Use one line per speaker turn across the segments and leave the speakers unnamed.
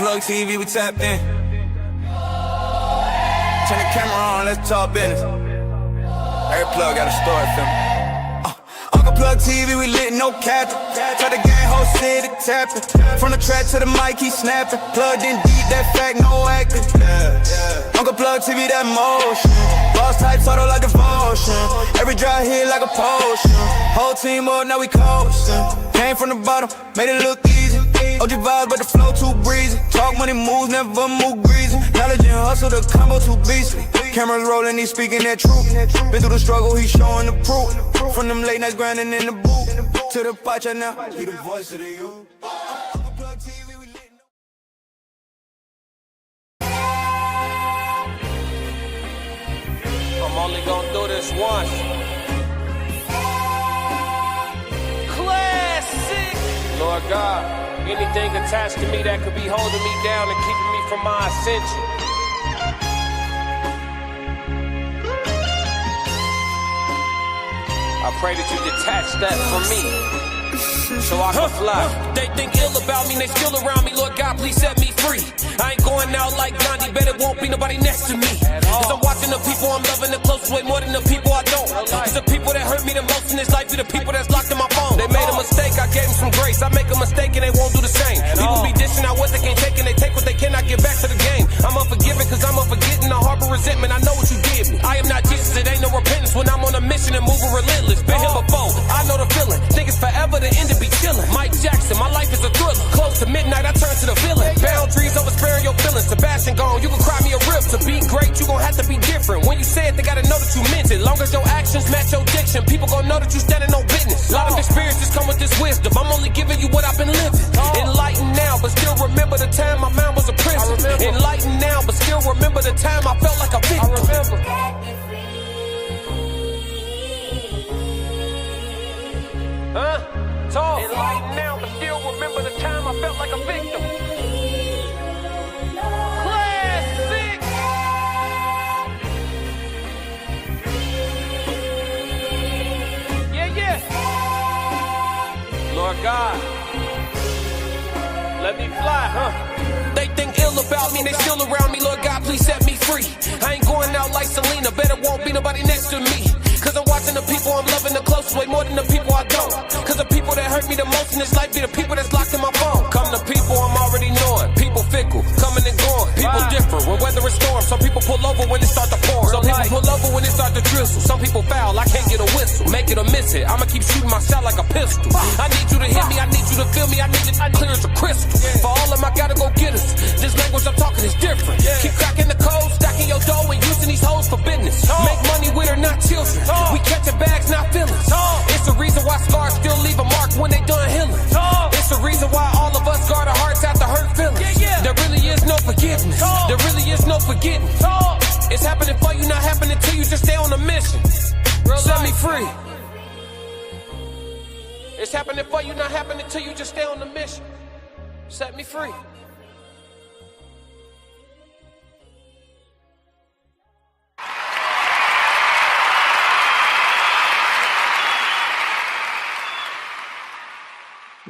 Plugg TV, we tapped in. Turn the camera on, let's talk business. Every plug got a story for me. Uncle Plugg TV, we lit, no cap. Try the gang, whole city tapping. From the track to the mic, he snapping. Plugged in deep, that fact, no acting. Uncle Plugg TV, that motion. Boss type, sort of like devotion. Every drive hit like a potion. Whole team up, now we coasting. Came from the bottom, made it look easy. OG vibes, but the flow too breezy. Talk money moves, never move greasy. Knowledge and hustle, the combo too beastly. Cameras rolling, he speaking that truth. Been through the struggle, he showing the proof. From them late nights grinding in the booth to the pot right now, he the voice of the youth.
I'm only gonna do this once. Classic. Lord God, anything attached to me that could be holding me down and keeping me from my ascension. I pray that you detach that from me, so I can fly. They think ill about me, they still around me. Lord God, please set me free. I ain't going out like Gandhi, bet it won't be nobody next to me. Cause I'm watching the people I'm loving the closest way more than the people I don't. Cause the people that hurt me the most in this life be the people that's locked in my phone. They made a mistake, I gave them some grace. I make a mistake and they won't do the same. People be dishing out what they can't take and they take what they cannot get back to the game. I'm unforgiving cause I'm unforgetting. I harbor resentment, I know what you did me. I am not Jesus, it ain't no repentance when I'm on a mission and moving relentless. Been here before, I know the feeling. Think it's forever, the end to be chilling. Mike Jackson, my life is a thriller. Close to midnight, I turn to the villain. Boundaries over sparing your feelings. Sebastian gone, you can cry me a rip. To be great, you gon' have to be different. When you say it, they gotta know that you meant it. Long as your actions match your diction, people gon' know that you standing on business. A lot of experiences come with this wisdom. I'm only giving you what I've been living. Enlightened now, but still remember the time my mind was a prison. Enlightened now, but still remember the time I felt like a victim. I remember. Huh? Talk. Enlightened now, but still remember the time I felt like a victim. Classic. Yeah. Lord God, let me fly, huh? They think ill about me, they still around me. Lord God, please set me free. I ain't going out like Selena, bet it won't be nobody next to me. Cause I'm watching the people I'm loving the closest way more than the people I don't. Cause the people that hurt me the most in this life be the people that's locked in my phone. Come to people I'm already knowing. People fickle, coming and going. People different when weather is storm. Some people pull over when it start to pour. Some people pull over when it start to drizzle. Some people foul, I can't get a whistle. Make it or miss it, I'ma keep shooting my shot like a pistol. I need you to hit me, I need you to feel me. I need it clear as a crystal. For all of my gotta go getters, this language I'm talking is different. Keep cracking the code, stacking your dough and using these hoes for business. Make money with her, not children. We catching bags, not feelings. It's the reason why scars still leave a mark when they done healing. It's the reason why all of us guard our hearts after hurt feelings. There really is no forgiveness. There really is no forgetting. It's happening for you, not happening to you. Just stay on a mission. Set me free. It's happening for you, not happening to you. Just stay on the mission. Set me free.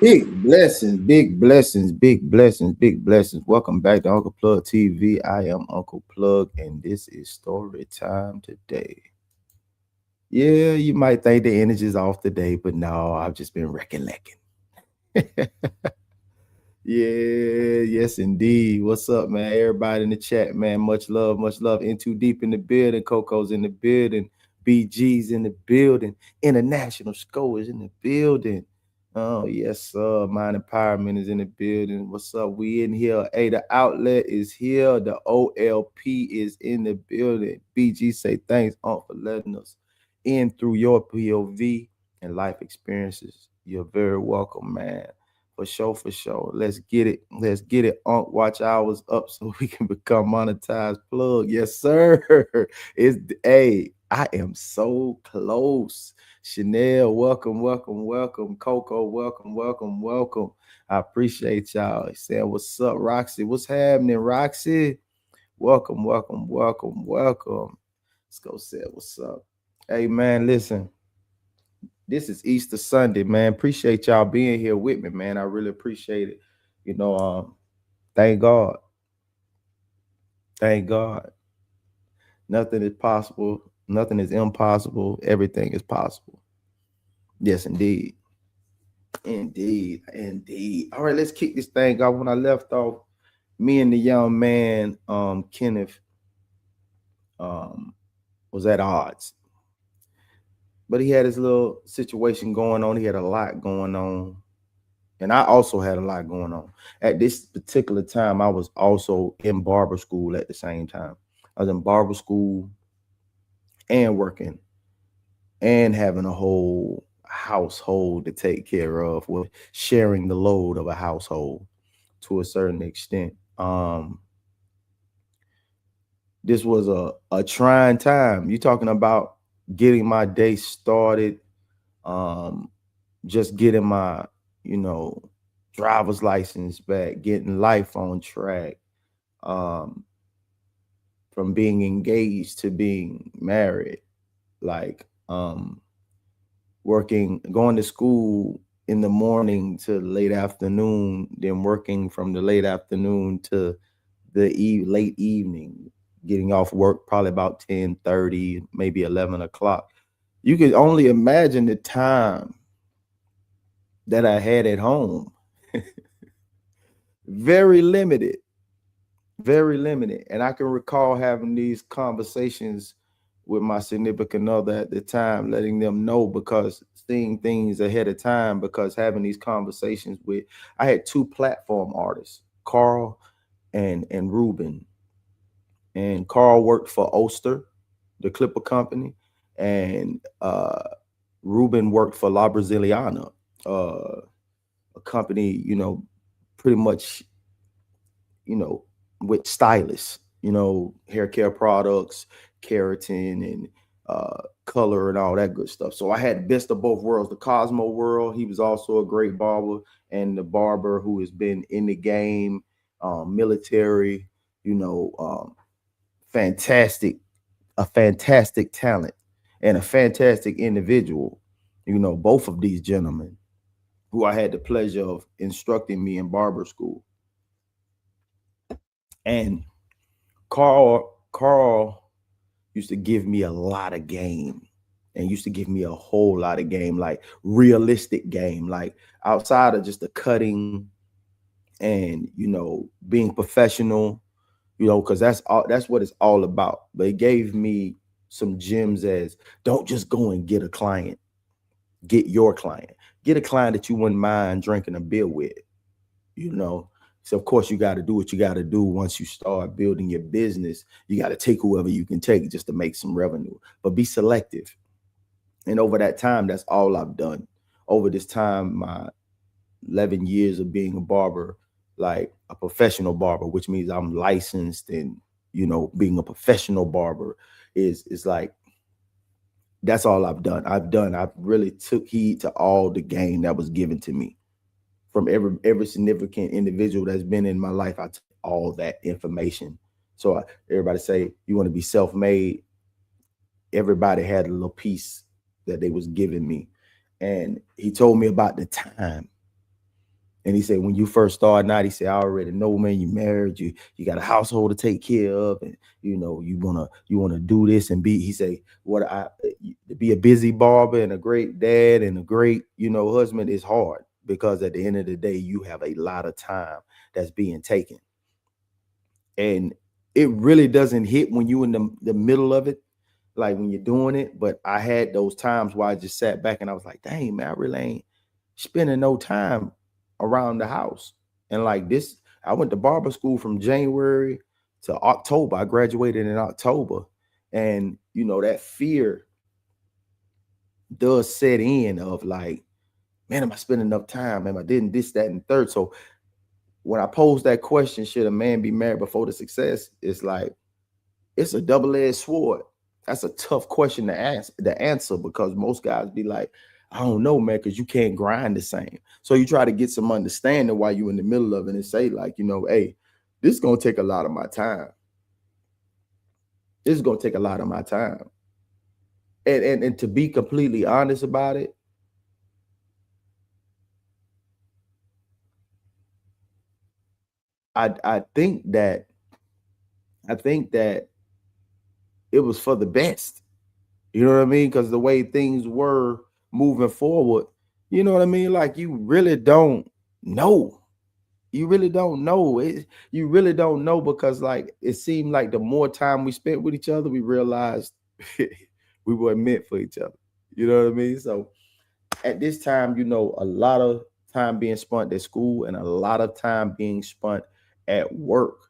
Big blessings, big blessings, big blessings, big blessings. Welcome back to Uncle Plugg TV. I am Uncle Plugg, and this is story time today. Yeah, you might think the energy's off today, but no, I've just been recollecting. Yeah, yes, indeed. What's up, man? Everybody in the chat, man. Much love, much love. In Too Deep in the building. Coco's in the building. BG's in the building. International Score is in the building. Oh, yes, sir. Mind Empowerment is in the building. What's up? We in here. Hey, the outlet is here. The OLP is in the building. BG say thanks, Aunt, for letting us in through your POV and life experiences. You're very welcome, man. For sure, for sure. Let's get it. Let's get it. Aunt, watch hours up so we can become monetized. Plug. Yes, sir. Hey, I am so close. Chanel, welcome, welcome, welcome. Coco, welcome, welcome, welcome. I appreciate y'all. Saying what's up, Roxy? What's happening, Roxy? Welcome, welcome, welcome, welcome. Let's go say what's up. Hey, man, listen. This is Easter Sunday, man. Appreciate y'all being here with me, man. I really appreciate it. You know, Thank God. Thank God. Nothing is possible. Nothing is impossible. Everything is possible. Yes, indeed. Indeed. Indeed. All right, let's kick this thing off. When I left off, me and the young man, Kenneth, was at odds. But he had his little situation going on. He had a lot going on. And I also had a lot going on. At this particular time, I was also in barber school at the same time. I was in barber school and working and having a whole household to take care of, with sharing the load of a household to a certain extent. This was a trying time. You're talking about getting my day started, just getting my, driver's license back, getting life on track, um, from being engaged to being married, like going to school in the morning to late afternoon, then working from the late afternoon to the late evening, getting off work probably about 10:30, maybe 11 o'clock. You could only imagine the time that I had at home. Very limited, very limited. And I can recall having these conversations with my significant other at the time, letting them know, because seeing things ahead of time, because having these conversations with, I had two platform artists, Carl and Ruben. And Carl worked for Oster, the Clipper company, and Ruben worked for La Braziliana, a company, pretty much, with stylists, hair care products, keratin, and color and all that good stuff. So I had the best of both worlds, the Cosmo world. He was also a great barber, and the barber who has been in the game, military, fantastic, a fantastic talent and a fantastic individual. Both of these gentlemen who I had the pleasure of instructing me in barber school. And Carl used to give me a lot of game, and used to give me a whole lot of game, like realistic game, like outside of just the cutting and, being professional, because that's what it's all about. But it gave me some gems as, don't just go and get a client, get your client, get a client that you wouldn't mind drinking a beer with, So of course you got to do what you got to do. Once you start building your business, you got to take whoever you can take just to make some revenue, but be selective. And over that time, that's all I've done. Over this time, my 11 years of being a barber, like a professional barber, which means I'm licensed, and, being a professional barber is like, that's all I've done. I've really took heed to all the game that was given to me from every significant individual that's been in my life. I took all that information. So everybody say, you want to be self-made. Everybody had a little piece that they was giving me. And he told me about the time. And he said, when you first started out, he said, I already know, man, you married, you got a household to take care of, and you wanna do this and be. He said, to be a busy barber and a great dad and a great, husband is hard, because at the end of the day, you have a lot of time that's being taken. And it really doesn't hit when you in the middle of it, like when you're doing it. But I had those times where I just sat back and I was like, dang, man, I really ain't spending no time around the house. And like this, I went to barber school from January to October. I graduated in October. And, that fear does set in of like, man, am I spending enough time? Am I didn't this, that, and third? So when I pose that question, should a man be married before the success? It's like, it's a double-edged sword. That's a tough question to answer, because most guys be like, I don't know, man, because you can't grind the same. So you try to get some understanding while you're in the middle of it, and say like, hey, this is going to take a lot of my time. This is going to take a lot of my time. And to be completely honest about it, I think that it was for the best. You know what I mean? Because the way things were moving forward, you know what I mean? Like you really don't know. You really don't know. You really don't know because like it seemed like the more time we spent with each other, we realized we weren't meant for each other. You know what I mean? So at this time, you know, a lot of time being spent at school and a lot of time being spent at work.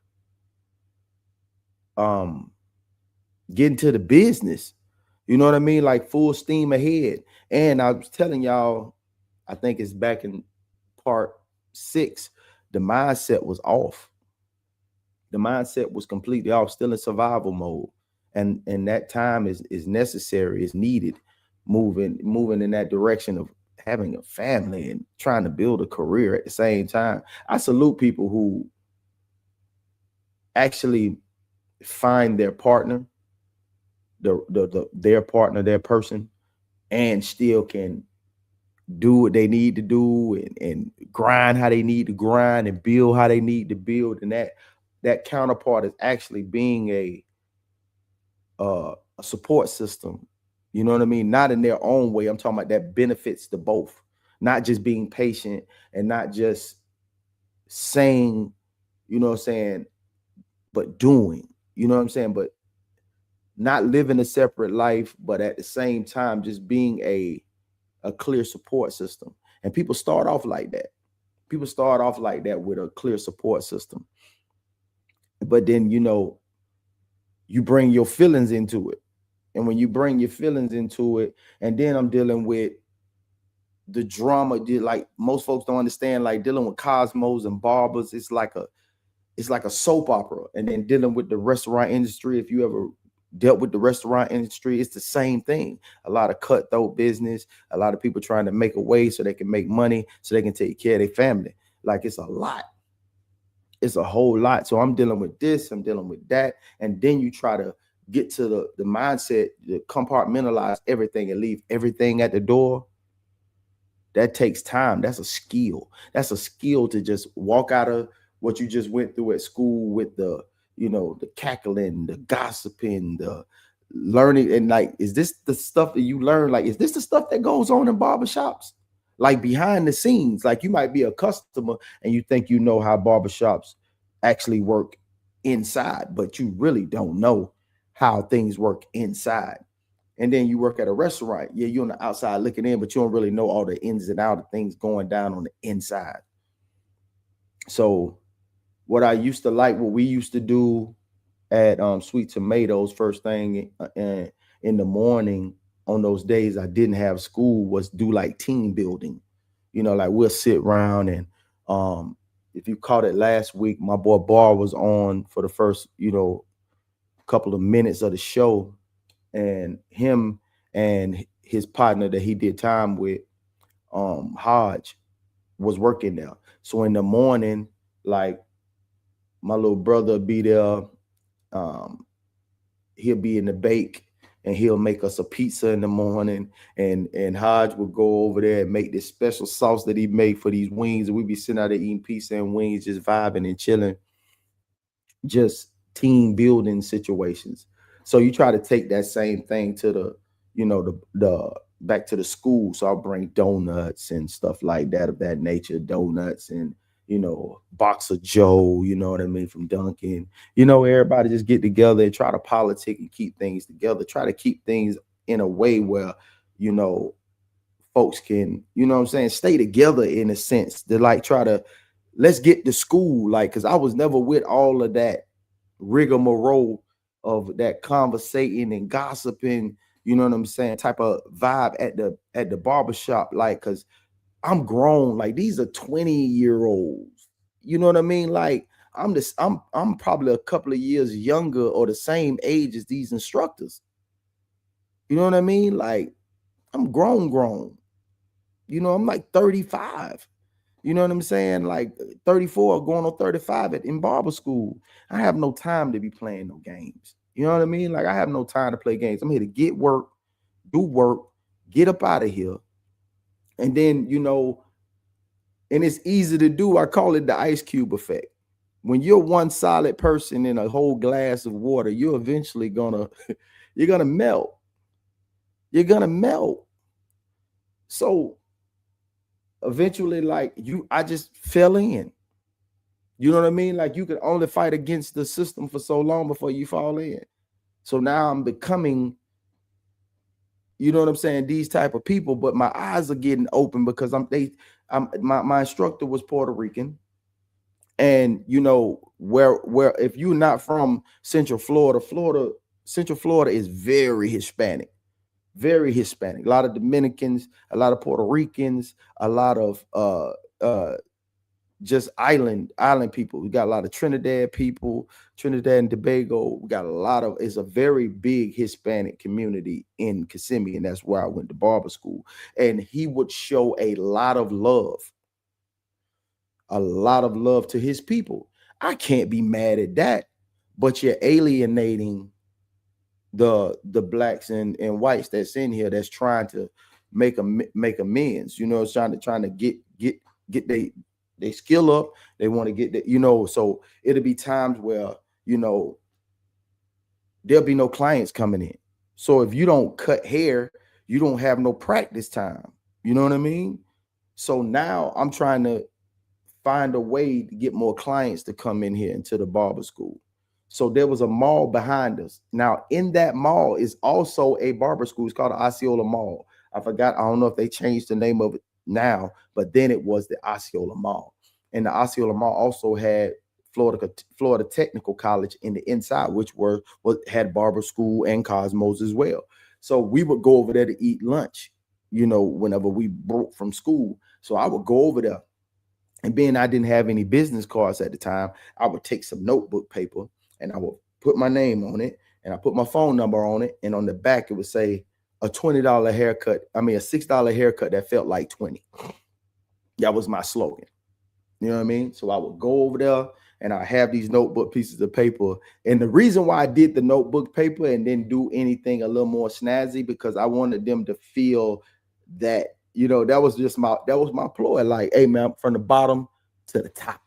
Getting to the business. You know what I mean? Like full steam ahead. And I was telling y'all, I think it's back in part 6, the mindset was off. The mindset was completely off, still in survival mode. And that time is necessary, is needed, moving in that direction of having a family and trying to build a career at the same time. I salute people who actually find their partner, their partner, their person, and still can do what they need to do and grind how they need to grind and build how they need to build. And that counterpart is actually being a support system. You know what I mean? Not in their own way. I'm talking about that benefits to both, not just being patient and not just saying, you know what I'm saying, but doing, you know what I'm saying, but not living a separate life, but at the same time, just being a clear support system. And people start off like that. People start off like that with a clear support system. But then, you know, you bring your feelings into it. And when you bring your feelings into it, and then I'm dealing with the drama, like most folks don't understand, like dealing with cosmos and barbers, it's like a soap opera. And then dealing with the restaurant industry, if you ever dealt with the restaurant industry, it's the same thing. A lot of cutthroat business, a lot of people trying to make a way so they can make money, so they can take care of their family. Like it's a lot. It's a whole lot. So I'm dealing with this, I'm dealing with that. And then you try to get to the mindset to compartmentalize everything and leave everything at the door. That takes time. That's a skill. That's a skill to just walk out of what you just went through at school with the, you know, the cackling, the gossiping, the learning. And like, is this the stuff that you learn? Like, is this the stuff that goes on in barbershops? Like behind the scenes, like you might be a customer and you think you know how barbershops actually work inside, but you really don't know how things work inside. And then you work at a restaurant. Yeah, you're on the outside looking in, but you don't really know all the ins and outs of things going down on the inside. So what I used to like, what we used to do at Sweet Tomatoes first thing in the morning on those days I didn't have school was do like team building. You know, like we'll sit around and if you caught it last week, my boy Bar was on for the first, you know, couple of minutes of the show, and him and his partner that he did time with, Hodge, was working there. So in the morning, like my little brother be there, he'll be in the bake and he'll make us a pizza in the morning, and Hodge would go over there and make this special sauce that he made for these wings, and we'd be sitting out there eating pizza and wings, just vibing and chilling, just team building situations. So you try to take that same thing to the, you know, the back to the school. So I'll bring donuts and stuff like that of that nature, donuts and, you know, box of Joe, you know what I mean, from Dunkin'. You know, everybody just get together and try to politic and keep things together, try to keep things in a way where, you know, folks can, you know what I'm saying, stay together in a sense. To like try to, let's get to school, like, because I was never with all of that rigmarole of that conversating and gossiping, you know what I'm saying, type of vibe at the barbershop, like, because I'm grown, like these are 20-year-olds, you know what I mean, like I'm probably a couple of years younger or the same age as these instructors, you know what I mean, like I'm grown, you know, I'm like 35. You know what I'm saying? Like 34 going on 35 in barber school. I have no time to be playing no games. You know what I mean? Like I have no time to play games. I'm here to get work, do work, get up out of here. And then, you know, and it's easy to do. I call it the ice cube effect. When you're one solid person in a whole glass of water, you're eventually gonna you're gonna melt. You're gonna melt. So eventually, like I just fell in. You know what I mean? Like you can only fight against the system for so long before you fall in. So now I'm becoming, you know what I'm saying, these type of people, but my eyes are getting open because my instructor was Puerto Rican. And you know, where if you're not from Central Florida is very Hispanic. Very Hispanic. A lot of Dominicans, a lot of Puerto Ricans, a lot of just island people. We got a lot of Trinidad people, Trinidad and Tobago. We got a lot of, it's a very big Hispanic community in Kissimmee, and that's where I went to barber school. And he would show a lot of love to his people. I can't be mad at that, but you're alienating the blacks and whites that's in here that's trying to make amends. You know, it's trying to get they skill up. They want to get that, you know. So it'll be times where, you know, there'll be no clients coming in. So if you don't cut hair, you don't have no practice time. You know what I mean? So now I'm trying to find a way to get more clients to come in here into the barber school. So there was a mall behind us. Now in that mall is also a barber school. It's called the Osceola Mall. I forgot. I don't know if they changed the name of it now, but then it was the Osceola Mall. And the Osceola Mall also had Florida Technical College in the inside, which had barber school and Cosmos as well. So we would go over there to eat lunch, you know, whenever we broke from school. So I would go over there. And being I didn't have any business cards at the time, I would take some notebook paper and I would put my name on it and I put my phone number on it. And on the back, it would say a $20 haircut. I mean, a $6 haircut that felt like 20. That was my slogan. You know what I mean? So I would go over there and I have these notebook pieces of paper. And the reason why I did the notebook paper and didn't do anything a little more snazzy, because I wanted them to feel that, you know, that was my ploy. Like, hey man, from the bottom to the top.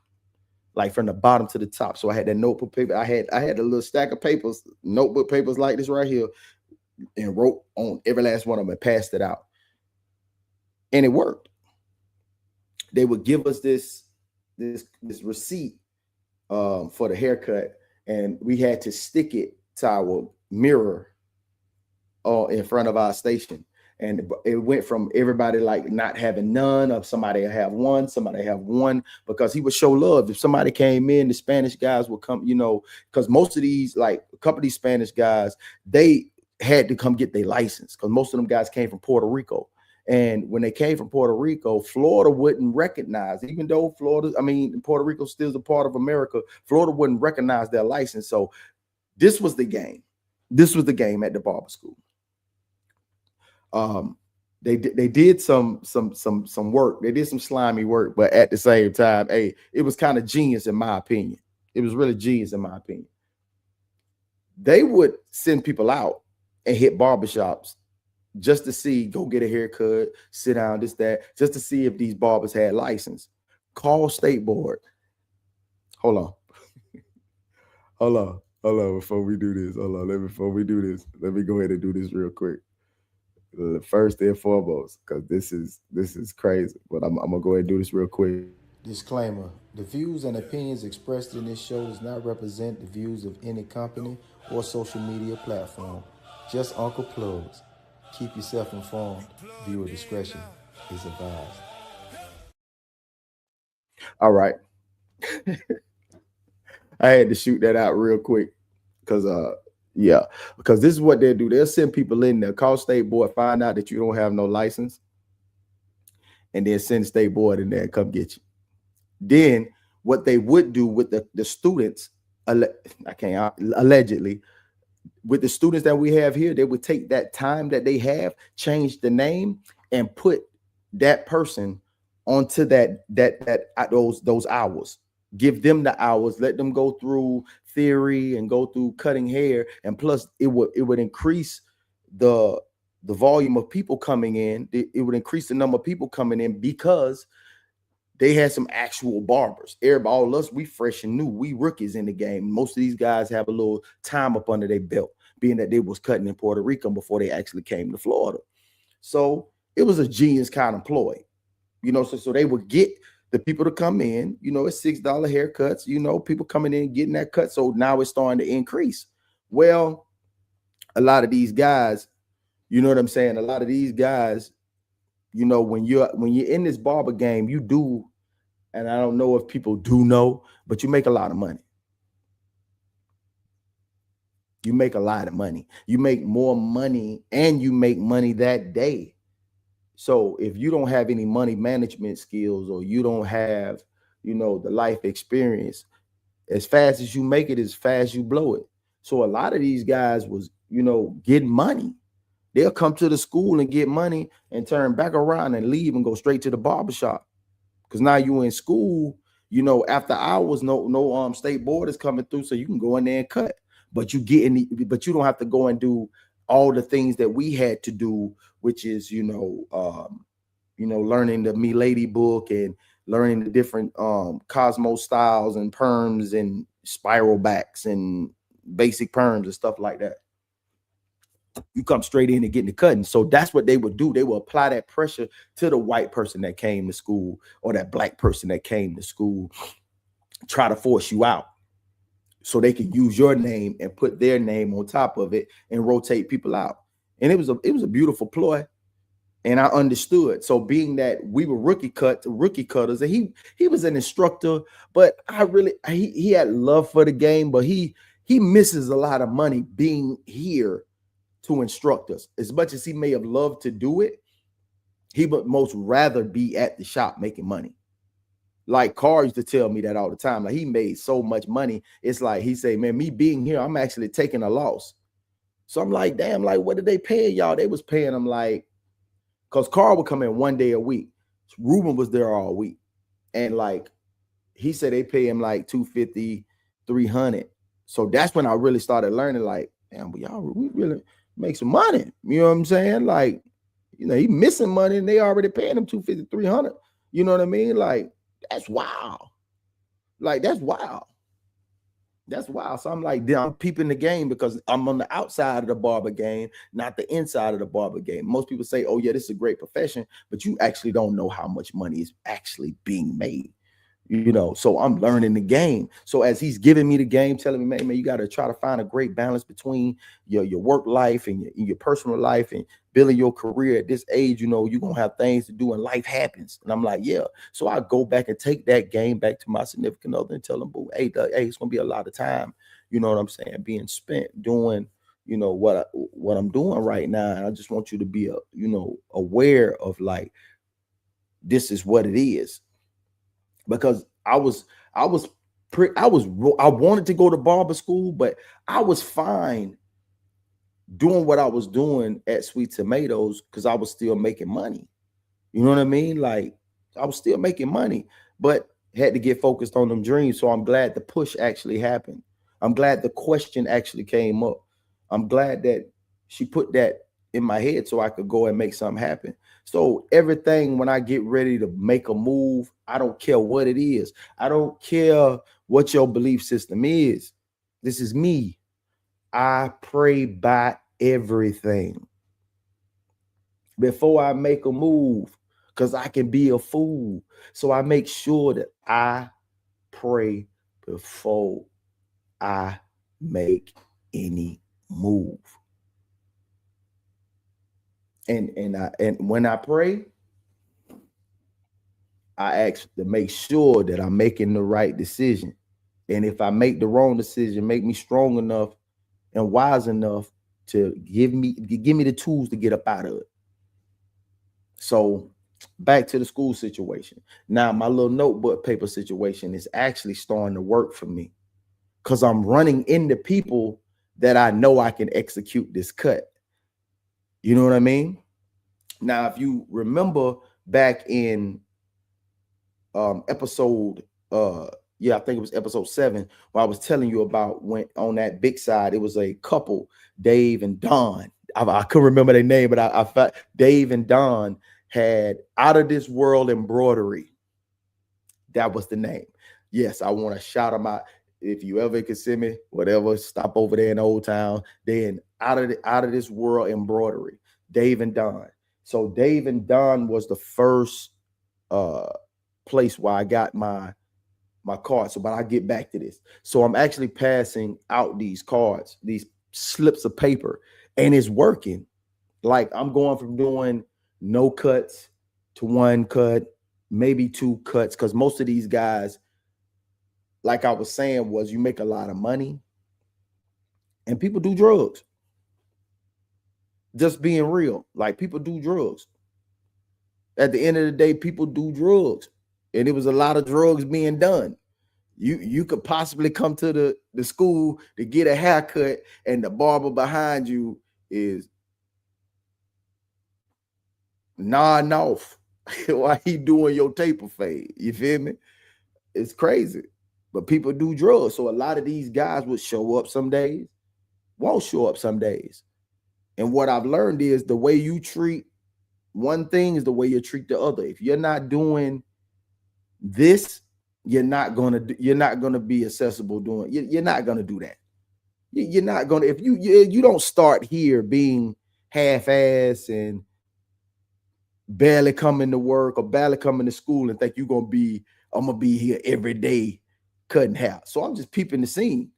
Like from the bottom to the top. So I had that notebook paper. I had a little stack of papers, notebook papers like this right here, and wrote on every last one of them and passed it out. And it worked. They would give us this receipt for the haircut, and we had to stick it to our mirror in front of our station. And it went from everybody like not having none, of somebody have one, because he would show love. If somebody came in, the Spanish guys would come, you know, because most of these, like a couple of these Spanish guys, they had to come get their license because most of them guys came from Puerto Rico. And when they came from Puerto Rico, Florida wouldn't recognize, even though Puerto Rico still is a part of America, Florida wouldn't recognize their license. So this was the game. This was the game at the barber school. They did some work. They did some slimy work, but at the same time, hey, it was kind of genius in my opinion. It was really genius in my opinion. They would send people out and hit barbershops just to see, go get a haircut, sit down, this, that, just to see if these barbers had license. Call state board. Hold on. Hold on, before we do this. Let me go ahead and do this real quick. First and foremost, because this is crazy, but I'm gonna go ahead and do this real quick. Disclaimer: the views and opinions expressed in this show does not represent the views of any company or social media platform. Just Uncle Plugs. Keep yourself informed. Viewer discretion is advised. All right. I had to shoot that out real quick because because this is what they do. They'll send people in there, call state board, find out that you don't have no license, and then send state board in there and come get you. Then what they would do with the students, allegedly, with the students that we have here, they would take that time that they have, change the name, and put that person onto those hours. Give them the hours, let them go through theory and go through cutting hair, and plus it would increase the volume of people coming in. It would increase the number of people coming in because they had some actual barbers. Everybody, all of us, we fresh and new. We rookies in the game. Most of these guys have a little time up under their belt, being that they was cutting in Puerto Rico before they actually came to Florida. So it was a genius kind of ploy, you know. So they would get the people to come in, you know, it's $6 haircuts, you know, people coming in getting that cut. So now it's starting to increase. Well, a lot of these guys, you know what I'm saying? A lot of these guys, you know, when you're in this barber game, you do, and I don't know if people do know, but you make a lot of money. You make a lot of money. You make more money, and you make money that day. So if you don't have any money management skills, or you don't have, you know, the life experience, as fast as you make it, as fast you blow it. So a lot of these guys was, you know, getting money. They'll come to the school and get money and turn back around and leave and go straight to the barbershop. Because now you in school, you know, after hours, no state board is coming through, so you can go in there and cut. But you don't have to go and do all the things that we had to do, which is, learning the Me Lady book and learning the different Cosmo styles and perms and spiral backs and basic perms and stuff like that. You come straight in and getting the cutting. So that's what they would do. They would apply that pressure to the white person that came to school, or that black person that came to school, try to force you out so they can use your name and put their name on top of it and rotate people out. And it was a beautiful ploy. And I understood. So being that we were rookie cutters, and he was an instructor, but he had love for the game, but he misses a lot of money being here to instruct us. As much as he may have loved to do it, he would most rather be at the shop making money. Like Carr used to tell me that all the time. Like, he made so much money. It's like he say, man, me being here, I'm actually taking a loss. So I'm like, damn, like, what did they pay y'all? They was paying them like, because Carl would come in one day a week. Ruben was there all week. And like, he said they pay him like $250, $300. So that's when I really started learning, like, damn, we really make some money. You know what I'm saying? Like, you know, he missing money and they already paying him $250, $300. You know what I mean? Like, that's wild. Like, that's wild. That's wild. So I'm like, I'm peeping the game because I'm on the outside of the barber game, not the inside of the barber game. Most people say, oh yeah, this is a great profession, but you actually don't know how much money is actually being made. You know, so I'm learning the game. So as he's giving me the game, telling me, man, you got to try to find a great balance between your work life and your personal life and building your career at this age. You know, you're going to have things to do and life happens. And I'm like, yeah. So I go back and take that game back to my significant other and tell them, boo, hey, it's going to be a lot of time, you know what I'm saying, being spent doing, you know, what I'm doing right now. And I just want you to be, aware of, like, this is what it is. Because I wanted to go to barber school, but I was fine doing what I was doing at Sweet Tomatoes because I was still making money. You know what I mean? Like, I was still making money, but had to get focused on them dreams. So I'm glad the push actually happened. I'm glad the question actually came up. I'm glad that she put that in my head so I could go and make something happen. So everything, when I get ready to make a move, I don't care what it is. I don't care what your belief system is. This is me. I pray by everything before I make a move, because I can be a fool. So I make sure that I pray before I make any move. And when I pray, I ask to make sure that I'm making the right decision. And if I make the wrong decision, make me strong enough and wise enough to give me the tools to get up out of it. So back to the school situation. Now my little notebook paper situation is actually starting to work for me because I'm running into people that I know I can execute this cut. You know what I mean? Now, if you remember back in episode, I think it was episode 7, where I was telling you about when on that big side, it was a couple, Dave and Don. I couldn't remember their name, but I Dave and Don had out of this world embroidery. That was the name. Yes, I want to shout them out. If you ever can see me, whatever, stop over there in Old Town. Then out of this world embroidery, Dave and Don. So Dave and Don was the first place where I got my card. So, but I get back to this. So I'm actually passing out these cards, these slips of paper, and it's working. Like I'm going from doing no cuts to one cut, maybe two cuts, because most of these guys, like I was saying, was you make a lot of money and people do drugs. Just being real, like people do drugs. At the end of the day, people do drugs, and it was a lot of drugs being done. You could possibly come to the school to get a haircut, and the barber behind you is nodding off while he doing your taper fade. You feel me? It's crazy, but people do drugs. So a lot of these guys would show up some days, won't show up some days. And what I've learned is the way you treat one thing is the way you treat the other. If you're not doing this, you're not gonna be accessible doing. You're not gonna do that. You're not gonna, if you don't start here being half-ass and barely coming to work or barely coming to school and think I'm gonna be here every day cutting hair. So I'm just peeping the scene.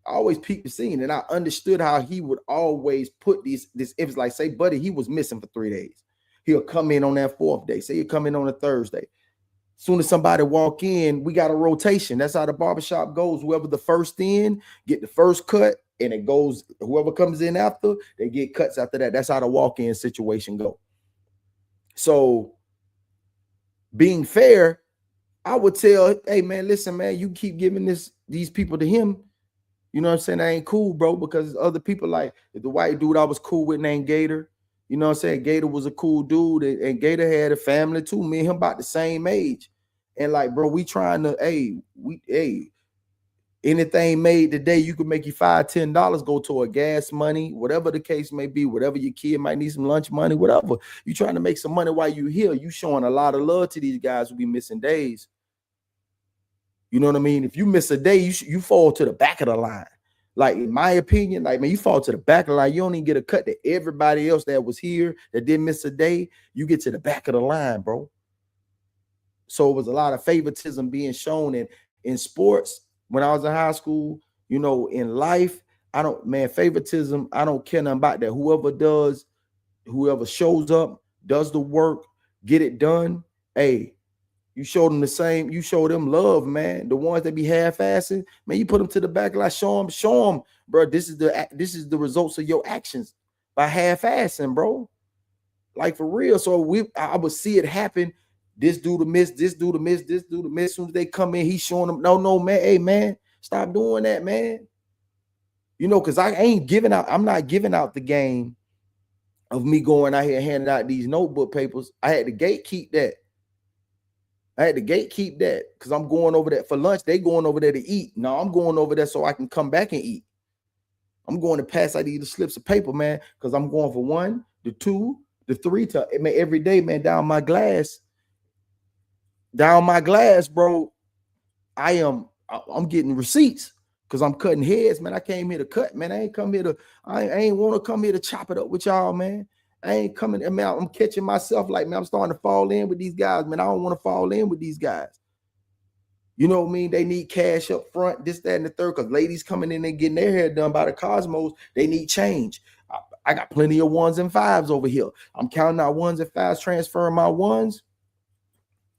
I always peep the scene, and I understood how he would always put this. It was like, say, buddy, he was missing for 3 days. He'll come in on that 4th day. Say he'll come in on a Thursday. Soon as somebody walk in, we got a rotation. That's how the barbershop goes. Whoever the first in, get the first cut, and it goes, whoever comes in after, they get cuts after that. That's how the walk-in situation go. So being fair, I would tell, hey, man, listen, man, you keep giving these people to him. You know what I'm saying? That ain't cool, bro, because other people, like the white dude I was cool with named Gator. You know what I'm saying? Gator was a cool dude, and Gator had a family too. Me and him about the same age. And like, bro, we trying to, anything made today, you could make you $5, $10 go to a gas money, whatever the case may be, whatever your kid might need some lunch money, whatever. You trying to make some money while you here. You showing a lot of love to these guys who be missing days. You know what I mean? If you miss a day, you fall to the back of the line. Like, in my opinion, like, man, you fall to the back of the line. You don't even get a cut to everybody else that was here that didn't miss a day. You get to the back of the line, bro. So it was a lot of favoritism being shown in sports when I was in high school. You know, in life, favoritism, I don't care nothing about that. Whoever shows up, does the work, get it done. Hey, you show them the same. You show them love, man. The ones that be half-assing, man, you put them to the back, like show them, bro. This is the results of your actions by half-assing, bro. Like, for real. So I would see it happen. This dude to miss, this dude to miss, this dude to miss. As soon as they come in, he's showing them, no, man, hey, man, stop doing that, man. You know, because I'm not giving out the game of me going out here handing out these notebook papers. I had to gatekeep that. Because I'm going over there for lunch. They going over there to eat. No, I'm going over there so I can come back and eat. I'm going to pass out these slips of paper, man, because I'm going for 1, the 2, the 3 to, man, every day, man, down my glass, bro. I'm getting receipts because I'm cutting heads, man. I came here to cut, man. I ain't want to come here to chop it up with y'all, man. I ain't coming, man. I'm catching myself, like, man, I'm starting to fall in with these guys, man. I don't want to fall in with these guys. You know what I mean? They need cash up front, this, that, and the third, because ladies coming in and getting their hair done by the Cosmos, they need change. I got plenty of 1s and 5s over here. I'm counting out 1s and 5s, transferring my 1s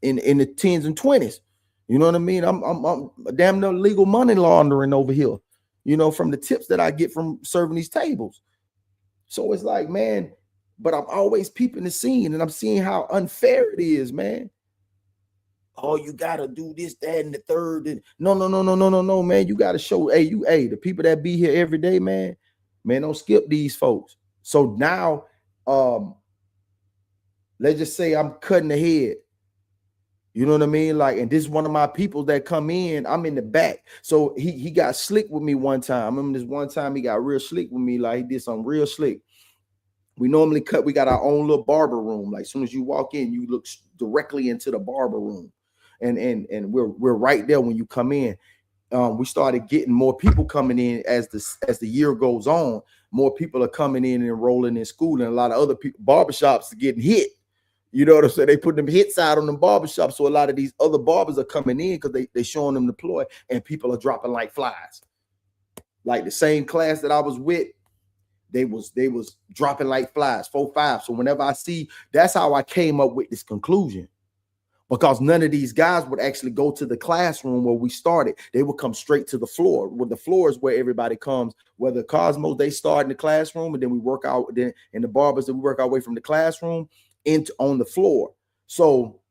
in the 10s and 20s. You know what I mean? I'm damn near legal money laundering over here, you know, from the tips that I get from serving these tables. So it's like, man, but I'm always peeping the scene, and I'm seeing how unfair it is, man. Oh, you gotta do this, that, and the third. And no, man. You gotta show, the people that be here every day, man, don't skip these folks. So now, let's just say I'm cutting the head. You know what I mean? Like, and this is one of my people that come in. I'm in the back. So he got slick with me one time. I remember this one time he got real slick with me. Like, he did something real slick. We normally we got our own little barber room. Like, as soon as you walk in, you look directly into the barber room. and we're right there when you come in. We started getting more people coming in as the year goes on. More people are coming in and enrolling in school, and a lot of other people, barbershops are getting hit. You know what I'm saying? They put them hits out on them barbershops. So a lot of these other barbers are coming in because they showing them the ploy, and people are dropping like flies. Like the same class that I was with, they was dropping like flies, 4-5. So whenever I see, that's how I came up with this conclusion. Because none of these guys would actually go to the classroom where we started. They would come straight to the floor. Where the floor is where everybody comes. Where the Cosmos, they start in the classroom, and then we work out. Then in the barbers, that we work our way from the classroom into on the floor. So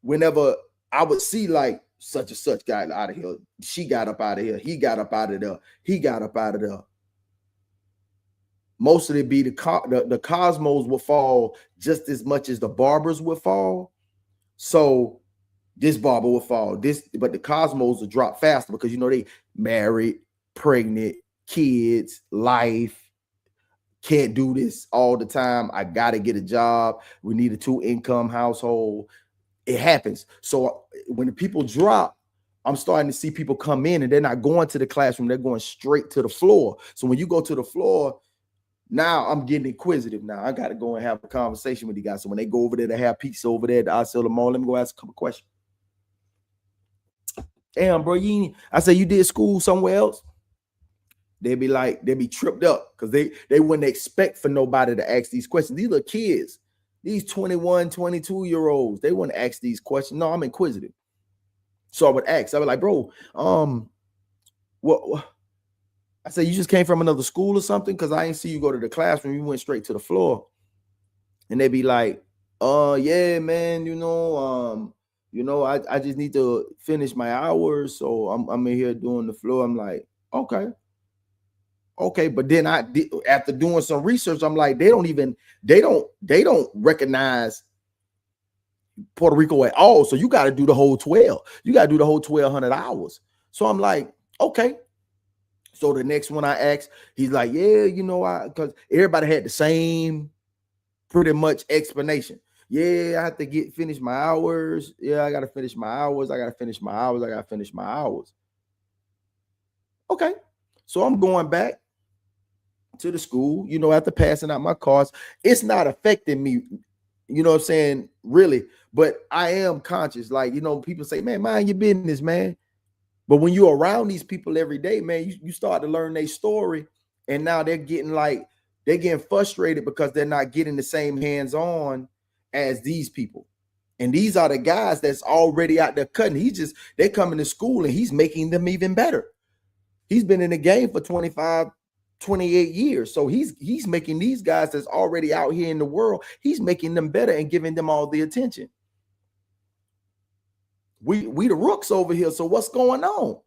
whenever I would see like such and such guy out of here, she got up out of here, he got up out of there, he got up out of there. Most of it be the Cosmos would fall just as much as the barbers would fall. So this barber will fall. But the Cosmos will drop faster because you know they married, pregnant, kids, life. Can't do this all the time. I gotta get a job. We need a 2-income household. It happens. So when the people drop, I'm starting to see people come in and they're not going to the classroom. They're going straight to the floor. So when you go to the floor, now I'm getting inquisitive. Now I got to go and have a conversation with you guys. So when they go over there to have pizza over there at the Osceola Mall, let me go ask a couple questions. Damn, bro, I say you did school somewhere else. They'd be tripped up because they wouldn't expect for nobody to ask these questions. These are kids, these 21, 22-year-olds. They wouldn't ask these questions. No, I'm inquisitive. So I would ask. I would like, bro, what? I said, you just came from another school or something? Because I didn't see you go to the classroom. You went straight to the floor. And they'd be like, yeah, man, I just need to finish my hours. So I'm in here doing the floor. I'm like, okay. But then after doing some research, I'm like, they don't recognize Puerto Rico at all. So you got to do the whole 12. You got to do the whole 1,200 hours. So I'm like, okay. So the next one I asked, he's like, yeah, because everybody had the same pretty much explanation. Yeah, I have to finish my hours. Yeah, I got to finish my hours. I got to finish my hours. I got to finish my hours. Okay. So I'm going back to the school, after passing out my cards. It's not affecting me, you know what I'm saying, really. But I am conscious. Like, people say, man, mind your business, man. But when you're around these people every day, man, you start to learn their story. And now they're getting frustrated because they're not getting the same hands-on as these people. And these are the guys that's already out there cutting. They're coming to school and he's making them even better. He's been in the game for 25, 28 years. So he's making these guys that's already out here in the world, he's making them better and giving them all the attention. We the rooks over here. So what's going on?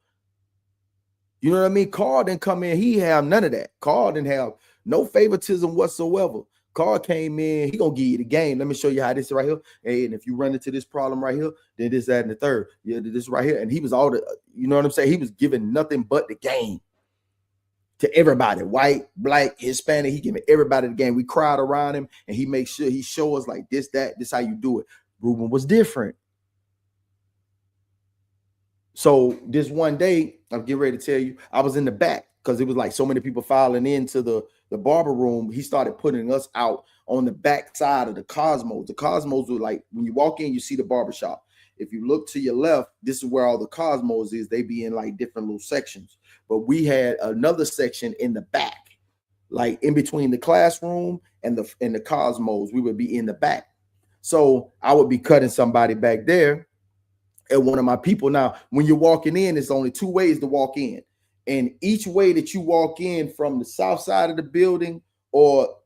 You know what I mean? Carl didn't come in. He have none of that. Carl didn't have no favoritism whatsoever. Carl came in. He gonna give you the game. Let me show you how this is right here. Hey, and if you run into this problem right here, then this, that, and the third. Yeah, this right here. And he was all the, you know what I'm saying? He was giving nothing but the game to everybody, white, black, Hispanic. He giving everybody the game. We crowd around him, and he makes sure he show us like this, that, this how you do it. Ruben was different. So this one day, I'm getting ready to tell you, I was in the back because it was like so many people filing into the barber room. He started putting us out on the back side of the Cosmos. The Cosmos were like, when you walk in, you see the barbershop. If you look to your left, this is where all the Cosmos is. They be in like different little sections. But we had another section in the back, like in between the classroom and the Cosmos. We would be in the back. So I would be cutting somebody back there. And one of my people. Now, when you're walking in, it's only two ways to walk in. And each way that you walk in from the south side of the building, or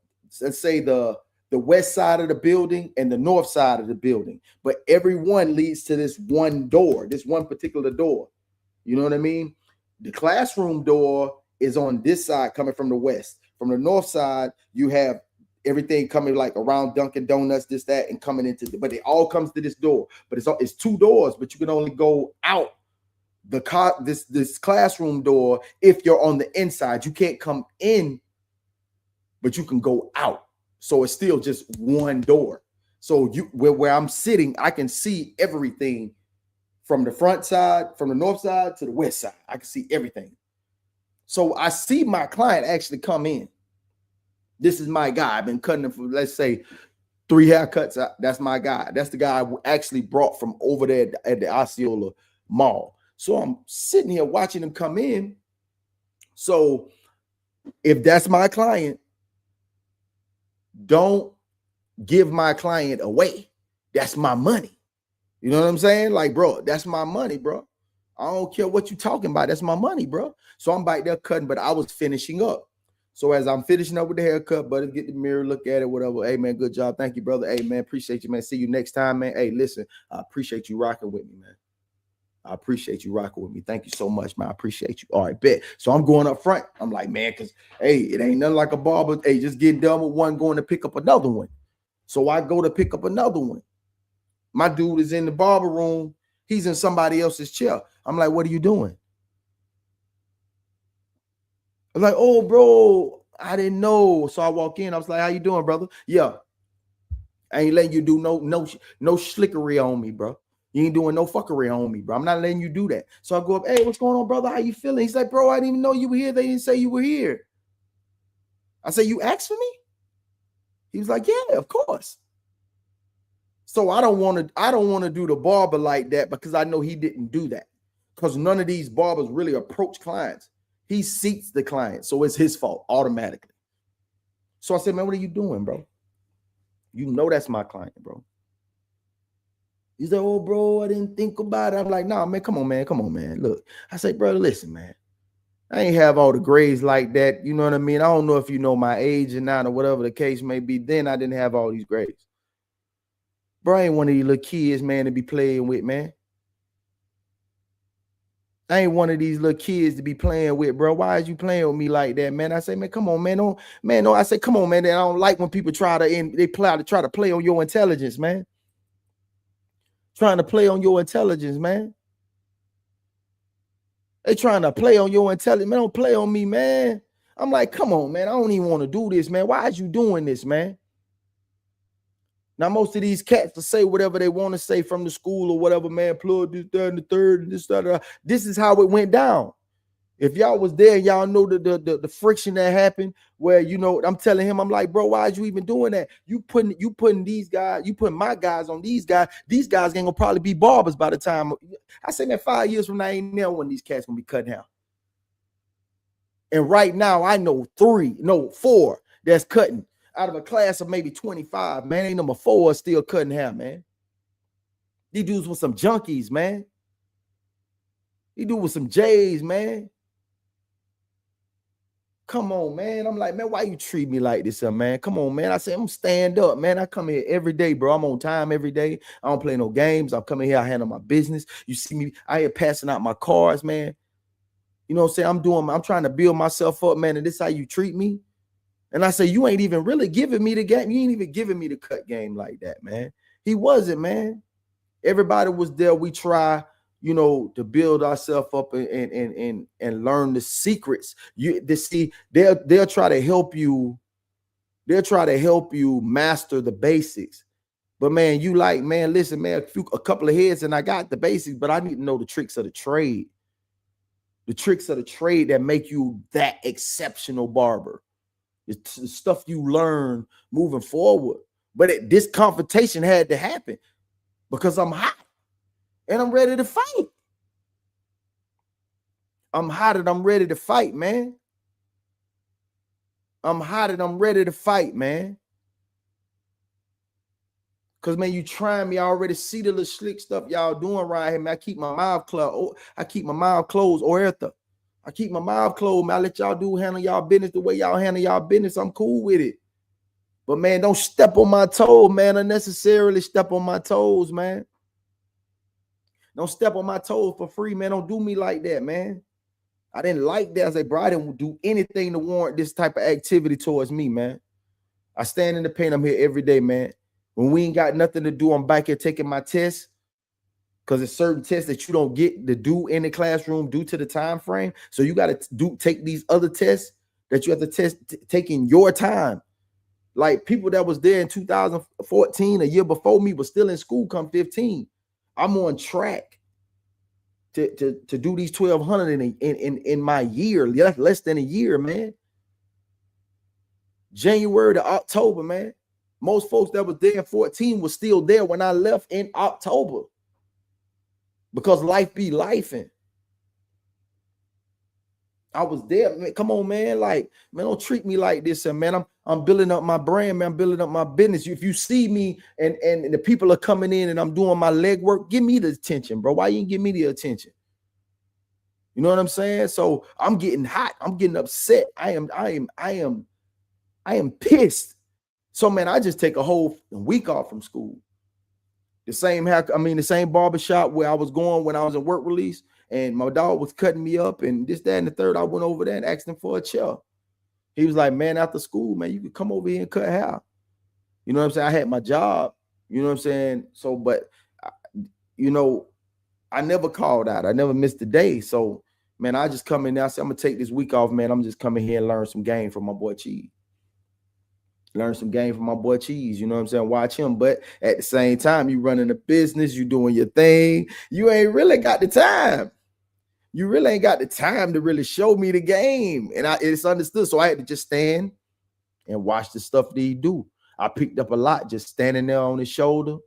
let's say the west side of the building and the north side of the building, but every one leads to this one door, this one particular door. You know what I mean? The classroom door is on this side coming from the west. From the north side, you have everything coming like around Dunkin' Donuts, this, that, and coming into but it all comes to this door. But it's two doors, but you can only go out this classroom door if you're on the inside. You can't come in, but you can go out. So it's still just one door. So where I'm sitting, I can see everything from the front side, from the north side to the west side. I can see everything. So I see my client actually come in. This is my guy. I've been cutting him for, let's say, 3 haircuts. That's my guy. That's the guy I actually brought from over there at the Osceola Mall. So I'm sitting here watching him come in. So if that's my client, don't give my client away. That's my money. You know what I'm saying? Like, bro, that's my money, bro. I don't care what you're talking about. That's my money, bro. So I'm back there cutting, but I was finishing up. So as I'm finishing up with the haircut, buddy, get the mirror, look at it, whatever. Hey, man, good job. Thank you, brother. Hey, man, appreciate you, man. See you next time, man. Hey, listen, I appreciate you rocking with me, man. I appreciate you rocking with me. Thank you so much, man. I appreciate you. All right, bet. So I'm going up front. I'm like, man, because, hey, it ain't nothing like a barber. Hey, just getting done with one, going to pick up another one. So I go to pick up another one. My dude is in the barber room. He's in somebody else's chair. I'm like, what are you doing? I'm like, oh, bro, I didn't know. So I walk in. I was like, how you doing, brother? Yeah. I ain't letting you do no slickery on me, bro. You ain't doing no fuckery on me, bro. I'm not letting you do that. So I go up, hey, what's going on, brother? How you feeling? He's like, bro, I didn't even know you were here. They didn't say you were here. I said, you asked for me? He was like, yeah, of course. So I don't want to do the barber like that because I know he didn't do that. Because none of these barbers really approach clients. He seats the client. So it's his fault automatically. So I said, man, what are you doing, bro? You know that's my client, bro. He's like, oh, bro, I didn't think about it. I'm like, nah, man, come on, man. Come on, man. Look, I say, brother, listen, man. I ain't have all the grades like that. You know what I mean? I don't know if you know my age or not or whatever the case may be. Then I didn't have all these grades. Bro, I ain't one of these little kids, man, to be playing with, man. I ain't one of these little kids to be playing with, bro. Why is you playing with me like that, man? I say, man, come on, man. No, I say, come on, man. I don't like when people try to play on your intelligence, man. Trying to play on your intelligence, man. They trying to play on your intelligence. Man, don't play on me, man. I'm like, come on, man. I don't even want to do this, man. Why is you doing this, man? Now, most of these cats will say whatever they want to say from the school or whatever, man. Plug this, that, and the third, and this, that. This is how it went down. If y'all was there, y'all know the friction that happened where, you know, I'm telling him, I'm like, bro, why is you even doing that? You putting these guys, you putting my guys on these guys. These guys ain't gonna probably be barbers by the time. I say, man, 5 years from now, ain't never one of these cats gonna be cut down. And right now, I know 4 that's cutting out of a class of maybe 25. Man, ain't number 4 still cutting hair, man. These dudes with some junkies, man. These dudes with some J's, man. Come on, man. I'm like, man, why you treat me like this, man? Come on, man. I say, I'm stand up, man. I come here every day, bro. I'm on time every day. I don't play no games. I'm coming here. I handle my business. You see me? I ain't passing out my cards, man. You know what I'm saying? I'm trying to build myself up, man. And this is how you treat me. And I say, you ain't even really giving me the game. You ain't even giving me the cut game like that, man. He wasn't, man. Everybody was there. We try, you know, to build ourselves up and learn the secrets. They'll try to help you. They'll try to help you master the basics. But man, you like, man, listen, man, a couple of heads and I got the basics, but I need to know the tricks of the trade. The tricks of the trade that make you that exceptional barber. It's the stuff you learn moving forward. But this confrontation had to happen because I'm hot and I'm ready to fight. I'm hot and I'm ready to fight, man. I'm hot and I'm ready to fight, man. Because, man, you trying me. I already see the little slick stuff y'all doing right here, man. I keep my mouth closed. I keep my mouth closed, Oertha. I keep my mouth closed, man. I let y'all handle y'all business the way y'all handle y'all business. I'm cool with it. But, man, don't step on my toes, man. Unnecessarily step on my toes, man. Don't step on my toes for free, man. Don't do me like that, man. I didn't like that. I said, bro, I didn't do anything to warrant this type of activity towards me, man. I stand in the paint. I'm here every day, man. When we ain't got nothing to do, I'm back here taking my tests. Because it's certain tests that you don't get to do in the classroom due to the time frame. So you got to take these other tests that you have to take in your time. Like people that was there in 2014, a year before me, was still in school come 15. I'm on track to do these 1,200 in my year, less than a year, man. January to October, man. Most folks that was there in 14 was still there when I left in October, because life be lifing. I was there, man. Come on, man. Like, man, don't treat me like this. And man, I'm building up my brand, man. I'm building up my business. If you see me and the people are coming in and I'm doing my leg work, give me the attention, bro. Why you didn't give me the attention? You know what I'm saying? So I'm getting hot. I'm getting upset. I am pissed. So man, I just take a whole week off from school. The same barbershop where I was going when I was in work release. And my dog was cutting me up and this, that, and the third. I went over there and asked him for a chair. He was like, man, after school, man, you could come over here and cut hair. You know what I'm saying? I had my job. You know what I'm saying? So, but, you know, I never called out. I never missed a day. So, man, I just come in there. I said, I'm going to take this week off, man. I'm just coming here and learn some game from my boy Cheese. Learn some game from my boy Cheese. You know what I'm saying? Watch him. But at the same time, you running a business. You doing your thing. You ain't really got the time. You really ain't got the time to really show me the game. And it's understood. So I had to just stand and watch the stuff that he do. I picked up a lot just standing there on his shoulder.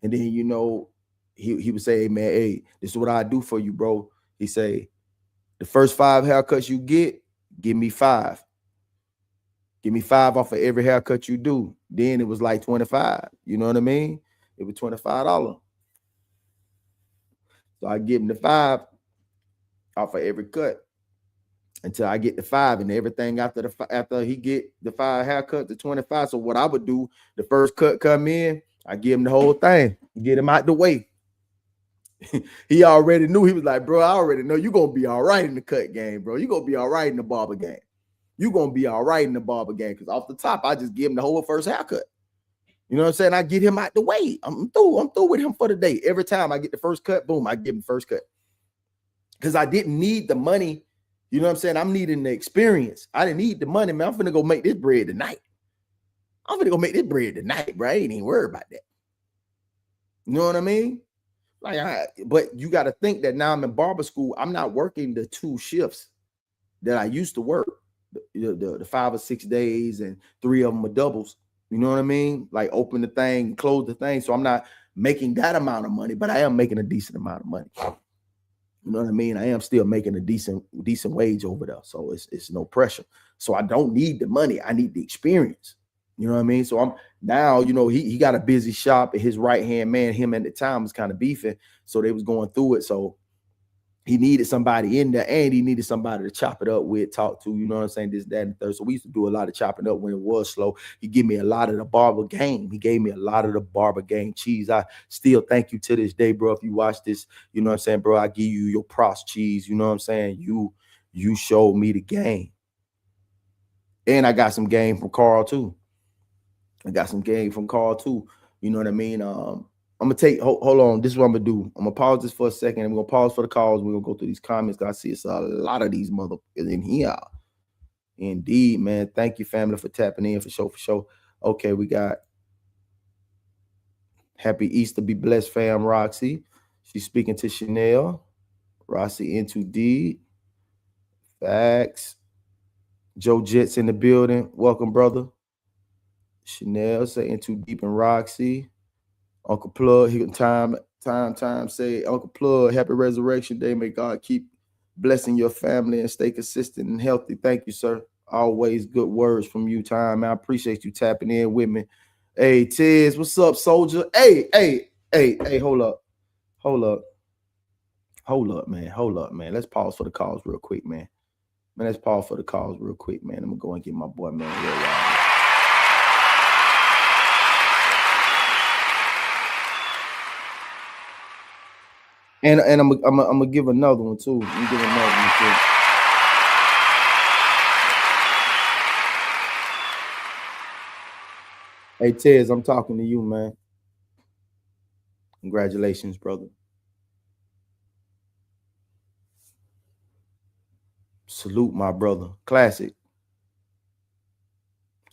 And then, you know, he would say, hey, man, hey, this is what I do for you, bro. He say, the first 5 haircuts you get, give me 5. Give me 5 off of every haircut you do. Then it was like 25. You know what I mean? It was $25. So I give him the 5 off of every cut until I get the 5, and everything after he get the 5 haircut to 25. So what I would do, the first cut come in, I give him the whole thing, get him out the way. He already knew. He was like, bro, I already know you're gonna be all right in the cut game, bro. You're gonna be all right in the barber game. You're gonna be all right in the barber game. Because off the top, I just give him the whole first haircut. You know what I'm saying? I get him out the way. I'm through with him for the day. Every time I get the first cut, boom, I give him first cut. Because I didn't need the money. You know what I'm saying? I'm needing the experience. I didn't need the money, man. I'm finna go make this bread tonight. Bro. I ain't even worried about that. You know what I mean? But you got to think that now I'm in barber school. I'm not working the 2 shifts that I used to work, the 5 or 6 days, and 3 of them are doubles. You know what I mean? Like open the thing, close the thing. So I'm not making that amount of money, but I am making a decent amount of money. You know what I mean? I am still making a decent wage over there. So it's no pressure. So I don't need the money. I need the experience. You know what I mean? So I'm now, you know, he got a busy shop, and his right-hand man, him at the time, was kind of beefing. So they was going through it. So he needed somebody in there, and he needed somebody to chop it up with, talk to, you know what I'm saying? This, that, and the third. So we used to do a lot of chopping up when it was slow. He gave me a lot of the barber game. Cheese. I still thank you to this day, bro. If you watch this, you know what I'm saying, bro, I give you your props, Cheese. You know what I'm saying? You showed me the game. And I got some game from Carl too. You know what I mean? I'm gonna take hold on. This is what I'm gonna do. I'm gonna pause this for a second. I'm gonna pause for the calls. We're gonna go through these comments. I see it's a lot of these motherfuckers in here. Indeed, man. Thank you, family, for tapping in for sure. Okay, we got Happy Easter, be blessed, fam. Roxy, she's speaking to Chanel. Roxy into D. Facts. Joe Jets in the building. Welcome, brother. Chanel say into deep and Roxy. Uncle Plugg, he can time say, Uncle Plugg, happy resurrection day. May God keep blessing your family and stay consistent and healthy. Thank you, sir. Always good words from you, Time. I appreciate you tapping in with me. Hey, Tiz, what's up, soldier? Hey, hold up, man. Let's pause for the calls real quick, man. I'm gonna go and get my boy, man, real loud. And I'm gonna give another one too. Hey, Tez, I'm talking to you, man. Congratulations, brother. Salute, my brother. Classic.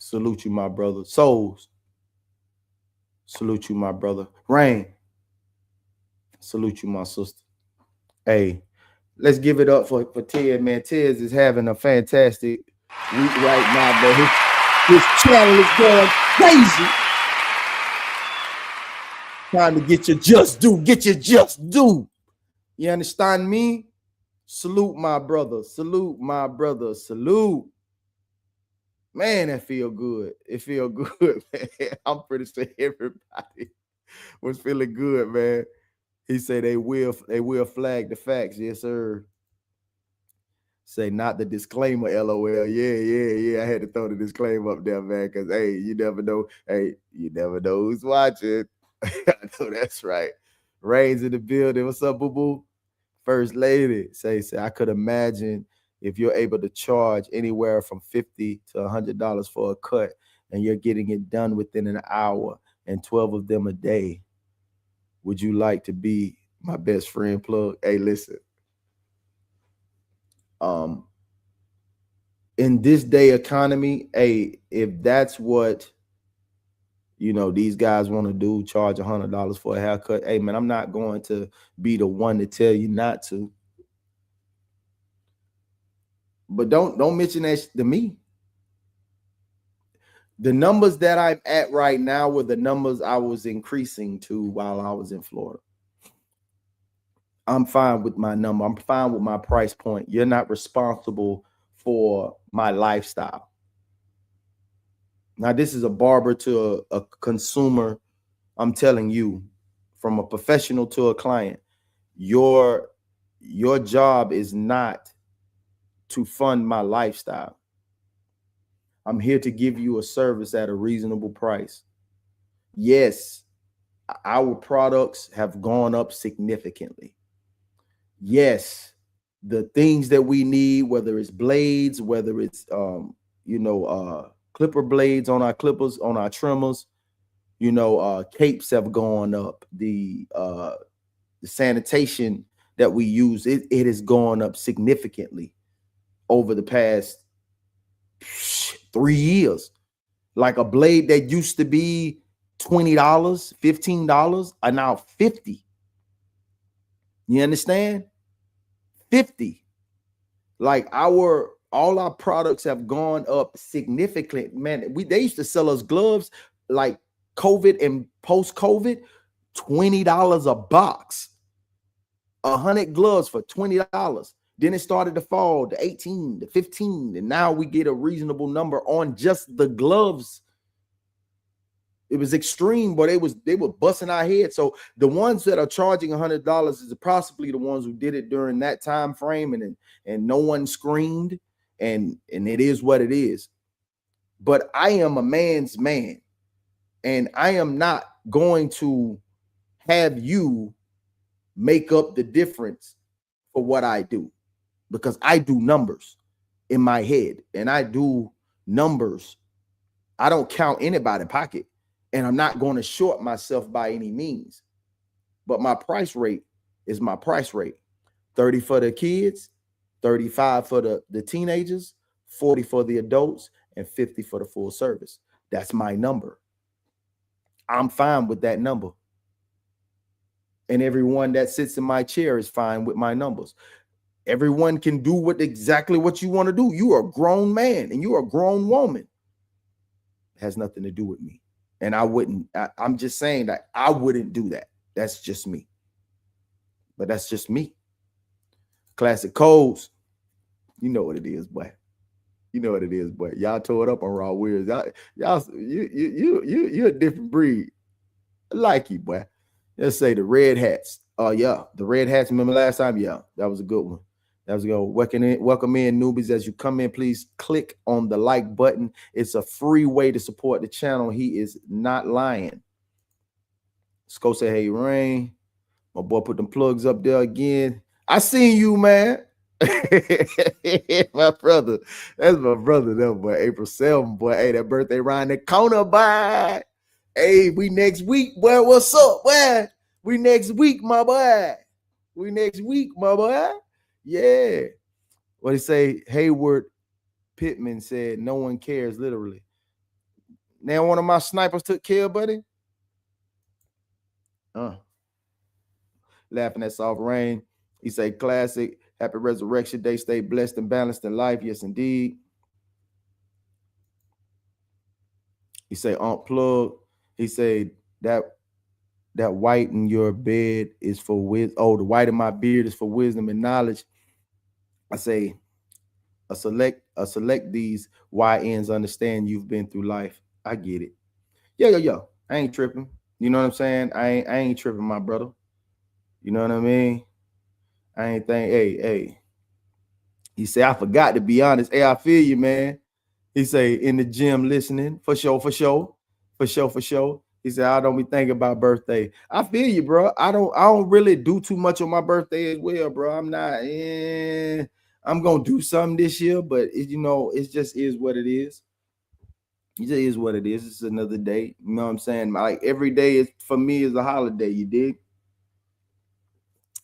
Salute you, my brother. Souls. Salute you, my brother. Rain. Salute you, my sister. Hey, let's give it up for Ted, man. Ted is having a fantastic week right now, man. His channel is going crazy. Trying to get your just due. Get your just due. You understand me? Salute my brother. Salute my brother. Salute. Man, that feel good. It feel good, man. I'm pretty sure everybody was feeling good, man. He said they will flag the facts. Yes, sir. Say not the disclaimer, LOL. Yeah. I had to throw the disclaimer up there, man, because hey, you never know. Hey, you never know who's watching. I know that's right. Rain's in the building. What's up, boo-boo? First lady. Say, I could imagine if you're able to charge anywhere from $50 to $100 for a cut and you're getting it done within an hour and 12 of them a day. Would you like to be my best friend, Plugg? Hey, listen. In this day economy, hey, if that's what these guys want to do, charge $100 for a haircut, hey man, I'm not going to be the one to tell you not to. But don't mention that to me. The numbers that I'm at right now were the numbers I was increasing to while I was in Florida. I'm fine with my number. I'm fine with my price point. You're not responsible for my lifestyle. Now, this is a barber to a consumer. I'm telling you, from a professional to a client, your job is not to fund my lifestyle. I'm here to give you a service at a reasonable price. Yes, our products have gone up significantly. Yes, the things that we need, whether it's blades, whether it's clipper blades on our clippers, on our trimmers, capes have gone up. The sanitation that we use, it has gone up significantly over the past 3 years. Like a blade that used to be $20, $15 are now $50. You understand? 50. Like all our products have gone up significantly. Man, they used to sell us gloves like COVID and post-COVID, $20 a box. 100 gloves for $20. Then it started to fall to 18, to 15, and now we get a reasonable number on just the gloves. It was extreme, but they were busting our heads. So the ones that are charging $100 is possibly the ones who did it during that time frame, and no one screamed, and it is what it is. But I am a man's man, and I am not going to have you make up the difference for what I do, because I do numbers in my head, and I do numbers. I don't count anybody's pocket. And I'm not going to short myself by any means. But my price rate is my price rate. 30 for the kids, 35 for the teenagers, 40 for the adults, and 50 for the full service. That's my number. I'm fine with that number. And everyone that sits in my chair is fine with my numbers. Everyone can do exactly what you want to do. You are a grown man and you are a grown woman. It has nothing to do with me. And I'm just saying that I wouldn't do that. That's just me. But that's just me. Classic codes. You know what it is, boy. You know what it is, boy. Y'all tore it up on Raw Weirds. You're a different breed. I like you, boy. Let's say the red hats. Oh, yeah. The red hats. Remember last time? Yeah, that was a good one. That was a good one. Welcome in, newbies. As you come in, please click on the like button. It's a free way to support the channel. He is not lying. Sco say, hey, Rain. My boy put them plugs up there again. I seen you, man. My brother. That's my brother, that boy. April 7th, boy. Hey, that birthday around the corner, boy. Hey, we next week, boy. What's up, boy? We next week, my boy. We next week, my boy. Yeah. What he say? Hayward Pittman said, no one cares, literally. Now one of my snipers took care, buddy. Laughing at soft rain. He say classic. Happy Resurrection Day. Stay blessed and balanced in life. Yes, indeed. He say Plugg. He say that white in your bed is for wisdom. Oh, the white in my beard is for wisdom and knowledge. I say select these YNs understand you've been through life. I get it. Yo. I ain't tripping. You know what I'm saying? I ain't tripping, my brother. You know what I mean? I ain't think, hey. He say, I forgot, to be honest. Hey, I feel you, man. He say, in the gym listening. For sure. He said, I don't be thinking about birthday. I feel you, bro. I don't really do too much on my birthday as well, bro. I'm not, I'm going to do something this year, but it just is what it is. It just is what it is. It's another day. You know what I'm saying? Like every day is for me is a holiday, you dig?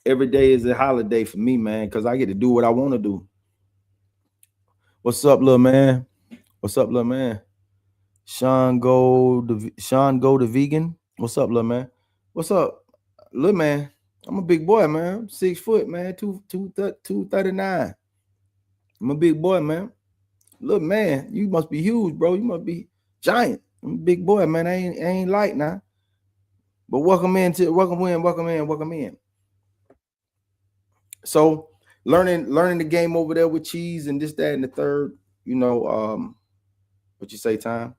Every day is a holiday for me, man, because I get to do what I want to do. What's up, little man? Sean Go the vegan. What's up, little man? What's up, little man? I'm a big boy, man. I'm 6 foot, man. 239. I'm a big boy, man. Look, man, you must be huge, bro. You must be giant. I'm a big boy, man. I ain't light now. But welcome in. So learning the game over there with cheese and this, that, and the third. What you say, Time?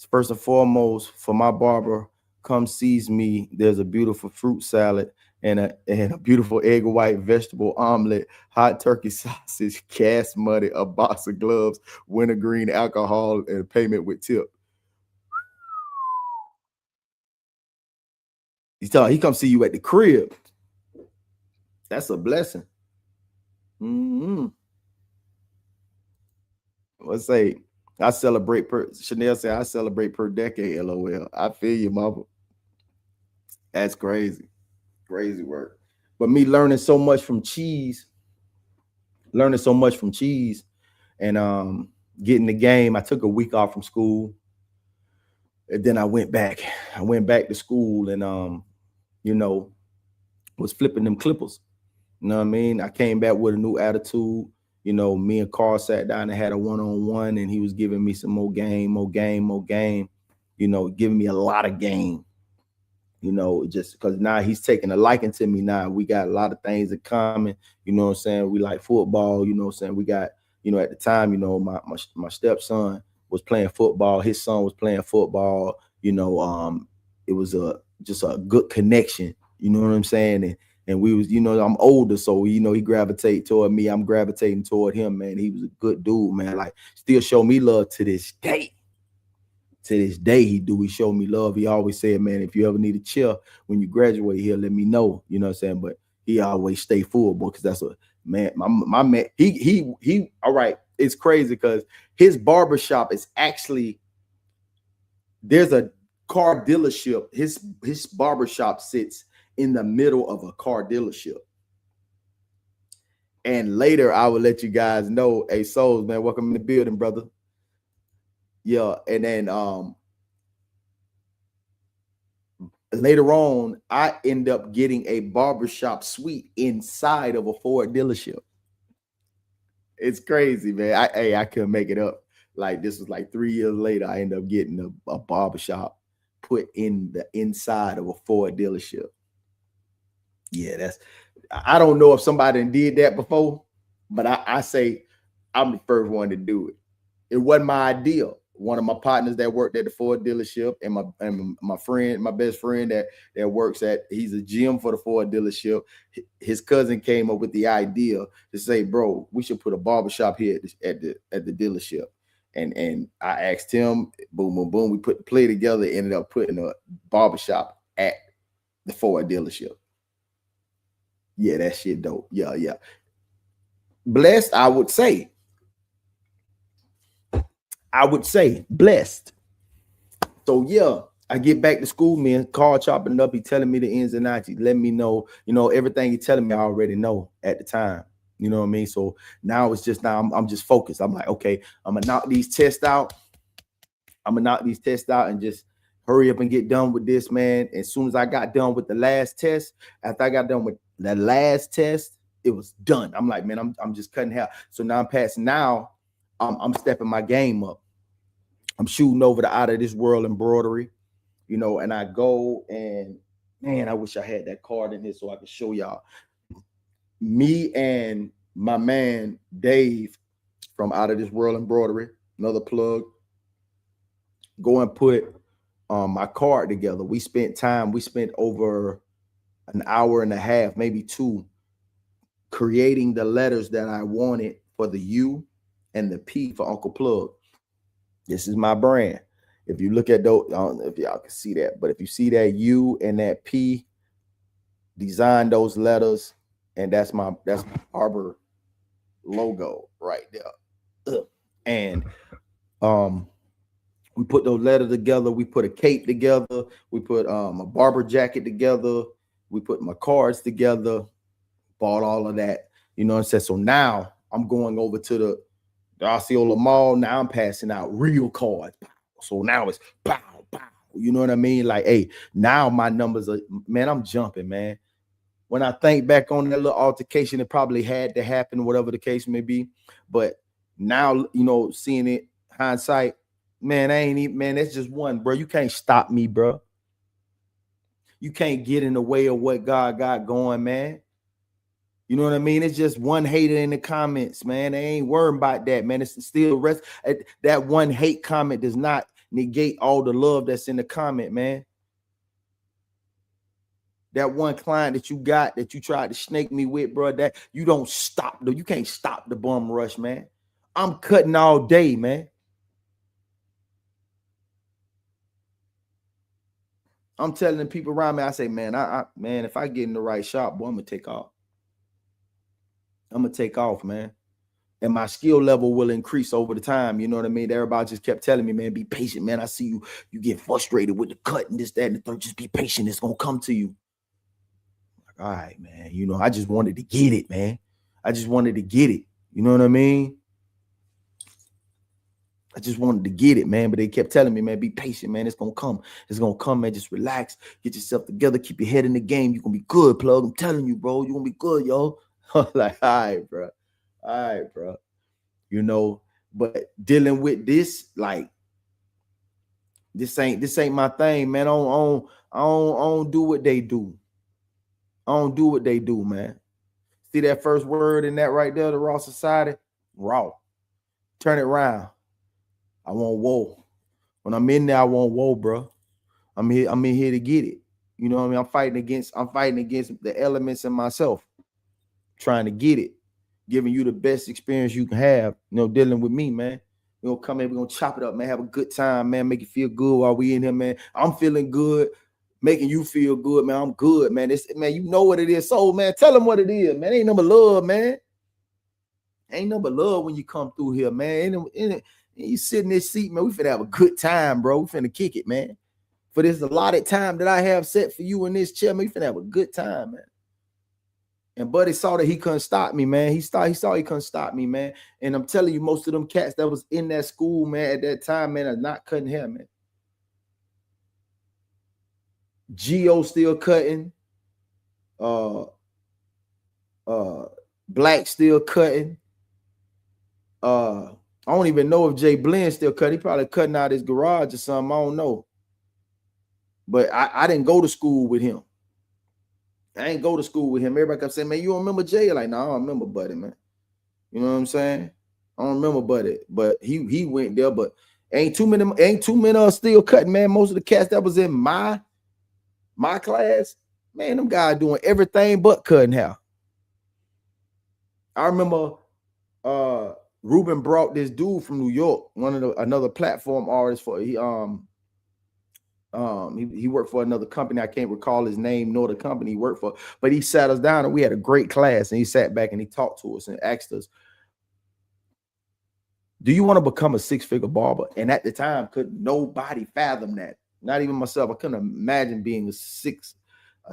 First and foremost, for my barber, come sees me. There's a beautiful fruit salad and a beautiful egg white vegetable omelet, hot turkey sausage, cast money, a box of gloves, wintergreen alcohol, and payment with tip. He come see you at the crib. That's a blessing. Let's say I celebrate Chanel said I celebrate per decade. LOL. I feel you, mama. That's crazy. Crazy work. But me learning so much from cheese and getting the game. I took a week off from school. And then I went back to school and was flipping them clippers. You know what I mean? I came back with a new attitude. Me and Carl sat down and had a one-on-one, and he was giving me some more game, giving me a lot of game. Just because now he's taking a liking to me now. We got a lot of things in common. You know what I'm saying? We like football. You know what I'm saying? We got, at the time, my stepson was playing football. His son was playing football. It was just a good connection. You know what I'm saying? And we was, I'm older, so he gravitate toward me. I'm gravitating toward him, man. He was a good dude, man. Like, still show me love to this day. He showed me love. He always said, man, if you ever need a chair when you graduate here, let me know. You know what I'm saying? But he always stay full, boy, because that's a man. My man, he all right. It's crazy because his barbershop is actually, there's a car dealership. His barbershop sits in the middle of a car dealership. And later I will let you guys know, hey, Souls, man, welcome in the building, brother. Yeah, and then later on, I end up getting a barbershop suite inside of a Ford dealership. It's crazy, man. I couldn't make it up. Like, this was like 3 years later, I ended up getting a barbershop put in the inside of a Ford dealership. Yeah, I don't know if somebody did that before, but I say I'm the first one to do it. It wasn't my idea. One of my partners that worked at the Ford dealership and my friend, my best friend that works he's a GM for the Ford dealership. His cousin came up with the idea to say, bro, we should put a barbershop here at the dealership. And I asked him, boom, boom, boom. We put the play together, ended up putting a barbershop at the Ford dealership. Yeah, that shit dope. Yeah. Blessed, I would say blessed. So yeah, I get back to school, man. Carl chopping up. He telling me the ins and outs. He letting me know, everything he telling me I already know at the time. You know what I mean? So now it's just I'm just focused. I'm like, okay, I'm gonna knock these tests out. I'm gonna knock these tests out and just hurry up and get done with this, man. As soon as I got done with the last test, after I got done with the last test, it was done. I'm like, man, I'm just cutting hair. So now I'm passing. Now I'm stepping my game up. I'm shooting over the Out of This World embroidery, you know, and I go and man, I wish I had that card in here so I could show y'all. Me and my man Dave from Out of This World embroidery, another plug, go and put my card together. We spent over an hour and a half, maybe 2, creating the letters that I wanted for the U and the P for Uncle Plugg. This is my brand. If you look at those, I don't know if y'all can see that, but if you see that U and that P, design those letters, and that's my Arbor logo right there. And we put those letters together. We put a cape together. We put a barber jacket together. We put my cards together. Bought all of that. You know what I'm saying? So now I'm going over to the Osceola Mall. Now I'm passing out real cards. So now it's pow, pow. You know what I mean? Like, hey, now my numbers are, man, I'm jumping, man. When I think back on that little altercation, it probably had to happen, whatever the case may be. But now, you know, seeing it hindsight, man, I ain't even, man, that's just one, bro. You can't stop me, bro. You can't get in the way of what God got going, man. You know what I mean? It's just one hater in the comments, man. They ain't worrying about that, man. It's still rest. That one hate comment does not negate all the love that's in the comment, man. That one client that you got that you tried to snake me with, bro, that you don't stop, though. You can't stop the bum rush, man. I'm cutting all day, man. I'm telling the people around me, I say, man, man, if I get in the right shop, boy, I'm gonna take off. I'm gonna take off, man. And my skill level will increase over the time. You know what I mean? Everybody just kept telling me, man, be patient, man. I see you get frustrated with the cut and this, that, and the third. Just be patient. It's gonna come to you. Like, all right, man. You know, I just wanted to get it, man. I just wanted to get it. You know what I mean? I just wanted to get it, man. But they kept telling me, man, be patient, man. It's gonna come. It's gonna come, man. Just relax. Get yourself together. Keep your head in the game. You're gonna be good, Plugg. I'm telling you, bro. You're gonna be good, yo. Like, all right, bro. All right, bro. You know, but dealing with this, like, this ain't my thing, man. I don't do what they do. I don't do what they do, man. See that first word in that right there, the Raw Society? Raw. Turn it around. I want woe. When I'm in there, I want woe, bro. I'm in here to get it. You know what I mean? I'm fighting against the elements in myself, trying to get it, giving you the best experience you can have, you know, dealing with me, man. You know, come in, we're gonna chop it up, man. Have a good time, man. Make you feel good while we in here, man. I'm feeling good, making you feel good, man. I'm good, man. Man, you know what it is. So, man, tell them what it is, man. Ain't number love, man. Ain't number love when you come through here, man. You sit in this seat, man. We finna have a good time, bro. We finna kick it, man. For this allotted time that I have set for you in this chair, man, we finna have a good time, man. And Buddy saw that he couldn't stop me, man. He saw he couldn't stop me, man. And I'm telling you, most of them cats that was in that school, man, at that time, man, are not cutting hair, man. Geo still cutting. Black still cutting. I don't even know if Jay Blinn still cut. He probably cutting out his garage or something. I don't know. But I didn't go to school with him. I ain't go to school with him. Everybody kept saying, man, you don't remember Jay? Like, no, I don't remember Buddy, man. You know what I'm saying? I don't remember Buddy. But he went there, but ain't too many still cutting, man. Most of the cats that was in my class, man, them guys doing everything but cutting hair. I remember Ruben brought this dude from New York, another platform artist for he worked for another company. I can't recall his name nor the company he worked for, but he sat us down and we had a great class, and he sat back and he talked to us and asked us, do you want to become a six-figure barber? And at the time, couldn't nobody fathom that. Not even myself. I couldn't imagine being a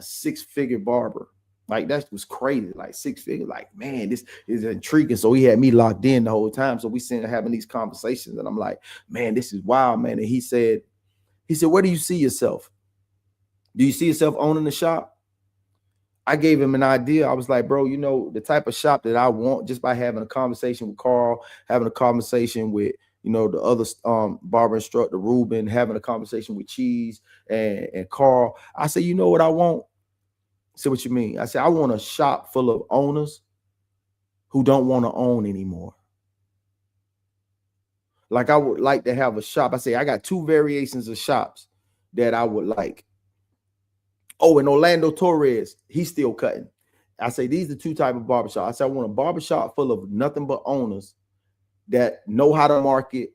six-figure barber. Like that was crazy, like 6 figures. Like, man, this is intriguing. So he had me locked in the whole time. So we sitting having these conversations, and I'm like, man, this is wild, man. And he said, where do you see yourself? Do you see yourself owning the shop? I gave him an idea. I was like, bro, you know, the type of shop that I want, just by having a conversation with Carl, having a conversation with, you know, the other barber instructor, Ruben, having a conversation with Cheese and Carl. I said, you know what I want? I said, what you mean? I said, I want a shop full of owners who don't want to own anymore. Like, I would like to have a shop. I say, I got 2 variations of shops that I would like. Oh, and Orlando Torres, he's still cutting. I say, these are 2 types of barbershop. I said, I want a barbershop full of nothing but owners that know how to market,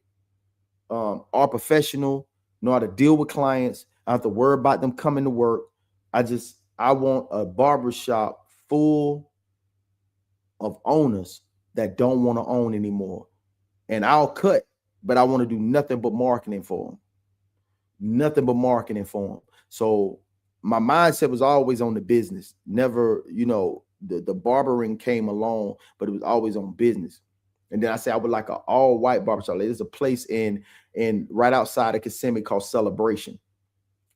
are professional, know how to deal with clients. I don't have to worry about them coming to work. I want a barbershop full of owners that don't want to own anymore. And I'll cut, but I want to do nothing but marketing for them. Nothing but marketing for them. So my mindset was always on the business. Never, you know, the barbering came along, but it was always on business. And then I said I would like an all-white barbershop. There's a place in right outside of Kissimmee called Celebration.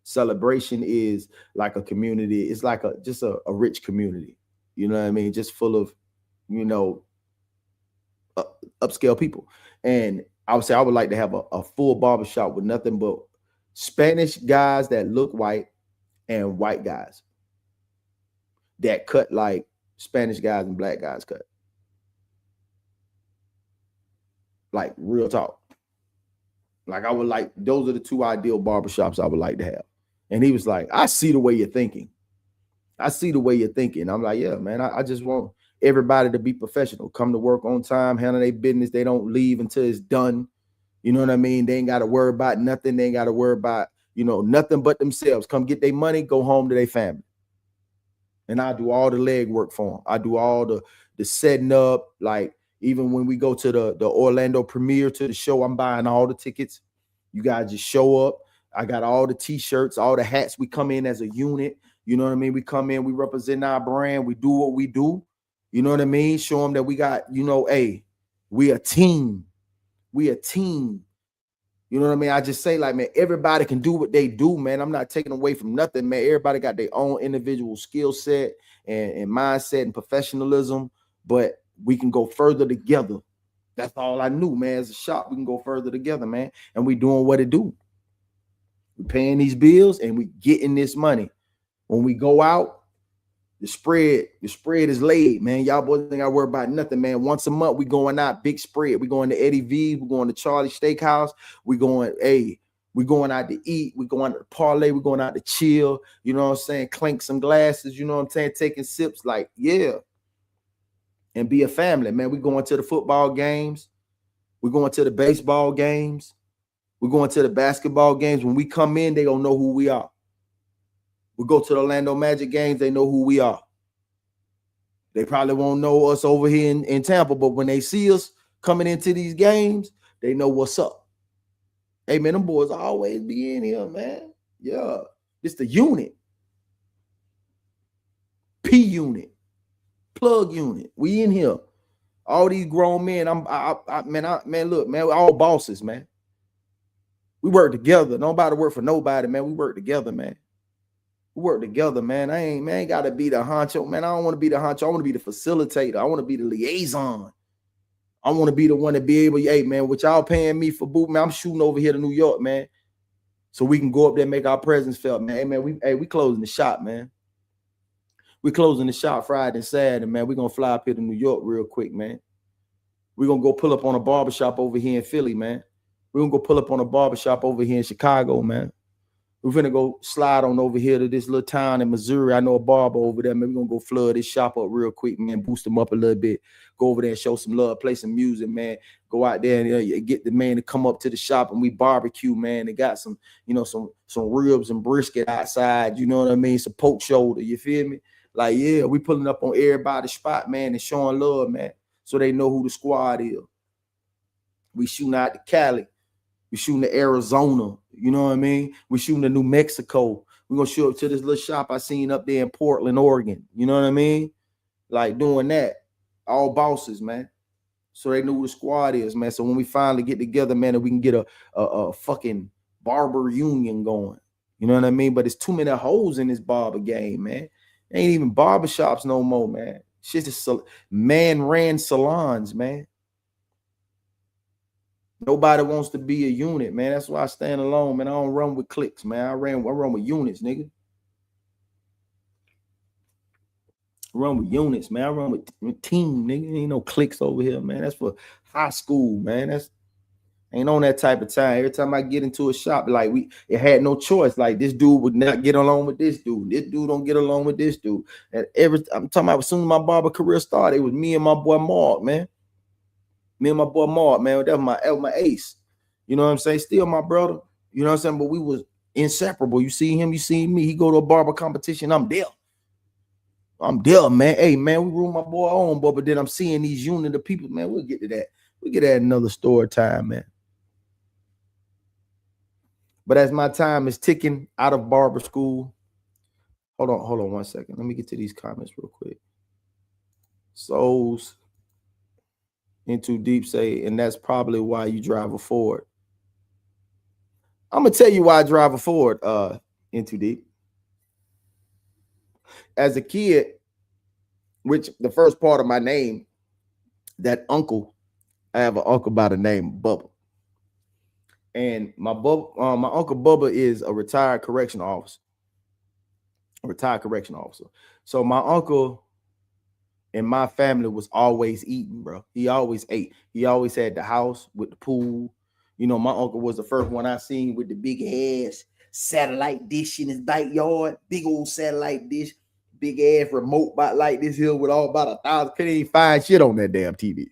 Celebration is like a community. It's like just a rich community. You know what I mean? Just full of, you know, upscale people. And I would say I would like to have a full barbershop with nothing but Spanish guys that look white and white guys that cut like Spanish guys and black guys cut. Like, real talk. Like, I would like, those are the 2 ideal barbershops I would like to have. And he was like, I see the way you're thinking. I see the way you're thinking. I'm like, yeah, man, I just want everybody to be professional, come to work on time, handle their business. They don't leave until it's done. You know what I mean? They ain't got to worry about nothing. They ain't got to worry about, you know, nothing but themselves. Come get their money, go home to their family. And I do all the leg work for them. I do all the setting up. Like, even when we go to the Orlando premiere to the show, I'm buying all the tickets. You guys just show up. I got all the t-shirts, all the hats. We come in as a unit. You know what I mean? We come in, we represent our brand. We do what we do. You know what I mean? Show them that we got, you know, hey, we a team. We a team. You know what I mean? I just say, like, man, everybody can do what they do, man. I'm not taking away from nothing, man. Everybody got their own individual skill set and mindset and professionalism, but we can go further together. That's all I knew, man. As a shop, we can go further together, man. And we doing what it do. We paying these bills and we getting this money. When we go out, the spread is laid, man. Y'all boys ain't got to worry about nothing, man. Once a month, we going out, big spread. We going to Eddie V's, we going to Charlie Steakhouse. We going out to eat. We going to parlay. We going out to chill. You know what I'm saying? Clink some glasses. You know what I'm saying? Taking sips. Like, yeah. And be a family, man. We going to the football games. We going to the baseball games. We going to the basketball games. When we come in, they gonna know who we are. We go to the Orlando Magic games, they know who we are. They probably won't know us over here in Tampa, but when they see us coming into these games, they know what's up. Hey, man, them boys always be in here, man. Yeah, it's the unit. P unit. Plug unit. We in here. All these grown men, man, look, man, we're all bosses, man. We work together. Nobody work for nobody, man. We work together, man. We work together, man. I ain't got to be the honcho, man. I don't want to be the honcho. I want to be the facilitator. I want to be the liaison. I want to be the one to be able, hey, man, what y'all paying me for boot, man, I'm shooting over here to New York, man, so we can go up there and make our presence felt, man. Hey, man, we closing the shop, man. We closing the shop Friday and Saturday, man. We're going to fly up here to New York real quick, man. We're going to go pull up on a barbershop over here in Philly, man. We're going to go pull up on a barbershop over here in Chicago, man. We're going to go slide on over here to this little town in Missouri. I know a barber over there, man. We're going to go flood this shop up real quick, man, boost them up a little bit. Go over there and show some love, play some music, man. Go out there and get the man to come up to the shop and we barbecue, man. They got some, you know, some ribs and brisket outside, you know what I mean? Some poke shoulder, you feel me? Like, yeah, we pulling up on everybody's spot, man, and showing love, man, so they know who the squad is. We shooting out to Cali. We shooting to Arizona. You know what I mean? We shooting to New Mexico. We're gonna show up to this little shop I seen up there in Portland, Oregon. You know what I mean? Like doing that. All bosses, man. So they know who the squad is, man. So when we finally get together, man, and we can get a fucking barber union going. You know what I mean? But it's too many holes in this barber game, man. Ain't even barbershops no more, man. Shit's just man-ran salons, man. Nobody wants to be a unit, man. That's why I stand alone, man. I don't run with cliques, man. I run with units, nigga. Run with units, man. I run with team, nigga. Ain't no cliques over here, man. That's for high school, man. That's ain't on that type of time. Every time I get into a shop, like it had no choice. Like this dude would not get along with this dude. This dude don't get along with this dude. And I'm talking about as soon as my barber career started, it was me and my boy Mark, man. Me and my boy Mark, man. That was my ace. You know what I'm saying? Still my brother. You know what I'm saying? But we was inseparable. You see him, you see me. He go to a barber competition. I'm there. Man. Hey, man, we room my boy on, but then I'm seeing these unit of people, man. We'll get to that. We'll get that another story time, man. But as my time is ticking out of barber school, hold on 1 second. Let me get to these comments real quick. Souls into deep say, and that's probably why you drive a Ford. I'm gonna tell you why I drive a Ford into deep. As a kid, which the first part of my name, that uncle, I have an uncle by the name Bubba. And my uncle Bubba is a retired correctional officer. So my uncle and my family was always eating, bro. He always ate. He always had the house with the pool. You know, my uncle was the first one I seen with the big ass satellite dish in his backyard. Big old satellite dish, big ass remote like this here with all about 1,000. Couldn't even find shit on that damn TV.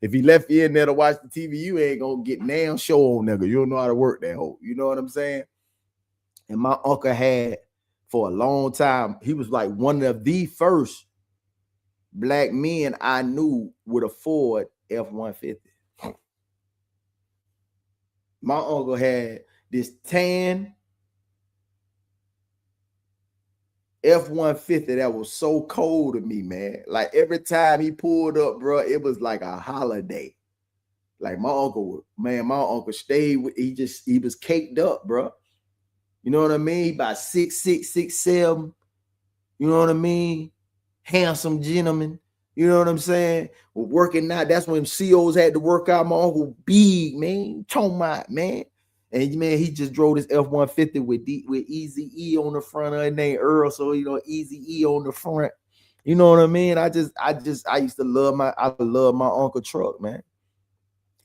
If he left you in there to watch the TV, you ain't gonna get damn show on, nigga. You don't know how to work that hole. You know what I'm saying? And my uncle had for a long time, he was like one of the first black men I knew with a Ford F-150. My uncle had this tan F-150 that was so cold to me, man. Like every time he pulled up, bro, it was like a holiday. Like my uncle stayed with, he was caked up, bro. You know what I mean? About 6'6", 6'7". You know what I mean? Handsome gentleman. You know what I'm saying? Working out. That's when COs had to work out. My uncle big, man. Chomot, man. And man, he just drove this F-150 with Easy E on the front of it, name Earl. So you know, Easy E on the front. You know what I mean? I used to love my uncle truck, man.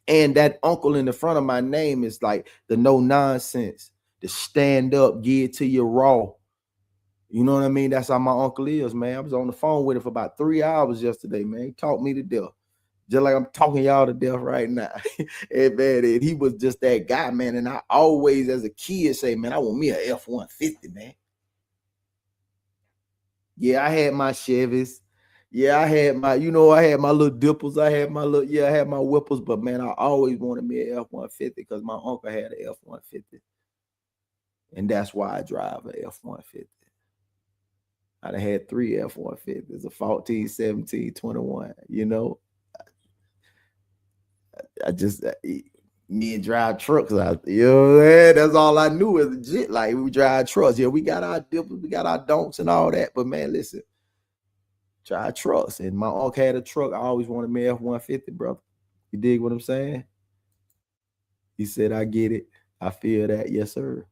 And that uncle in the front of my name is like the no nonsense, the stand up, get to your raw. You know what I mean? That's how my uncle is, man. I was on the phone with him for about 3 hours yesterday, man. He taught me to death. Just like I'm talking y'all to death right now. And man, and he was just that guy, man. And I always, as a kid, say, man, I want me a F-150, man. Yeah, I had my Chevys. Yeah, I had my little dipples. I had my whipples, but man, I always wanted me an F-150 because my uncle had an F-150. And that's why I drive an F-150. I done had 3 F-150s, a 14, 17, 21, you know. I just, me and drive trucks out, you know, man, that's all I knew as a jet. Like we drive trucks. Yeah, we got our dippers, we got our donks and all that. But man, listen, drive trucks. And my uncle had a truck. I always wanted me F-150, brother. You dig what I'm saying? He said, I get it. I feel that. Yes, sir.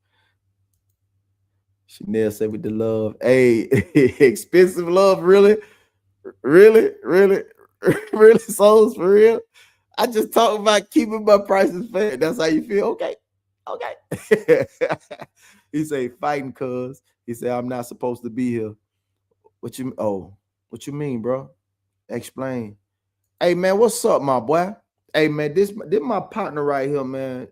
Chanel said with the love. Hey, expensive love, really? Really? Really, souls for real? I just talk about keeping my prices fair. That's how you feel? Okay. He say, fighting cuz. He said, I'm not supposed to be here. What you mean, bro? Explain. Hey, man, what's up, my boy? Hey, man, this my partner right here, man.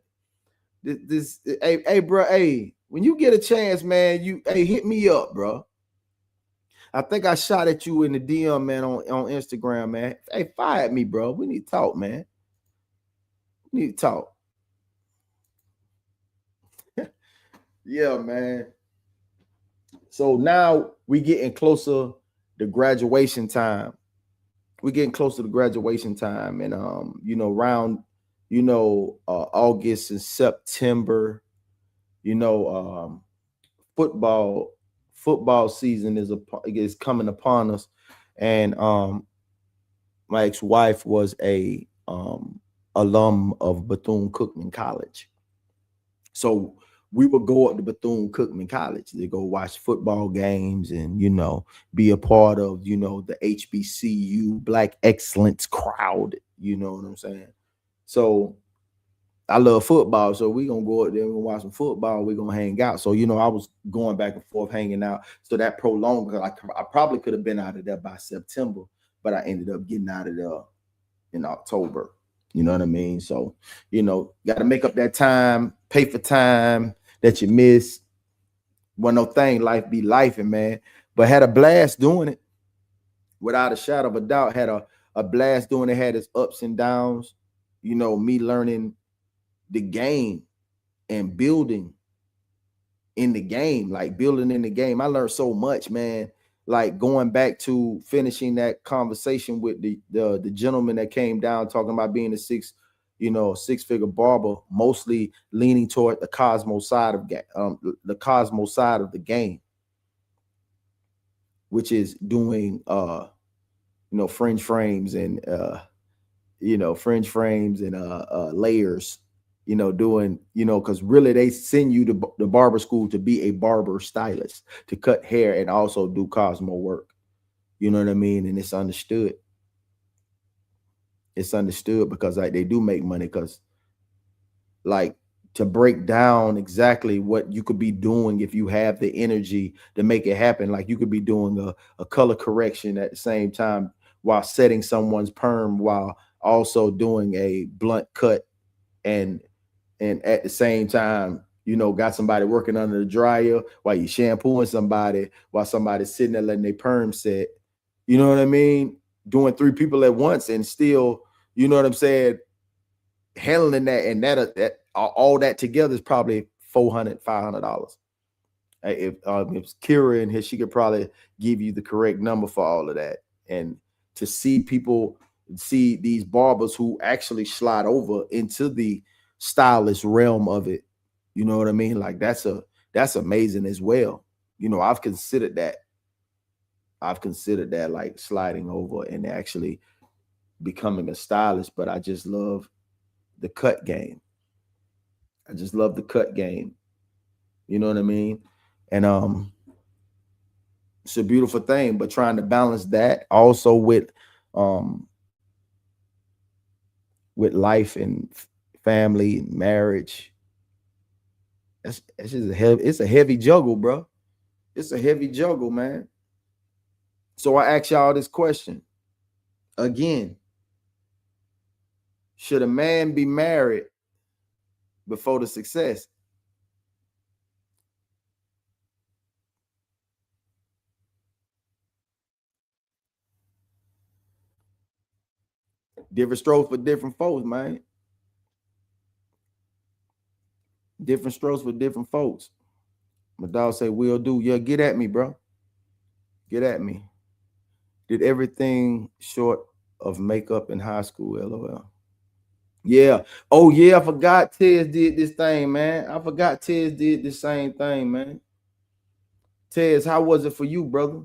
Hey, bro, hey, when you get a chance, man, hit me up, bro. I think I shot at you in the DM, man, on Instagram, man. Hey, fire at me, bro. We need to talk, man. We need to talk. Yeah, man. So now we getting closer to graduation time. We're getting closer to graduation time, and around August and September, football season is coming upon us, and my ex-wife was a alum of Bethune-Cookman College. So we would go up to Bethune-Cookman College to go watch football games and, be a part of, the HBCU Black Excellence crowd. You know what I'm saying? So I love football. So we're going to go up there and watch some football. We're going to hang out. So, I was going back and forth hanging out. So that prolonged, I probably could have been out of there by September, but I ended up getting out of there in October. You know what I mean? So, got to make up that time, pay for time that you miss. One no thing, life be lifing, man. But had a blast doing it. Without a shadow of a doubt, had a blast doing it, had its ups and downs. Me learning the game and building in the game, like building in the game. I learned so much, man. Like going back to finishing that conversation with the gentleman that came down talking about being a six-figure barber, mostly leaning toward the Cosmo side of the game, which is doing fringe frames and layers, doing, because really they send you to the barber school to be a barber stylist, to cut hair and also do Cosmo work. You know what I mean? And it's understood. It's understood because they do make money, because to break down exactly what you could be doing if you have the energy to make it happen. Like you could be doing a color correction at the same time while setting someone's perm, while also doing a blunt cut, and at the same time, got somebody working under the dryer while you shampooing somebody, while somebody's sitting there letting their perm set. You know what I mean? Doing 3 people at once and still, you know what I'm saying, handling that, and that all that together is probably $400-$500. If Kira in here, she could probably give you the correct number for all of that. And to see these barbers who actually slide over into the stylist realm of it, you know what I mean? Like that's amazing as well. I've considered that, like sliding over and actually becoming a stylist, but I just love the cut game. I just love the cut game. You know what I mean? And it's a beautiful thing, but trying to balance that also with life and family and marriage. It's just a heavy juggle, bro. It's a heavy juggle, man. So I ask y'all this question again. Should a man be married before the success? Different strokes for different folks, man. Different strokes for different folks. My dog say, will do. Yeah, get at me, bro. Get at me. Did everything short of makeup in high school, LOL. Yeah. Oh, yeah, I forgot Tez did this thing, man. I forgot Tez did the same thing, man. Tez, how was it for you, brother?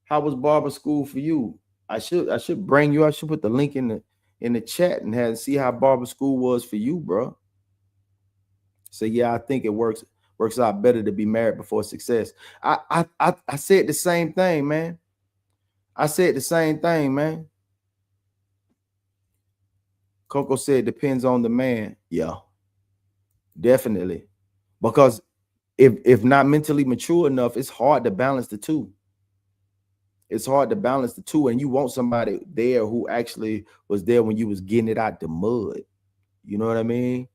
How was barber school for you? I should bring you. I should put the link in the chat and see how barber school was for you, bro. So yeah, I think it works out better to be married before success. I said the same thing, man. I said the same thing, man. Coco said depends on the man. Yeah, definitely. Because if not mentally mature enough, it's hard to balance the two. It's hard to balance the two, and you want somebody there who actually was there when you was getting it out the mud. You know what I mean?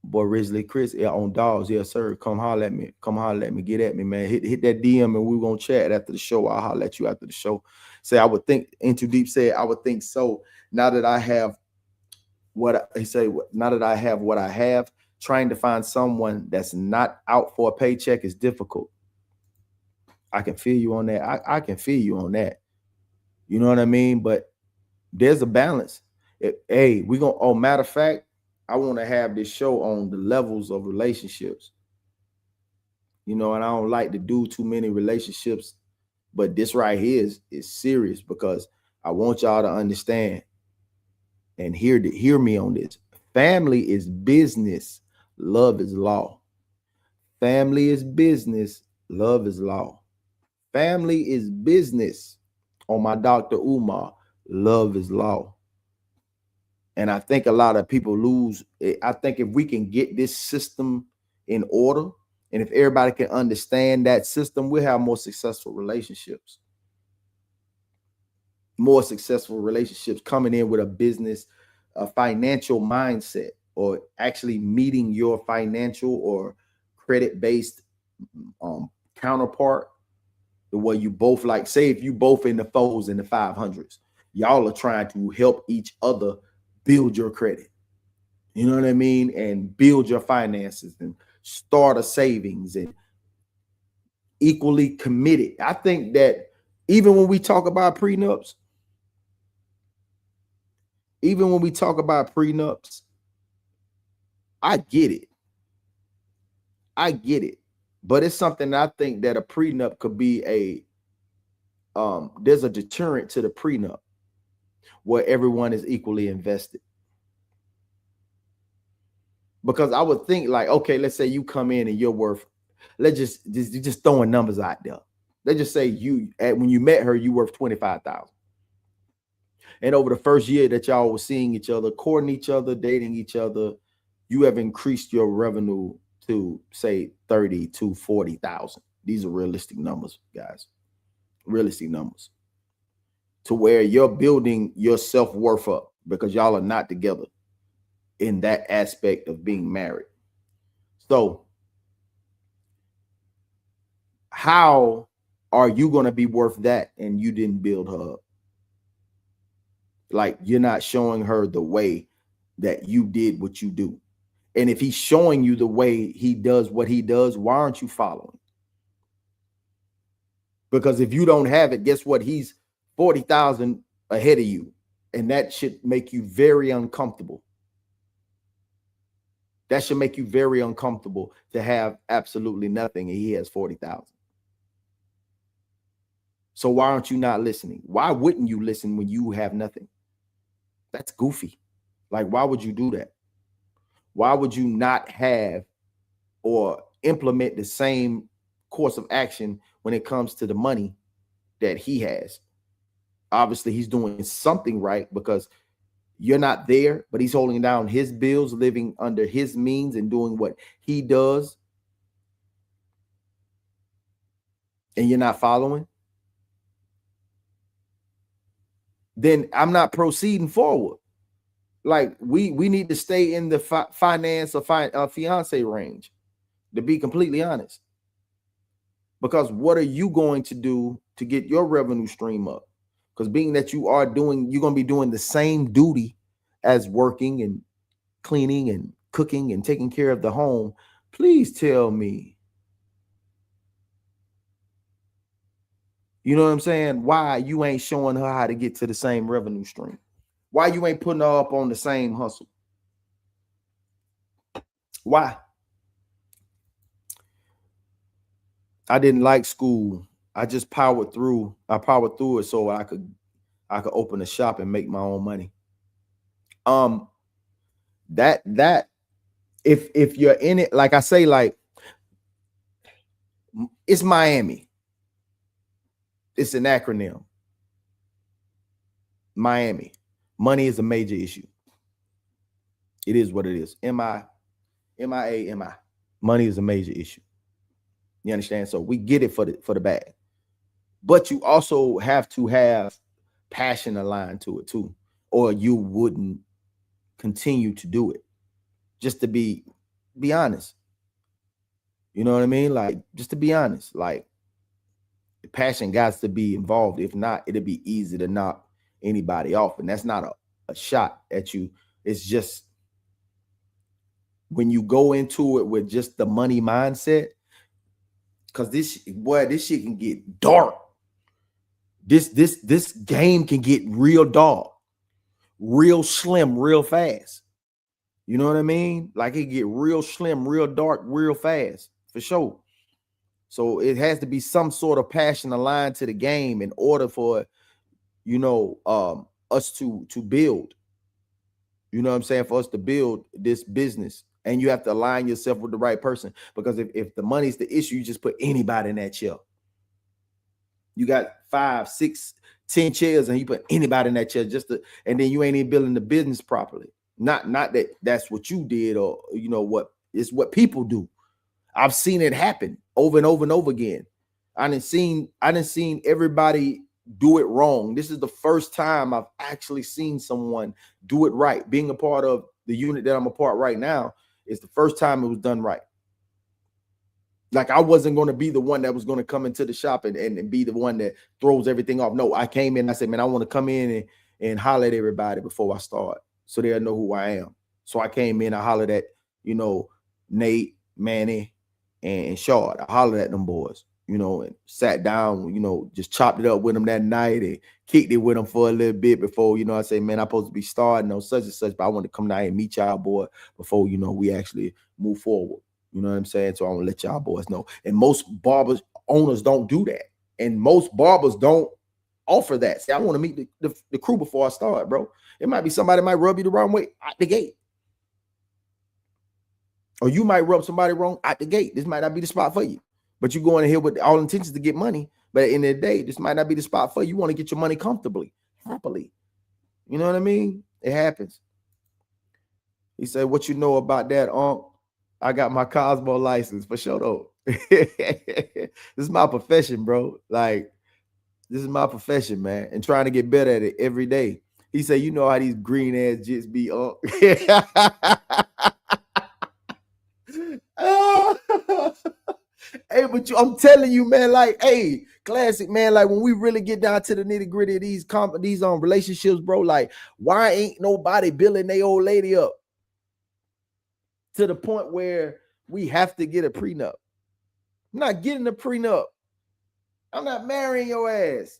Boy, Ridgely Chris, yeah, on dogs, yes, sir. Come holler at me. Come holler at me. Get at me, man. Hit that DM and we're gonna chat after the show. I'll holler at you after the show. Say, I would think, Into Deep said, I would think so. Now that I have what I have, trying to find someone that's not out for a paycheck is difficult. I can feel you on that. I can feel you on that. You know what I mean? But there's a balance. Hey, we gonna, oh, matter of fact, I want to have this show on the levels of relationships. You know, and I don't like to do too many relationships, but this right here is serious, because I want y'all to understand and hear me on this. Family is business. Love is law. Family is business. Love is law. Family is business. On my Dr. Umar, love is law. And I think a lot of people lose. I think if we can get this system in order, and if everybody can understand that system, we'll have more successful relationships. More successful relationships coming in with a business, a financial mindset, or actually meeting your financial or credit-based counterpart, the way you both, like, say if you both in the 4s and the 500s, y'all are trying to help each other build your credit. You know what I mean? And build your finances and start a savings, and equally committed. I think that even when we talk about prenups, I get it. But it's something that I think that a prenup could be there's a deterrent to the prenup where everyone is equally invested. Because I would think, like, okay, let's say you come in and you're worth, let's just throwing numbers out there. Let's just say when you met her, you worth $25,000. And over the first year that y'all were seeing each other, courting each other, dating each other, you have increased your revenue to, say, 30 to 40,000. These are realistic numbers, guys. Realistic numbers. To where you're building your self-worth up, because y'all are not together in that aspect of being married. So how are you going to be worth that and you didn't build her up? Like, you're not showing her the way that you did what you do. And if he's showing you the way he does what he does, why aren't you following? Because if you don't have it, guess what? He's 40,000 ahead of you. And that should make you very uncomfortable. That should make you very uncomfortable to have absolutely nothing and he has 40,000. So why aren't you not listening? Why wouldn't you listen when you have nothing? That's goofy. Like, why would you do that? Why would you not have or implement the same course of action when it comes to the money that he has? Obviously, he's doing something right, because you're not there, but he's holding down his bills, living under his means and doing what he does. And you're not following. Then I'm not proceeding forward. Like, we need to stay in the finance or fiance range, to be completely honest. Because what are you going to do to get your revenue stream up? Because being that you're going to be doing the same duty as working and cleaning and cooking and taking care of the home, please tell me, you know what I'm saying, why you ain't showing her how to get to the same revenue stream? Why you ain't putting her up on the same hustle? Why? I didn't like school. I just powered through. I powered through it so I could open a shop and make my own money. That if you're in it, like I say, like, it's Miami. It's an acronym. Miami. Money is a major issue. It is what it is. MIA. Money is a major issue. You understand? So we get it for the bag. But you also have to have passion aligned to it too, or you wouldn't continue to do it. Just to be honest. You know what I mean? Like, just to be honest, like, the passion got to be involved. If not, it'll be easy to knock anybody off. And that's not a shot at you. It's just when you go into it with just the money mindset, because this shit can get dark. This game can get real dark, real slim, real fast. You know what I mean? Like it get real slim, real dark, real fast, for sure. So it has to be some sort of passion aligned to the game in order for, us to build. You know what I'm saying? For us to build this business. And you have to align yourself with the right person. Because if the money's the issue, you just put anybody in that chair. You got 5, 6, 10 chairs, and you put anybody in that chair and then you ain't even building the business properly. Not that that's what you did, or it's what people do. I've seen it happen over and over and over again. I done seen everybody do it wrong. This is the first time I've actually seen someone do it right. Being a part of the unit that I'm a part right now is the first time it was done right. Like I wasn't going to be the one that was going to come into the shop and be the one that throws everything off. No, I came in, I said, man, I want to come in and holler at everybody before I start, so they'll know who I am. So I came in, I hollered at, Nate, Manny, and Shard. I hollered at them boys, and sat down, just chopped it up with them that night and kicked it with them for a little bit before, I say, man, I'm supposed to be starting on such and such, but I want to come down and meet y'all boy before, we actually move forward. You know what I'm saying? So I want to let y'all boys know. And most barbers owners don't do that. And most barbers don't offer that. See, I want to meet the crew before I start, bro. It might be somebody might rub you the wrong way out the gate. Or you might rub somebody wrong out the gate. This might not be the spot for you. But you're going in here with all intentions to get money. But at the end of the day, this might not be the spot for you. You want to get your money comfortably, happily. You know what I mean? It happens. He said, what you know about that, I got my Cosmo license for sure though. This is my profession, bro. Like, this is my profession, man. And trying to get better at it every day. He said, you know how these green ass jits be up. Hey, but I'm telling you, man, like, hey, classic, man. Like when we really get down to the nitty gritty of these relationships, bro, like, why ain't nobody billing their old lady up to the point where we have to get a prenup? I'm not getting a prenup. I'm not marrying your ass.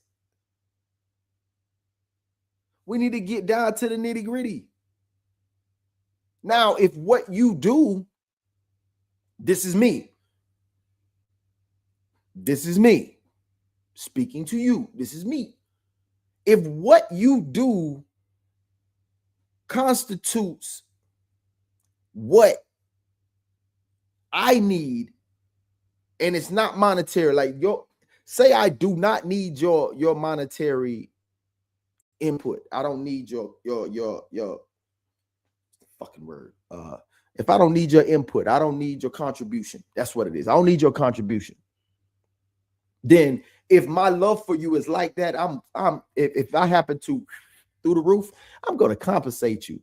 We need to get down to the nitty gritty. Now, if what you do, this is me. This is me speaking to you. This is me. If what you do constitutes what I need, and it's not monetary, like say I do not need your monetary input. I don't need your fucking word. If I don't need your input, I don't need your contribution. That's what it is. I don't need your contribution. Then if my love for you is like that, if I happen to through the roof, I'm going to compensate you.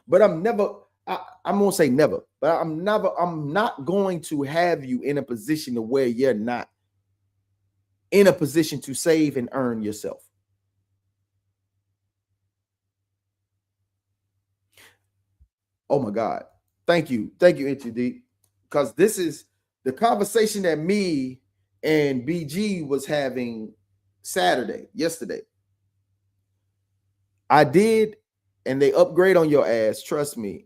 But I'm gonna say never, but I'm not going to have you in a position to where you're not in a position to save and earn yourself. Oh my God. Thank you, NTD. Because this is the conversation that me and BG was having yesterday. I did, and they upgrade on your ass. Trust me,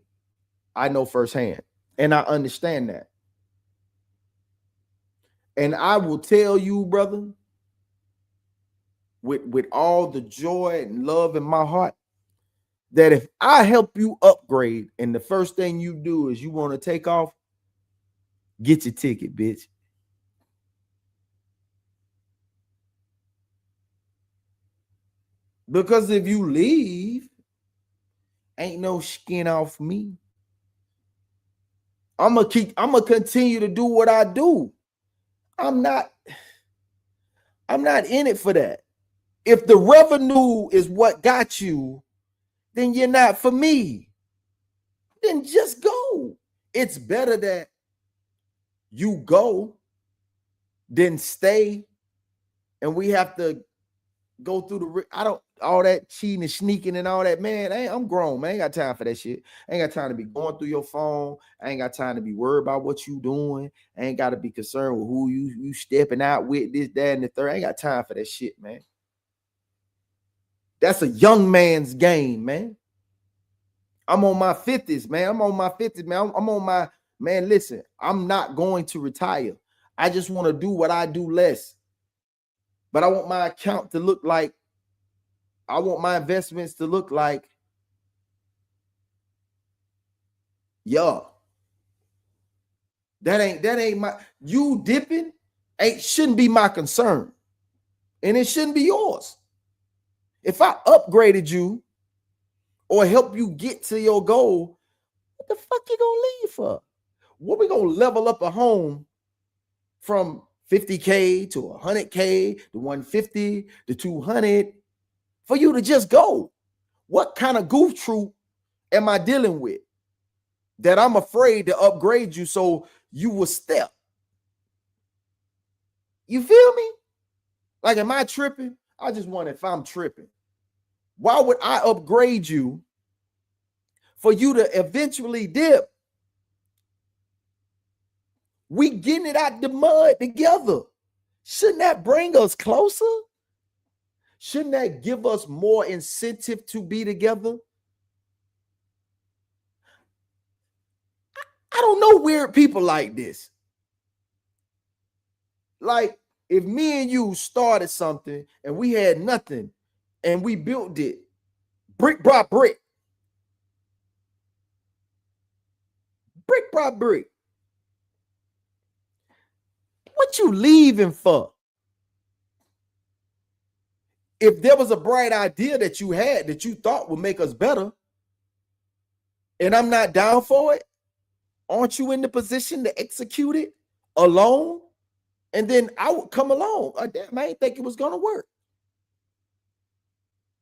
I know firsthand, and I understand that. And I will tell you, brother, with all the joy and love in my heart, that if I help you upgrade and the first thing you do is you want to take off, get your ticket, bitch. Because if you leave, ain't no skin off me. I'm gonna continue to do what I do. I'm not in it for that. If the revenue is what got you, then you're not for me. Then just go. It's better that you go than stay and we have to go through the, I don't, all that cheating and sneaking and all that, man. I'm grown, man. I ain't got time for that shit. I ain't got time to be going through your phone. I ain't got time to be worried about what you doing. I ain't got to be concerned with who you stepping out with, this, that, and the third. I ain't got time for that shit, man. That's a young man's game, man. I'm on my 50s, man. I'm on my 50s, man. I'm on my, man, listen, I'm not going to retire. I just want to do what I do less. But I want my account to look like, I want my investments to look like, yeah. That ain't my, you dipping shouldn't be my concern. And it shouldn't be yours. If I upgraded you or help you get to your goal, what the fuck you gonna leave for? What we gonna level up a home from 50K to 100K to 150 to 200 for you to just go? What kind of goof troop am I dealing with that I'm afraid to upgrade you so you will step? You feel me? Like, am I tripping? I just wonder if I'm tripping. Why would I upgrade you for you to eventually dip? We getting it out the mud together. Shouldn't that bring us closer? Shouldn't that give us more incentive to be together? I don't know weird people like this. Like, if me and you started something and we had nothing and we built it brick by brick, what you leaving for? If there was a bright idea that you had that you thought would make us better, and I'm not down for it, aren't you in the position to execute it alone? And then I would come along. Damn, I didn't think it was going to work.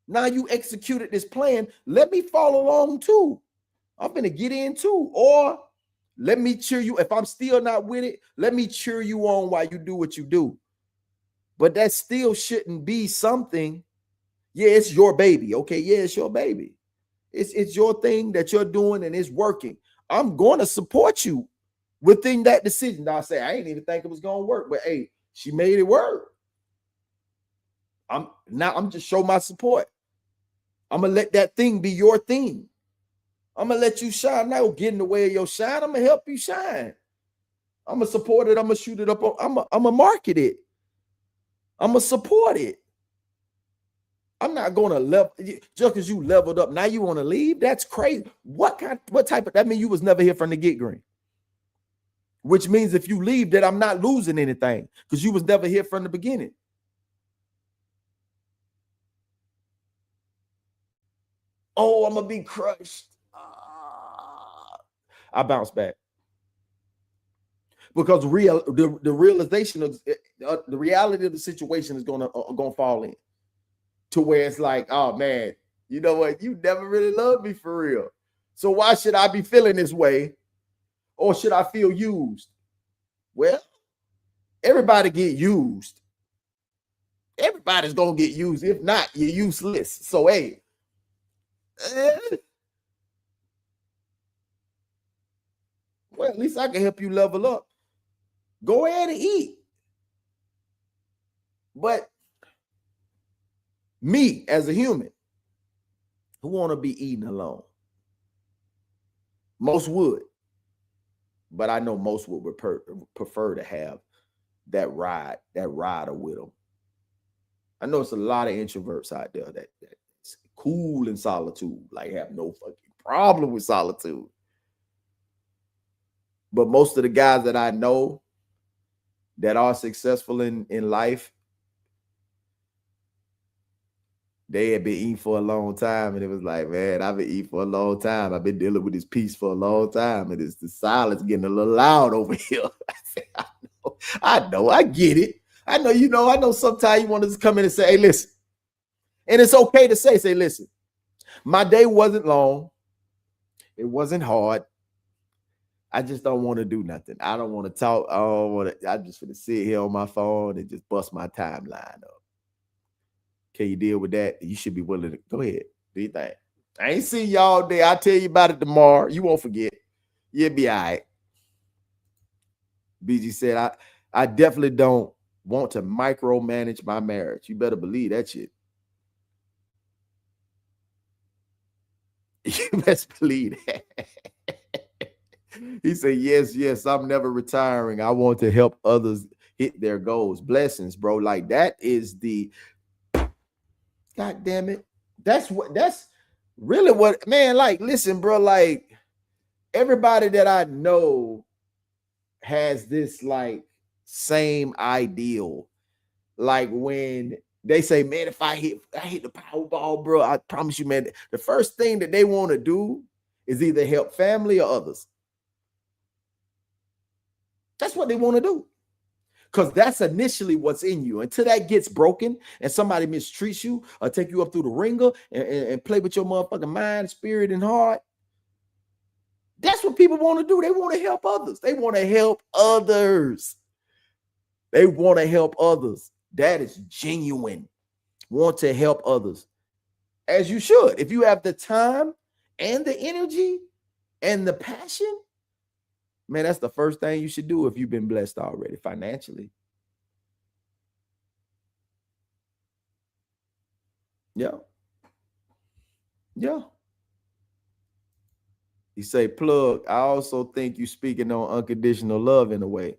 Now you executed this plan. Let me follow along too. I'm going to get in too. Or let me cheer you. If I'm still not with it, let me cheer you on while you do what you do. But that still shouldn't be something. Yeah, it's your baby. Okay, yeah, it's your baby. It's your thing that you're doing and it's working. I'm going to support you within that decision. Now I say, I ain't even think it was going to work, but hey, she made it work. I'm just showing my support. I'm going to let that thing be your thing. I'm going to let you shine. I'm not going to get in the way of your shine. I'm going to help you shine. I'm going to support it. I'm going to shoot it up. I'm going to market it. I'm going to support it. I'm not going to level, just because you leveled up, now you want to leave? That's crazy. What type of, that mean you was never here from the get-green? Which means if you leave that I'm not losing anything because you was never here from the beginning. Oh, I'm going to be crushed. I bounce back. Because the realization of the reality of the situation is going to fall in. To where it's like, oh man, you know what? You never really loved me for real. So why should I be feeling this way? Or should I feel used? Well, everybody get used. Everybody's going to get used. If not, you're useless. So, hey. Well, at least I can help you level up. Go ahead and eat. But me as a human who want to be eating alone. Most would. But I know most would prefer to have that rider with them. I know it's a lot of introverts out there that's cool in solitude, like have no fucking problem with solitude. But most of the guys that I know that are successful in life, they had been eating for a long time, and it was like, man, I've been eating for a long time. I've been dealing with this piece for a long time, and it's the silence getting a little loud over here. I said, I know, I get it. I know sometimes you want to just come in and say, hey, listen. And it's okay to say, listen, my day wasn't long. It wasn't hard. I just don't want to do nothing. I don't want to talk. I'm just going to sit here on my phone and just bust my timeline up. Can you deal with that? You should be willing to go ahead. Do you think? I ain't seen y'all all day. I'll tell you about it tomorrow. You won't forget. You'll be all right. BG said, I definitely don't want to micromanage my marriage. You better believe that shit. You best believe that. He said, yes, I'm never retiring. I want to help others hit their goals. Blessings, bro. Like that is the, God damn it. That's really what, man, like, listen, bro, like everybody that I know has this like same ideal. Like when they say, man, if I hit the Powerball, bro, I promise you, man, the first thing that they want to do is either help family or others. That's what they want to do. Because that's initially what's in you. Until that gets broken and somebody mistreats you or take you up through the ringer and play with your motherfucking mind, spirit, and heart. That's what people want to do. They want to help others. They want to help others. They want to help others. That is genuine. Want to help others. As you should. If you have the time and the energy and the passion, man, that's the first thing you should do if you've been blessed already financially. Yeah. He say, Plug, I also think you speaking on unconditional love in a way.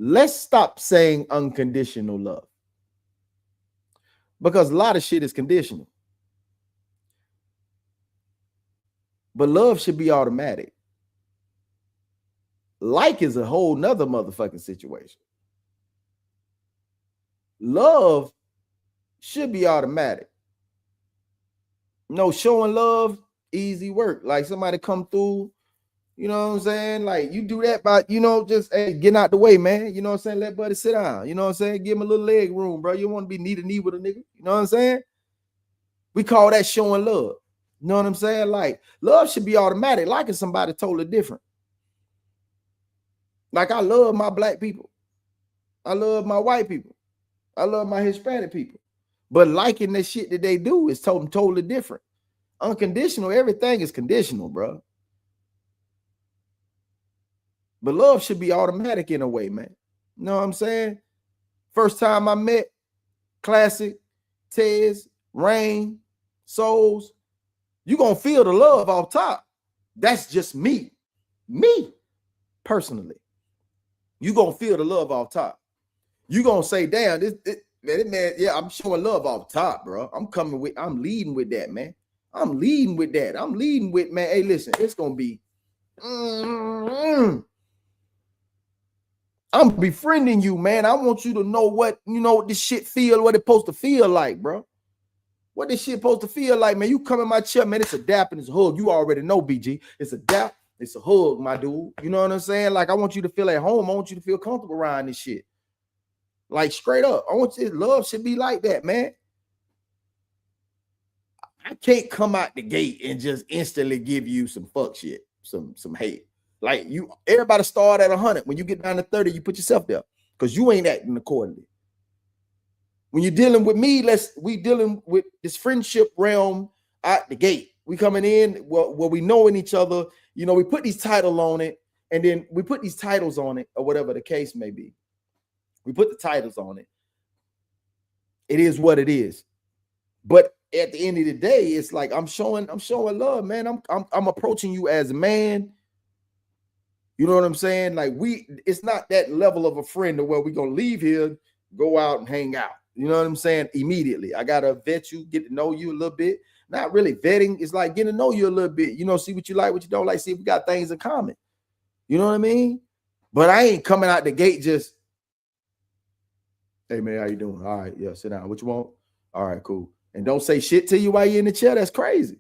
Let's stop saying unconditional love. Because a lot of shit is conditional. But love should be automatic. Like is a whole nother motherfucking situation. Love should be automatic. No, showing love, easy work. Like somebody come through, you know what I'm saying? Like you do that by, just hey, getting out the way, man. You know what I'm saying? Let buddy sit down. You know what I'm saying? Give him a little leg room, bro. You want to be knee to knee with a nigga. You know what I'm saying? We call that showing love. You know what I'm saying? Like love should be automatic. Liking somebody totally different. Like I love my black people. I love my white people. I love my Hispanic people. But liking the shit that they do is totally different. Unconditional, everything is conditional, bro. But love should be automatic in a way, man. You know what I'm saying? First time I met Classic, Tez, Rain, Souls, you gonna feel the love off top. That's just me personally. You gonna feel the love off top. You gonna say, damn, this man, yeah, I'm showing love off top, bro. I'm leading with that, man. I'm leading with that. I'm leading with, man, hey, listen, it's gonna be I'm befriending you, man. I want you to know what this shit feel, what it's supposed to feel like, bro. What this shit supposed to feel like, man. You come in my chair, man. It's a dap and it's a hug. You already know, BG. It's a dap, it's a hug, my dude. You know what I'm saying? Like, I want you to feel at home. I want you to feel comfortable around this shit. Like, straight up. I want you, love should be like that, man. I can't come out the gate and just instantly give you some fuck shit, some hate. Like everybody start at 100. When you get down to 30, you put yourself there because you ain't acting accordingly. When you're dealing with me, we dealing with this friendship realm out the gate. We coming in where we knowing each other. We put these titles on it, and then we put these titles on it, or whatever the case may be. We put the titles on it. It is what it is. But at the end of the day, it's like I'm showing love, man. I'm approaching you as a man. You know what I'm saying? Like it's not that level of a friend to where we're gonna leave here, go out and hang out. You know what I'm saying? Immediately. I gotta vet you, get to know you a little bit. Not really vetting, it's like getting to know you a little bit, see what you like, what you don't like, see if we got things in common. You know what I mean? But I ain't coming out the gate just, hey man, how you doing? All right, yeah, sit down. What you want? All right, cool. And don't say shit to you while you're in the chair. That's crazy.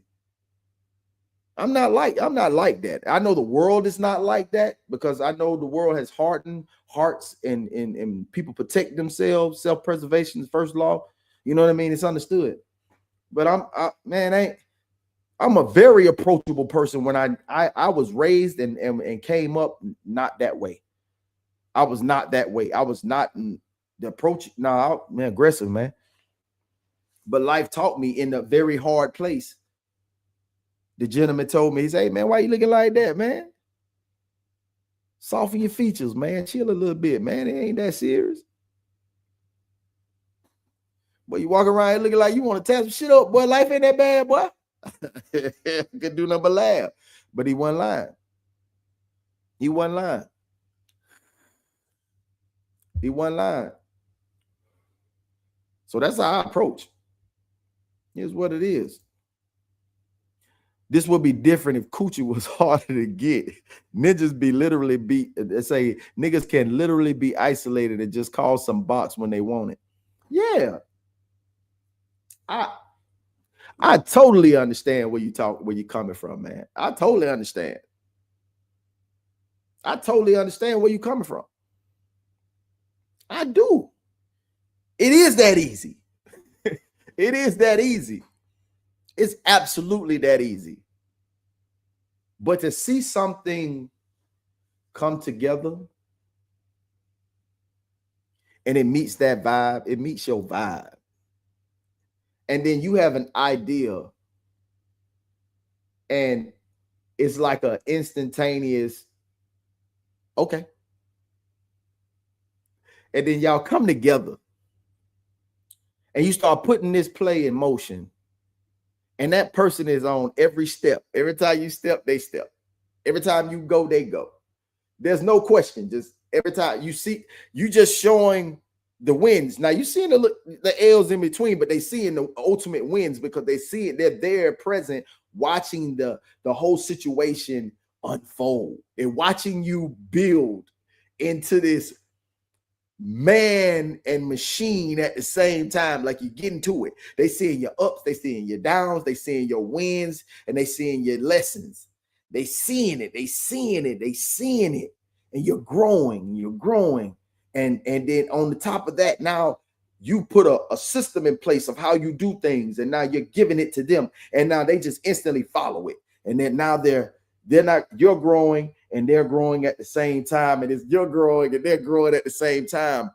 I'm not like that. I know the world is not like that because I know the world has hardened hearts and people protect themselves. Self-preservation is first law. You know what I mean? It's understood. But I'm a very approachable person. When I was raised and came up not that way. I was not that way. I was not the approach. No, man, aggressive, man. But life taught me in a very hard place. The gentleman told me, he said, hey, man, why you looking like that, man? Soften your features, man. Chill a little bit, man. It ain't that serious. But you walk around looking like you want to tear some shit up, boy. Life ain't that bad, boy. Could do nothing but laugh. But he wasn't lying. He wasn't lying. He wasn't lying. So that's how I approach. Here's what it is. This would be different if coochie was harder to get. Niggas say niggas can literally be isolated and just call some box when they want it. Yeah. I totally understand where you're coming from, man. I totally understand. I totally understand where you're coming from. I do. It is that easy. It is that easy. It's absolutely that easy. But to see something come together and it meets that vibe, it meets your vibe. And then you have an idea and it's like an instantaneous, okay. And then y'all come together and you start putting this play in motion. And that person is on every step. Every time you step, they step. Every time you go, they go. There's no question. Just every time you see, you just showing the wins. Now you seeing the L's in between, but they seeing the ultimate wins because they see it. They're there present, watching the whole situation unfold and watching you build into this man and machine at the same time. Like you get into it. They seeing your ups, they seeing your downs, they seeing your wins, and they seeing your lessons. They seeing it, and you're growing. And then on the top of that, now you put a system in place of how you do things, and now you're giving it to them, and now they just instantly follow it. And then now you're growing and they're growing at the same time, and you're growing and they're growing at the same time.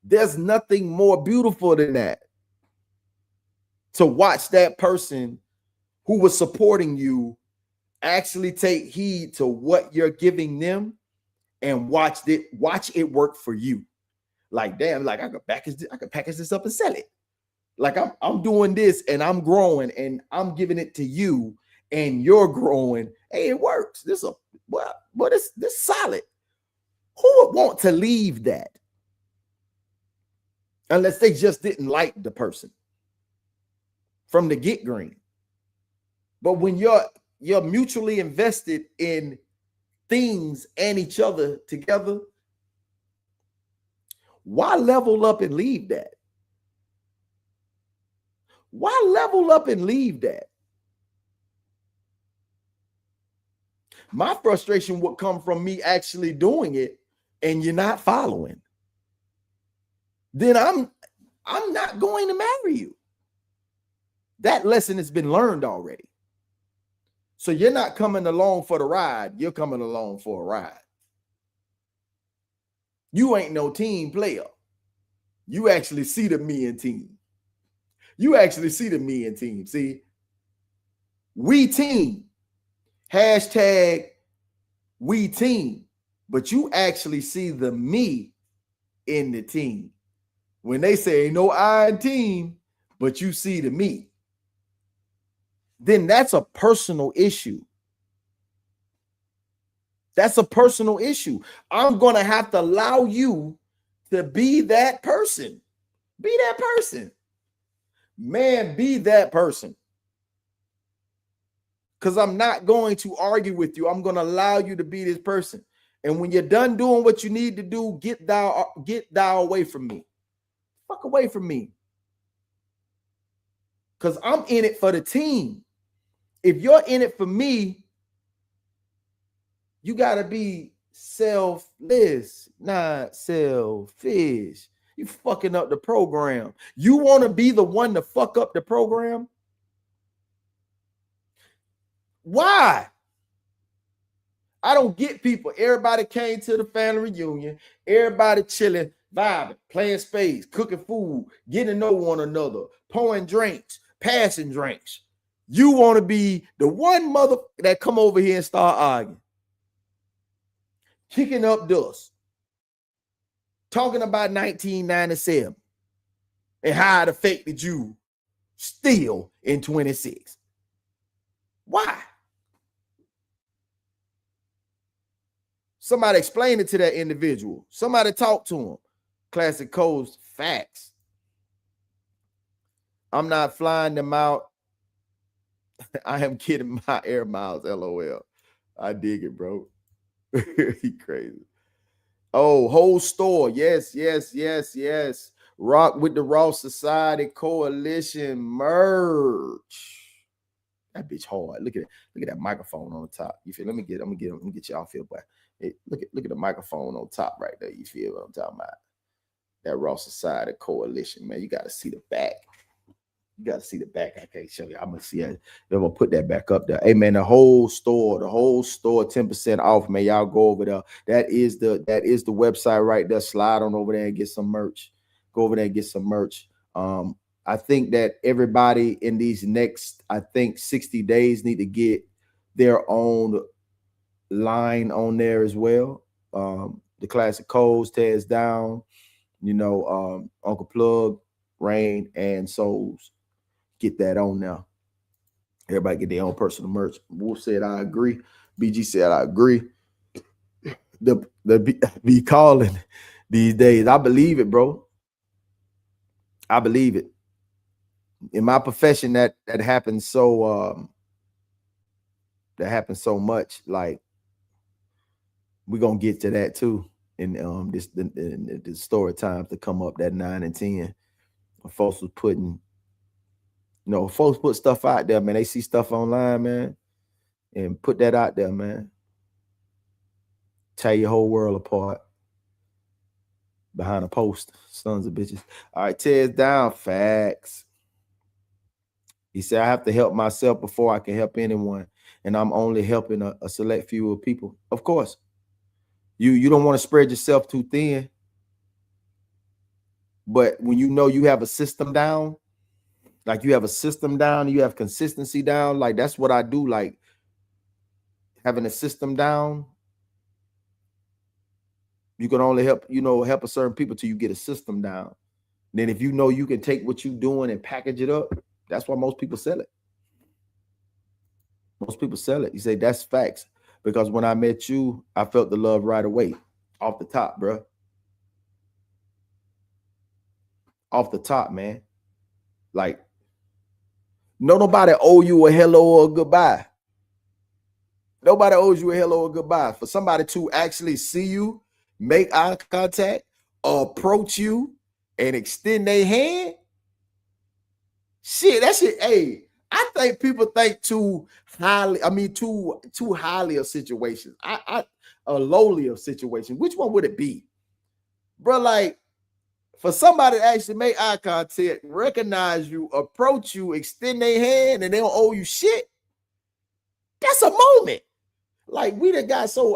There's nothing more beautiful than that. To watch that person who was supporting you actually take heed to what you're giving them and watch it work for you. Like, damn, like I could package this up and sell it. Like I'm doing this and I'm growing and I'm giving it to you and you're growing. Hey, it works. This solid. Who would want to leave that? Unless they just didn't like the person from the get green. But when you're mutually invested in things and each other together, why level up and leave that? Why level up and leave that? My frustration would come from me actually doing it and you're not following. Then I'm not going to marry you. That lesson has been learned already. So you're not coming along for the ride. You're coming along for a ride. You ain't no team player. You actually see the me and team. See, we team. Hashtag we team. But you actually see the me in the team. When they say ain't no I in team, but you see the me, then that's a personal issue. That's a personal issue. I'm going to have to allow you to be that person. Be that person. Man, be that person. Because I'm not going to argue with you. I'm going to allow you to be this person. And when you're done doing what you need to do, get thou away from me. Fuck away from me. Because I'm in it for the team. If you're in it for me, you got to be selfless, not selfish. You fucking up the program. You want to be the one to fuck up the program? Why? I don't get people. Everybody came to the family reunion. Everybody chilling, vibing, playing spades, cooking food, getting to know one another, pouring drinks, passing drinks. You want to be the one mother that come over here and start arguing, kicking up dust, talking about 1997 and how it affected you still in 26. Why? Somebody explain it to that individual. Somebody talk to him. Classic Codes, facts. I'm not flying them out. I am getting my air miles, LOL. I dig it, bro. He crazy. Oh, whole store. Yes. Rock with the Raw Society Coalition merch. That bitch hard. Look at that microphone on the top. You feel? Let me get y'all feel back. Hey, look at the microphone on top right there. You feel what I'm talking about? That Raw Society Coalition, man. You got to see the back. You got to see the back. I can't show you. I'm gonna see it. I'm gonna put that back up there. Hey man, the whole store, 10% off, man. Y'all go over there. That is the website right there. Slide on over there and get some merch. Go over there and get some merch. I think that everybody in these next, 60 days need to get their own line on there as well. The Classic Codes, Tears Down, Uncle Plugg, Rain, and Souls. Get that on now. Everybody get their own personal merch. Wolf said, I agree. BG said, I agree. The be calling these days. I believe it, bro. I believe it. In my profession, that happens so much. Like, we're gonna get to that too in the story times to come up, that 9 and 10. Folks was putting, folks put stuff out there, man. They see stuff online, man, and put that out there, man. Tear your whole world apart behind a post, sons of bitches. All right, Tears Down, facts. He said, I have to help myself before I can help anyone, and I'm only helping a select few of people. Of course, you don't want to spread yourself too thin, but when you have a system down, like you have a system down, you have consistency down, like that's what I do, like having a system down. You can only help a certain people till you get a system down. Then if you can take what you're doing and package it up, that's why most people sell it. Most people sell it. You say that's facts. Because when I met you, I felt the love right away. Off the top, bro. Off the top, man. Like, nobody owe you a hello or a goodbye. Nobody owes you a hello or goodbye. For somebody to actually see you, make eye contact, approach you, and extend their hand, shit, that shit, hey, I think people think too highly of situations. A lowly of situations. Which one would it be? Bro, like, for somebody to actually make eye contact, recognize you, approach you, extend their hand, and they don't owe you shit, that's a moment. Like, we done got so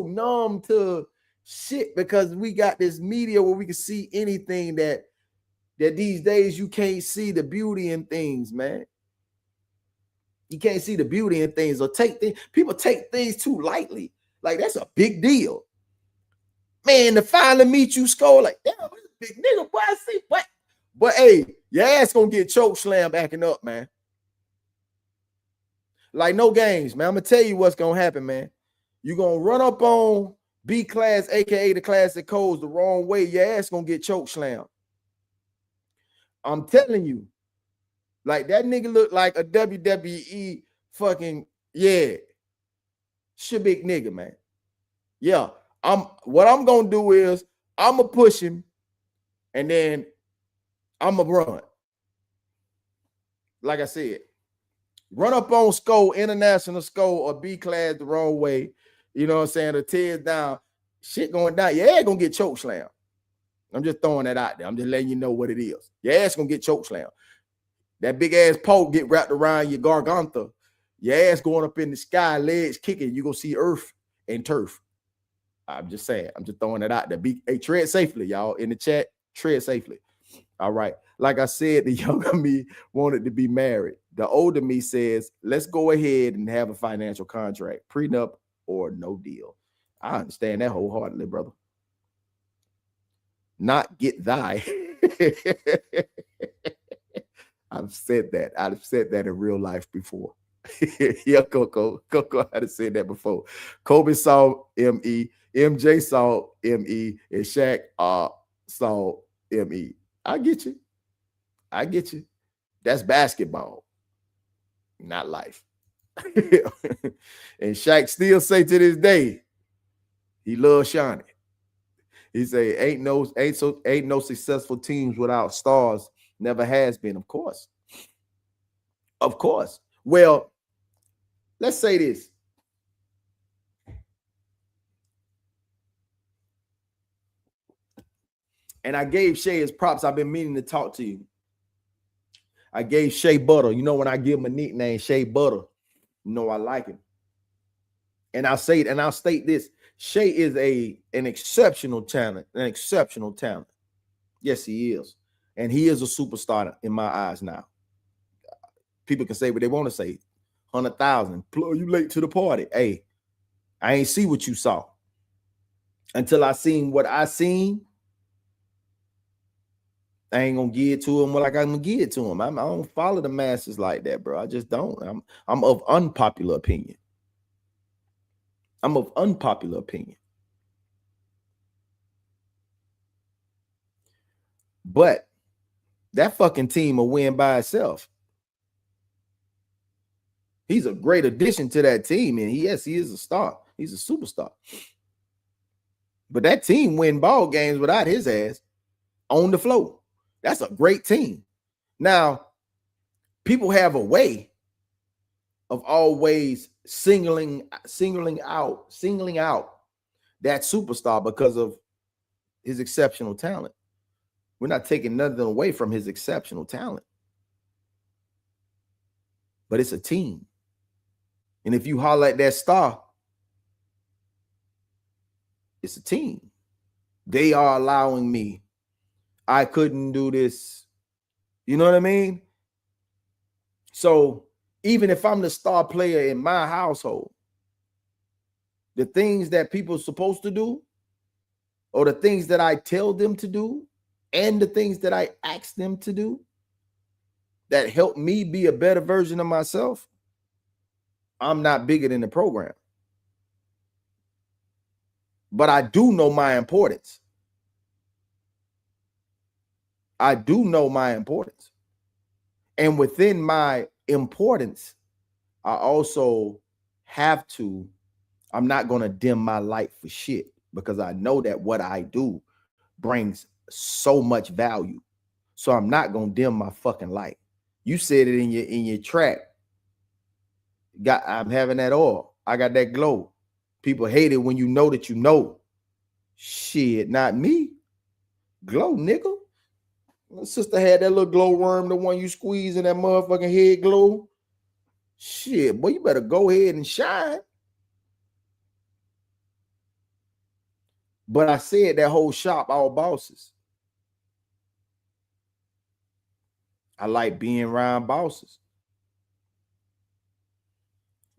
numb to shit because we got this media where we can see anything that these days you can't see the beauty in things, man. You can't see the beauty in things, or people take things too lightly. Like, that's a big deal. Man, to finally meet you, score, like, damn, this big nigga, boy, I see what? But hey, your ass gonna get choke slam backing up, man. Like, no games, man. I'm gonna tell you what's gonna happen, man. You're gonna run up on B class, aka the Classic Codes, the wrong way. Your ass gonna get choke slam. I'm telling you, like, that nigga look like a WWE fucking, yeah, shit, big nigga, man. Yeah, what I'm gonna do is I'm gonna push him, and then I'm gonna run. Like I said, run up on Skull, International Skull, or B class the wrong way. You know what I'm saying? Or Tears Down, shit going down. Your ass gonna get choke slam. I'm just throwing that out there. I'm just letting you know what it is. Your ass gonna get choke slam. That big ass poke get wrapped around your garganta. Your ass going up in the sky, legs kicking, you're going to see earth and turf. I'm just saying. I'm just throwing it out there. Hey, tread safely, y'all. In the chat, tread safely. All right. Like I said, the younger me wanted to be married. The older me says, let's go ahead and have a financial contract, prenup or no deal. I understand that wholeheartedly, brother. Not get thy. I've said that. I've said that in real life before. Yeah, Coco had said that before. Kobe saw ME, MJ saw ME, and Shaq saw ME. I get you. I get you. That's basketball, not life. And Shaq still say to this day, he loves Shawnee. He say, ain't no successful teams without stars. Never has been, of course. Of course. Well, let's say this. And I gave Shay his props. I've been meaning to talk to you. I gave Shea Butter. You know, when I give him a nickname, Shea Butter, you know I like him. And I'll say it, and I'll state this. Shea is an exceptional talent, Yes, he is. And he is a superstar in my eyes now. People can say what they want to say. 100,000. Plug, you late to the party. Hey, I ain't see what you saw. Until I seen what I seen, I ain't gonna give it to him like I'm gonna give it to him. I don't follow the masses like that, bro. I just don't. I'm of unpopular opinion. But that fucking team will win by itself. He's a great addition to that team, and he is a star. He's a superstar. But that team win ball games without his ass on the floor. That's a great team. Now, people have a way of always singling out that superstar because of his exceptional talent. We're not taking nothing away from his exceptional talent. But it's a team. And if you holler at that star, it's a team. They are allowing me. I couldn't do this. You know what I mean? So even if I'm the star player in my household, the things that people are supposed to do, or the things that I tell them to do, and the things that I ask them to do that help me be a better version of myself, I'm not bigger than the program. But I do know my importance. And within my importance, I also have to, I'm not going to dim my light for shit, because I know that what I do brings so much value. So I'm not going to dim my fucking light. You said it in your track. I'm having that oil. I got that glow. People hate it when you know that you know. Shit, not me. Glow, nigga. My sister had that little glow worm, the one you squeeze in that motherfucking head glow. Shit, boy, you better go ahead and shine. But I said that whole shop, all bosses. I like being around bosses.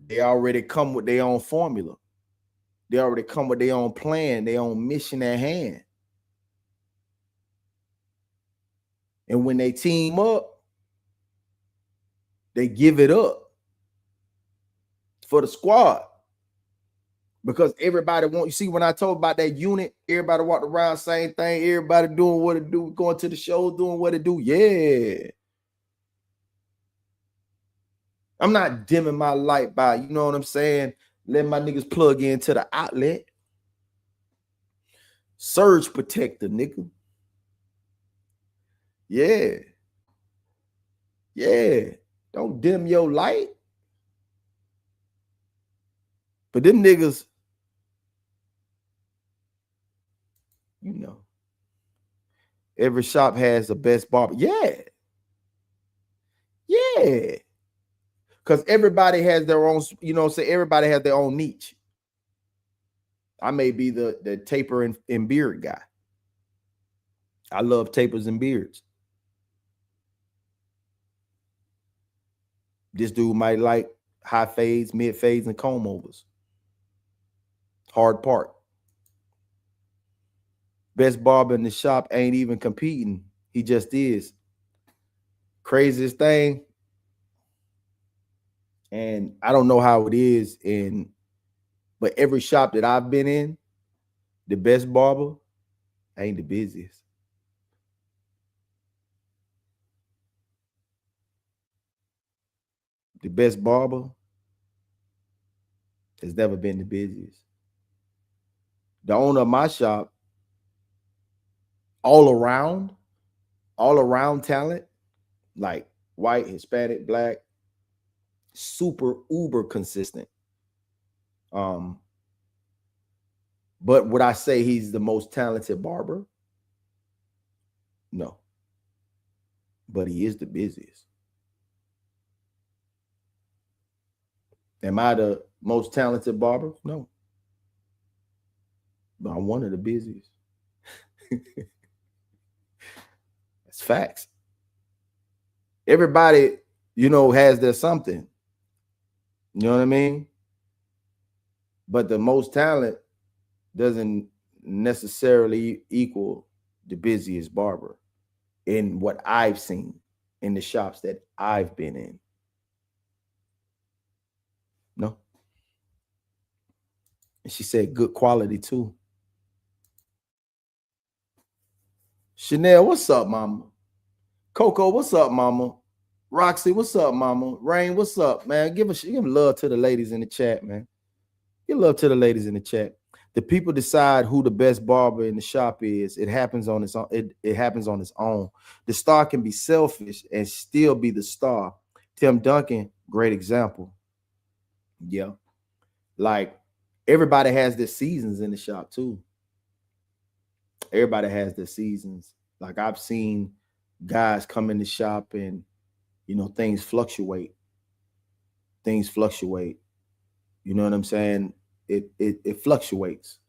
They already come with their own formula. They already come with their own plan, their own mission at hand. And when they team up, they give it up for the squad. Because everybody you see, when I told about that unit, everybody walked around, same thing, everybody doing what it do, going to the show, doing what it do. Yeah. I'm not dimming my light by, you know what I'm saying? Let my niggas plug into the outlet. Surge protector, nigga. Yeah. Yeah. Don't dim your light. But them niggas, you know, every shop has the best barber. Yeah. Yeah. Because everybody has their own, you know, say everybody has their own niche. I may be the taper and beard guy. I love tapers and beards. This dude might like high fades, mid fades, and comb overs. Hard part. Best barber in the shop ain't even competing. He just is. Craziest thing. And I don't know how it is but every shop that I've been in, the best barber ain't the busiest. The best barber has never been the busiest. The owner of my shop, all around talent, like white, Hispanic, black, super uber consistent. But would I say he's the most talented barber? No. But he is the busiest. Am I the most talented barber? No. But I'm one of the busiest. It's facts. Everybody, you know, has their something. You know what I mean? But the most talent doesn't necessarily equal the busiest barber in what I've seen in the shops that I've been in. No. And she said good quality too. Chanel, what's up, mama? Coco, what's up, mama? Roxy, what's up, mama? Rain, what's up, man? Give love to the ladies in the chat, man. Give love to the ladies in the chat. The people decide who the best barber in the shop is. It happens on its own. It happens on its own. The star can be selfish and still be the star. Tim Duncan, great example. Yeah. Like everybody has their seasons in the shop too. Everybody has their seasons. Like I've seen guys come in the shop and, you know, things fluctuate. Things fluctuate. You know what I'm saying? It fluctuates.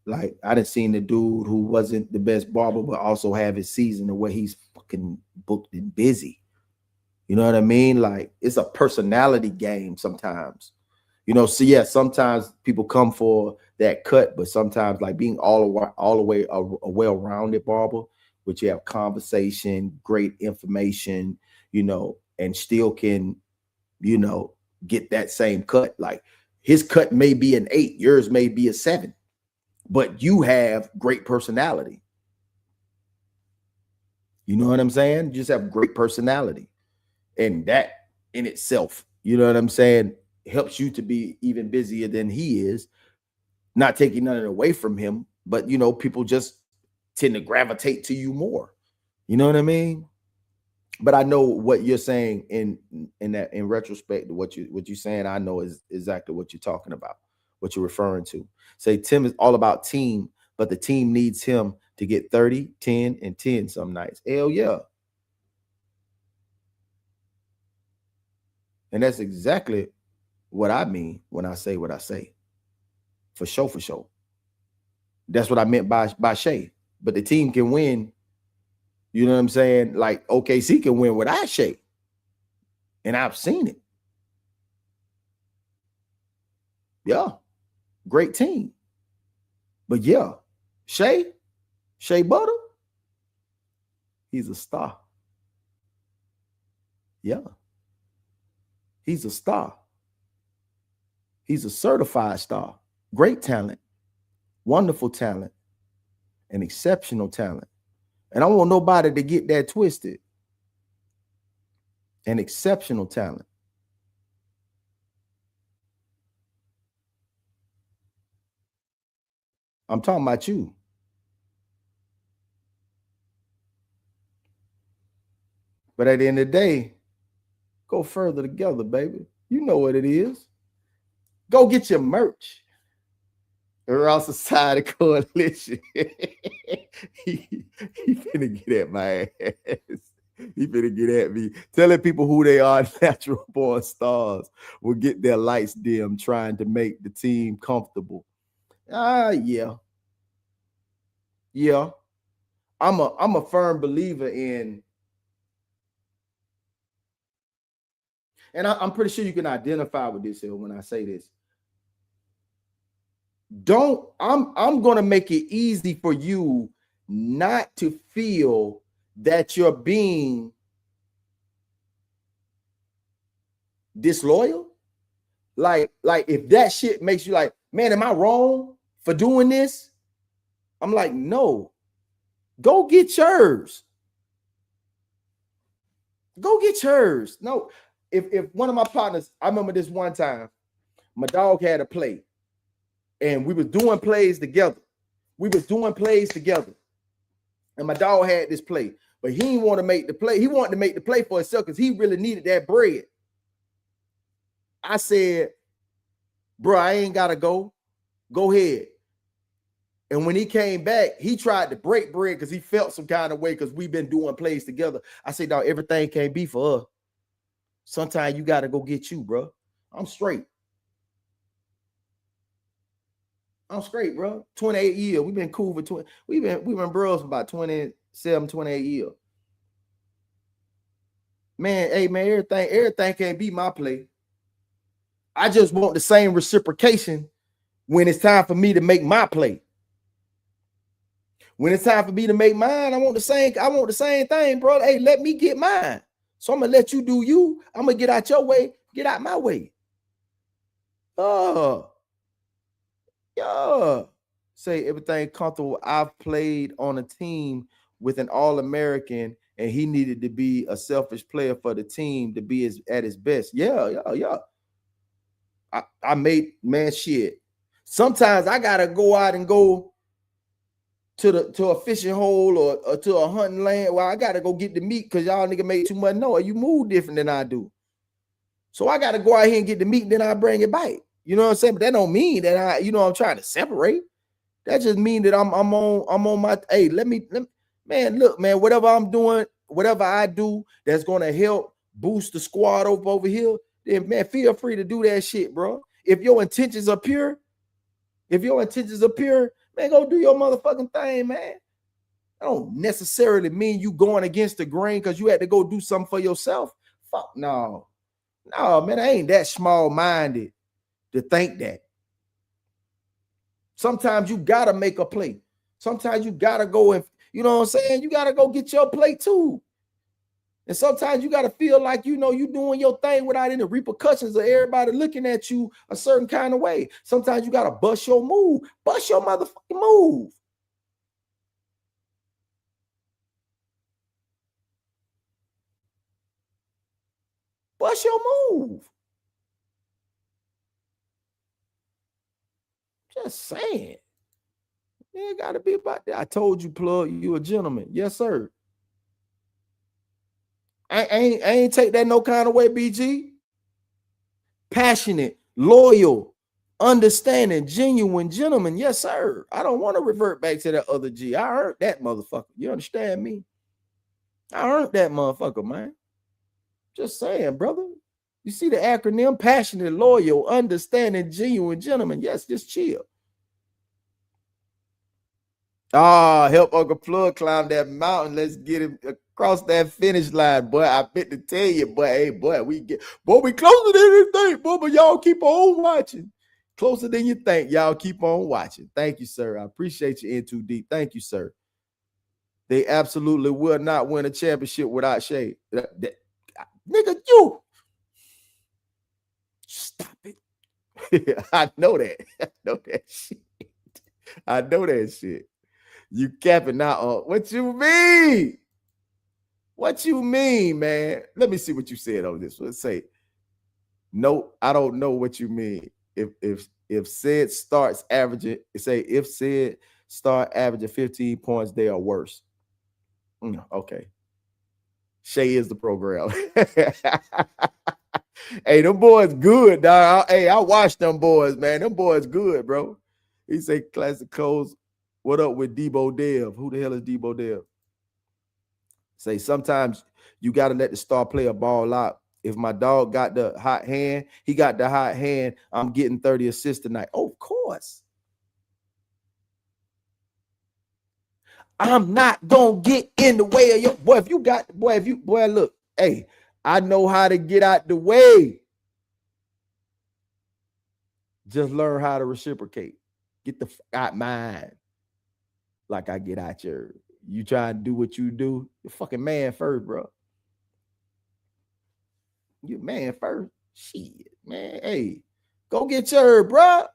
Like I done seen the dude who wasn't the best barber, but also have his season where he's fucking booked and busy. You know what I mean? Like it's a personality game sometimes. You know, so yeah, sometimes people come for that cut, but sometimes like being all the way a well-rounded barber, which you have conversation, great information, you know, and still can, you know, get that same cut. Like his cut may be an 8, yours may be a 7, but you have great personality. You know what I'm saying? You just have great personality. And that in itself, you know what I'm saying, helps you to be even busier than he is. Not taking nothing away from him, but you know, people just tend to gravitate to you more. You know what I mean? But I know what you're saying in retrospect, what you're saying, I know is exactly what you're talking about, what you're referring to. Say Tim is all about team, but the team needs him to get 30, 10, and 10 some nights. Hell yeah. And that's exactly what I mean when I say what I say. For sure, for sure. That's what I meant by Shay. But the team can win. You know what I'm saying? Like OKC can win without Shay. And I've seen it. Yeah. Great team. But yeah, Shea Butter, he's a star. Yeah. He's a star. He's a certified star. Great talent. Wonderful talent. And exceptional talent. And I don't want nobody to get that twisted. An exceptional talent. I'm talking about you. But at the end of the day, go further together, baby. You know what it is. Go get your merch. Raw Society Coalition. he finna get at my ass. He finna get at me. Telling people who they are, natural born stars, will get their lights dim trying to make the team comfortable. Yeah. Yeah. I'm a firm believer in, and I'm pretty sure you can identify with this here when I say this. I'm gonna make it easy for you not to feel that you're being disloyal. Like if that shit makes you like, man, am I wrong for doing this? I'm like, no, go get yours. Go get yours. No, if one of my partners, I remember this one time, my dog had a play, and we was doing plays together. And my dog had this play, but he didn't want to make the play. He wanted to make the play for himself because he really needed that bread. I said, bro, I ain't gotta go. Go ahead. And when he came back, he tried to break bread because he felt some kind of way because we've been doing plays together. I said, dog, everything can't be for us. Sometimes you got to go get you, bro. I'm straight. Bro. 28 years. We've been cool for 20. We've been bros for about 27, 28 years. Man, hey, man, everything can't be my play. I just want the same reciprocation when it's time for me to make my play. When it's time for me to make mine, I want the same thing, bro. Hey, let me get mine. So I'm gonna let you do you. I'm gonna get out your way, get out my way. Yeah. Say everything comfortable. I've played on a team with an All-American, and he needed to be a selfish player for the team to be at his best. Yeah. I made, man, shit. Sometimes I gotta go out and go to a fishing hole or to a hunting land where I gotta go get the meat because y'all nigga make too much noise. You move different than I do. So I gotta go out here and get the meat, and then I bring it back. You know what I'm saying? But that don't mean that I'm trying to separate. That just means that I'm on my, hey, let me, man, look, man, whatever I'm doing, whatever I do that's gonna help boost the squad over here, then man, feel free to do that shit, bro. If your intentions are pure, man, go do your motherfucking thing, man. I don't necessarily mean you going against the grain because you had to go do something for yourself. Fuck no, man, I ain't that small-minded to think that. Sometimes you gotta make a play. Sometimes you gotta go and, you know what I'm saying? You gotta go get your play too. And sometimes you gotta feel like you doing your thing without any repercussions of everybody looking at you a certain kind of way. Sometimes you gotta bust your move. Bust your motherfucking move. Bust your move. Just saying. It gotta be about that. I told you, Plug, you a gentleman. Yes, sir. I ain't take that no kind of way, BG. Passionate, loyal, understanding, genuine gentleman. Yes, sir. I don't want to revert back to that other G. I heard that motherfucker. You understand me? I heard that motherfucker, man. Just saying, brother. You see the acronym? Passionate, loyal, understanding, genuine gentleman. Yes, just chill. Help Uncle Plug climb that mountain. Let's get him across that finish line, boy. I bet to tell you, boy. Hey, boy, we closer than you think, boy. But y'all keep on watching. Closer than you think. Y'all keep on watching. Thank you, sir. I appreciate you in too deep. Thank you, sir. They absolutely will not win a championship without Shay. Nigga, you stop it. I know that. I know that shit. I know that shit. You capping now. What you mean? What you mean, man? Let me see what you said on this. Let's say, no, I don't know what you mean. If said starts averaging, say if said start averaging 15 points, they are worse. Okay. Shay is the program. Hey, them boys good, dog. Hey, I watched them boys, man. Them boys good, bro. He say classic codes. What up with Debo Dev? Who the hell is Debo Dev? Say sometimes You got to let the star player ball out. If my dog got the hot hand, he got the hot hand. I'm getting 30 assists tonight. Oh, of course. I'm not gonna get in the way of your boy. If you got look, hey, I know how to get out the way. Just learn how to reciprocate. Get the fuck out mine. Like I get out yours. You try to do what you do. You're fucking man first, bro. You man first. Shit, man. Hey, go get yours, bro.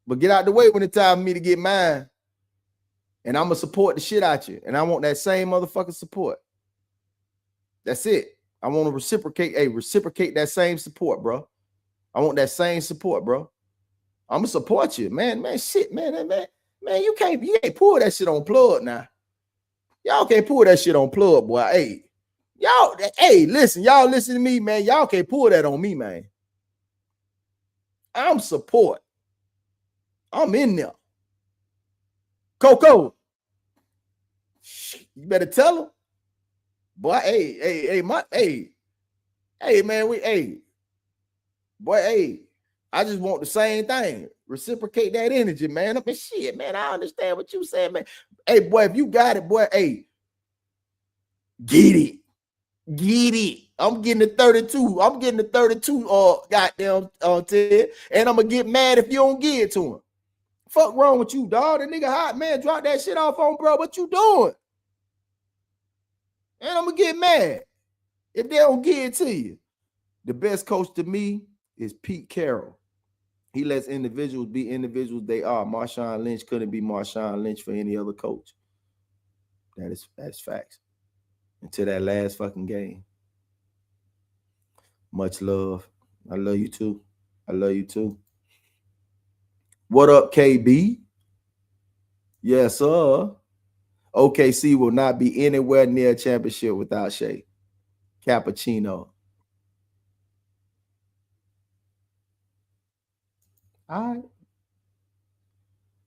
But get out the way when it's time for me to get mine. And I'm going to support the shit out you. And I want that same motherfucking support. That's it. I want to reciprocate. Hey, reciprocate that same support, bro. I want that same support, bro. I'm going to support you. Man, shit, man, you can't pull that shit on Plugg now. Y'all can't pull that shit on Plugg, boy. Hey, listen, y'all listen to me, man. Y'all can't pull that on me, man. I'm support. I'm in there. Coco, you better tell him. Boy, hey, man, I just want the same thing. Reciprocate that energy, man. Up and shit, man. I understand what you saying, man. Hey, boy, if you got it, boy, hey, get it. I'm getting the 32. I'm getting the 32 goddamn Ted. And I'm gonna get mad if you don't give it to him. Fuck wrong with you, dog? The nigga hot, man. Drop that shit off on, bro. What you doing? And I'm gonna get mad if they don't give it to you. The best coach to me is Pete Carroll. He lets individuals be individuals they are. Marshawn Lynch couldn't be Marshawn Lynch for any other coach. That's facts. Until that last fucking game. Much love. I love you too. I love you too. What up, KB? Yes, sir. OKC will not be anywhere near a championship without Shea. Cappuccino. All right.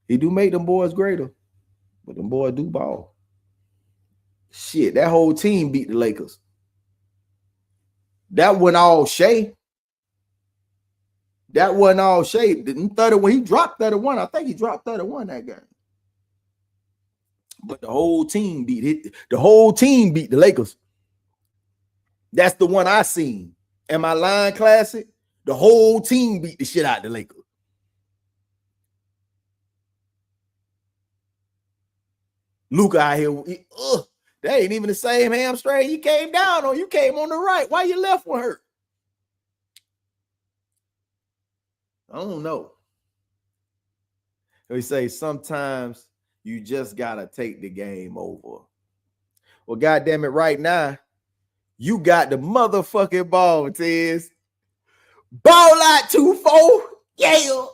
He do make them boys greater, but them boys do ball. Shit, that whole team beat the Lakers. That wasn't all Shea. That wasn't all Shea. Didn't 31. He dropped 31. I think he dropped 31 that game. But the whole team beat it. The whole team beat the Lakers. That's the one I seen. Am I lying, Classic? The whole team beat the shit out of the Lakers. Luka out here. They ain't even the same hamstring you came down on. You came on the right. Why your left one hurt? I don't know. We say sometimes you just gotta take the game over. Well, goddamn it, right now, you got the motherfucking ball, Tiz. Ball out 2-4. Yeah.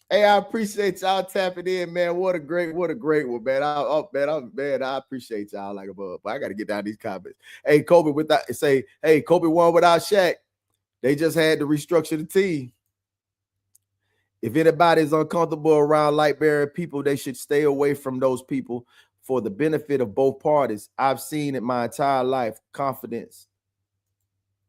Hey, I appreciate y'all tapping in, man. What a great one, man. I appreciate y'all like above. But I gotta get down these comments. Hey, Kobe Kobe won without Shaq. They just had to restructure the team. If anybody's uncomfortable around light-bearing people, they should stay away from those people for the benefit of both parties. I've seen it my entire life. Confidence.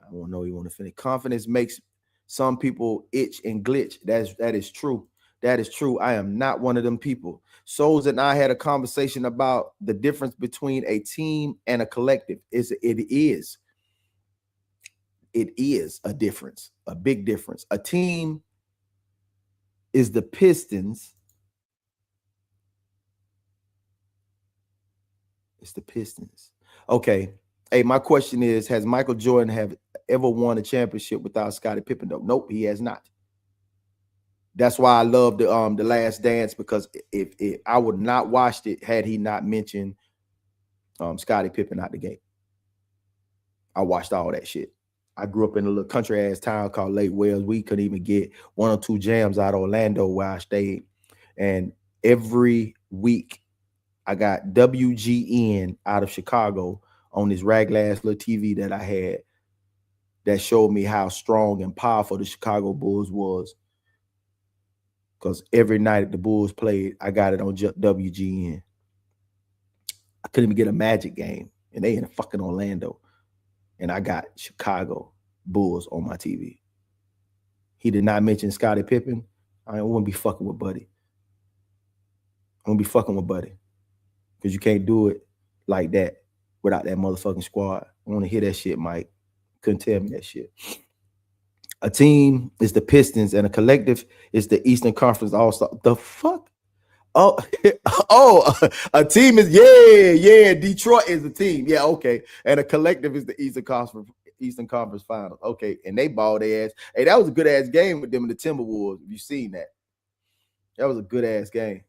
I don't know you want to finish. Confidence makes some people itch and glitch. That is true. That is true. I am not one of them people. Souls and I had a conversation about the difference between a team and a collective. It is a difference, a big difference. A team is the Pistons. It's the Pistons. Okay. Hey, my question is, has Michael Jordan have ever won a championship without Scottie Pippen? Nope, he has not. That's why I love the Last Dance, because if I would not watched it had he not mentioned Scottie Pippen out the game. I watched all that shit. I grew up in a little country ass town called Lake Wales. We couldn't even get 1 or 2 jams out of Orlando where I stayed. And every week I got WGN out of Chicago on this raglass little TV that I had that showed me how strong and powerful the Chicago Bulls was. Because every night the Bulls played, I got it on WGN. I couldn't even get a Magic game and they in fucking Orlando, and I got Chicago Bulls on my TV. He did not mention Scottie Pippen. I wouldn't be fucking with Buddy. I wouldn't be fucking with Buddy, because you can't do it like that without that motherfucking squad. I want to hear that shit, Mike. Couldn't tell me that shit. A team is the Pistons, and a collective is the Eastern Conference All-Star. The fuck? Oh, a team is, yeah. Detroit is a team. Yeah, okay. And a collective is the Eastern Conference Finals. Okay, and they balled their ass. Hey, that was a good ass game with them and the Timberwolves. Have you seen that? That was a good ass game.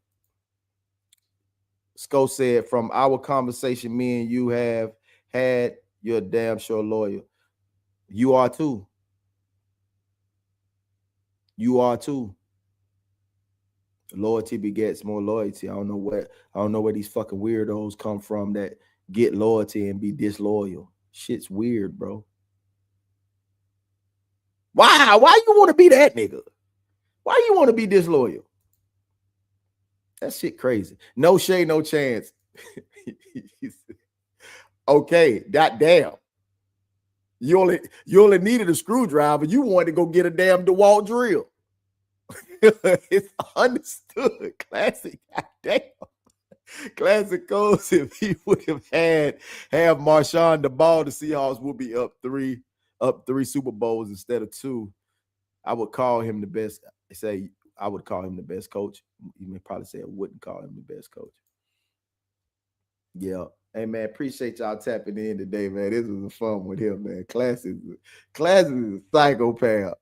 Sco said, from our conversation me and you have had, you're a damn sure loyal. You are too. You are too. Loyalty begets more loyalty. I don't know where these fucking weirdos come from that get loyalty and be disloyal. Shit's weird, bro. Why you want to be that nigga? Why you want to be disloyal? That shit crazy. No shade, no chance. Okay, goddamn. You only needed a screwdriver. You wanted to go get a damn DeWalt drill. It's understood. Classic. Goddamn. Classic goes. If he would have have Marshawn the ball, the Seahawks would be up three Super Bowls instead of 2. I would call him the best. I would call him the best coach. You may probably say I wouldn't call him the best coach. Yeah. Hey, man, appreciate y'all tapping in today, man. This was fun with him, man. Class is a psychopath.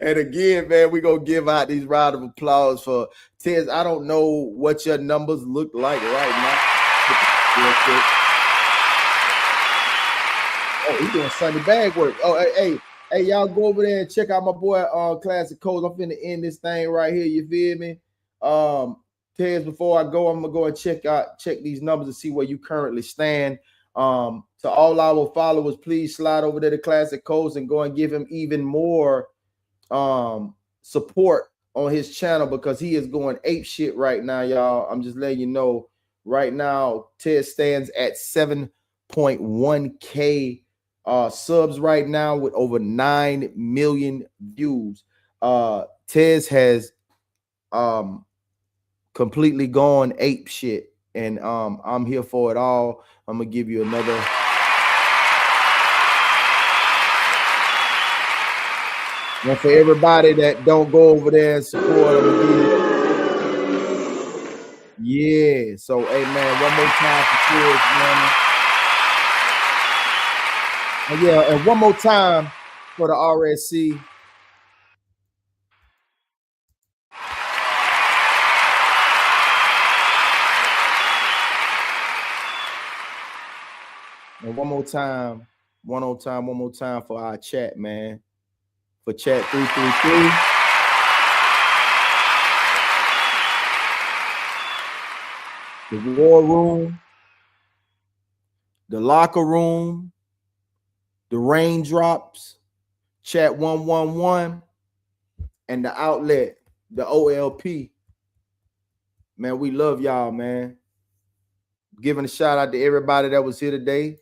And again, man, we're going to give out these round of applause for Tez. I don't know what your numbers look like right now. Oh, he's doing Sunday bag work. Oh, hey, y'all go over there and check out my boy Classic Codes. I'm finna end this thing right here. You feel me? Tez, before I go, I'm gonna go and check these numbers and see where you currently stand. To all our followers, please slide over there to Classic Codes and go and give him even more support on his channel, because he is going ape shit right now, y'all. I'm just letting you know right now, Tez stands at 7.1K subs right now with over 9 million views. Tez has completely gone ape shit, and I'm here for it all. I'm gonna give you another. And for everybody that don't go over there and support him, yeah. So, hey man, one more time for Tez, man. And yeah, and one more time for the RSC. And one more time for our chat, man. For chat 333. The war room, the locker room, the raindrops, chat 111, and the outlet, the OLP. Man, we love y'all, man. Giving a shout out to everybody that was here today.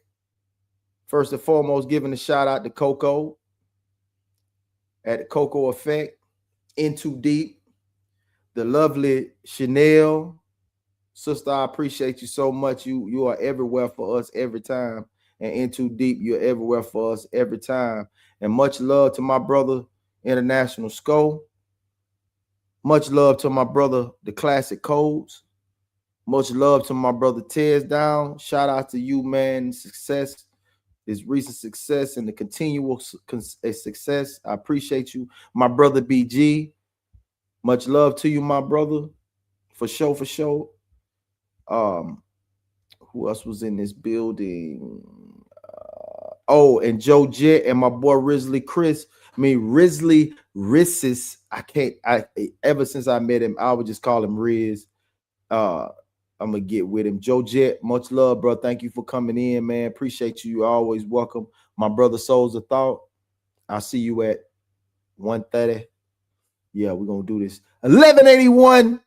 First and foremost, giving a shout out to Coco at the Coco Effect, In Too Deep, the lovely Chanel. Sister, I appreciate you so much. You are everywhere for us every time. And In Too Deep, you're everywhere for us every time. And much love to my brother, International Sco. Much love to my brother, the Classic Codes. Much love to my brother, Tez Down. Shout out to you, man. Success. His recent success and the continual success. I appreciate you. My brother BG, much love to you, my brother. For sure. Who else was in this building? And Joe Jet and my boy Risley Rissis. Ever since I met him, I would just call him Riz. I'm gonna get with him. Joe Jet, much love, bro. Thank you for coming in, man. Appreciate you. You're always welcome. My brother Souls of Thought. I'll see you at 1:30. Yeah, we're gonna do this. 1181.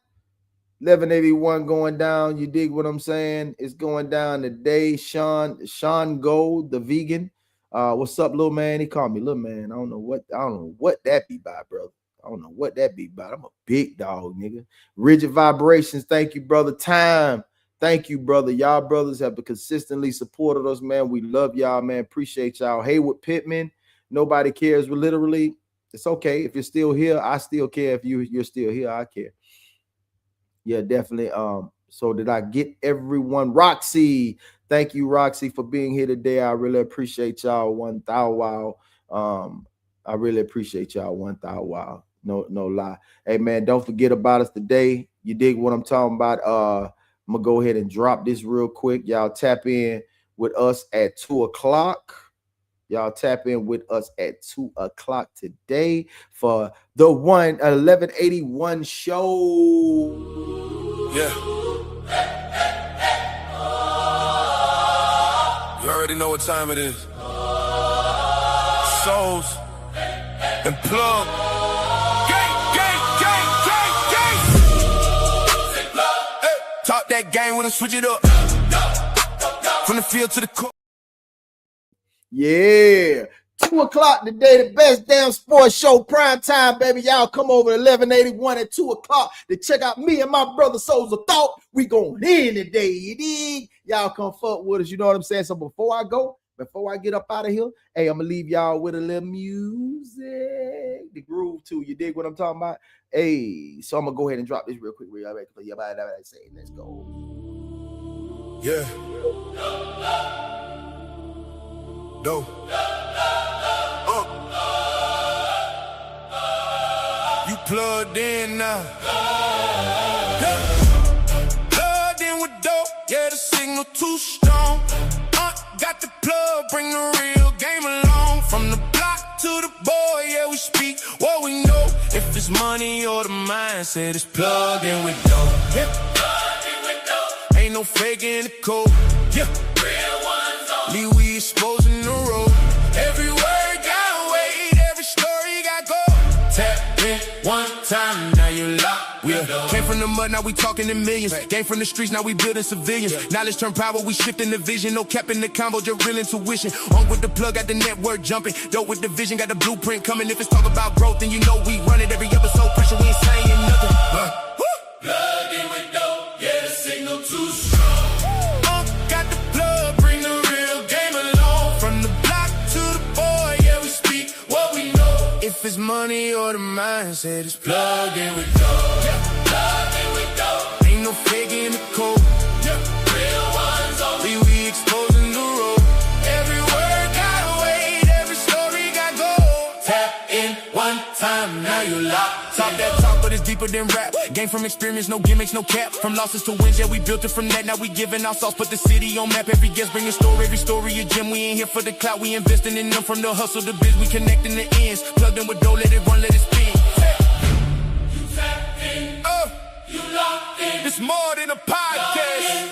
1181 going down. You dig what I'm saying? It's going down today. Sean Gold, the vegan. What's up, little man? He called me little man. I don't know what that be by, brother. I don't know what that be about. I'm a big dog, nigga. Rigid Vibrations, thank you, brother. Time, thank you, brother. Y'all brothers have consistently supported us, man. We love y'all, man. Appreciate y'all. Haywood Pittman, nobody cares. But literally, it's okay. If you're still here, I still care. If you're still here, I care. Yeah, definitely. So did I get everyone? Roxy, thank you, Roxy, for being here today. I really appreciate y'all. 1,000 wow. I really appreciate y'all. 1,000 wow. No lie. Hey man, don't forget about us today. You dig what I'm talking about? I'm gonna go ahead and drop this real quick. Y'all tap in with us at 2 o'clock. Y'all tap in with us at 2 o'clock today for the 1181 show.
Yeah. You already know what time it is. Souls and Plugg. Talk that game when I switch it up. From the field to the court.
Yeah. 2 o'clock today, the best damn sports show, prime time, baby. Y'all come over to 1181 at 2 o'clock to check out me and my brother Souls of Thought. We going in today, you dig? Y'all come fuck with us, you know what I'm saying? So before I get up out of here, hey, I'm gonna leave y'all with a little music, the groove too. You dig what I'm talking about? Hey, so I'm gonna go ahead and drop this real quick. Let's go.
Yeah. No. You plugged in now. Plugged in with dope. Yeah, the signal too strong. Got the plug, bring the real game along. From the block to the boy, yeah, we speak what we know. If it's money or the mindset, it's plugged in with dope. Yeah. Plugged in with dope. Ain't no faking the code. Yeah. Real ones only. We exposing the road. Every word got weight, every story got gold. Tap in one time, now you locked. Came from the mud, now we talking in millions. Came from the streets, now we building civilians. Knowledge turn power, we shifting the vision. No cap in the combo, just real intuition. On with the plug, got the network jumping. Dope with the vision, got the blueprint coming. If it's talk about growth, then you know we run it. Every episode pressure, we ain't saying nothing. Plug in with dope, yeah, the signal too strong. Got the plug, bring the real game along. From the block to the boy, yeah, we speak what we know. If it's money or the mindset, it's plugged in with dope. Yeah, plugged in with dope. Ain't no faking the code. Yeah, real ones only. We exposing the road. Every word got weight, every story got gold. Tap in one time, now you locked. Talk that talk, but it's deeper than rap. Game from experience, no gimmicks, no cap. From losses to wins, yeah, we built it from that. Now we giving our sauce, put the city on map. Every guest bring a story, every story a gem. We ain't here for the clout, we investing in them. From the hustle to biz, we connecting the ends. Plugged in with dough, let it run, let it spin. You tap in, you locked in. It's more than a podcast.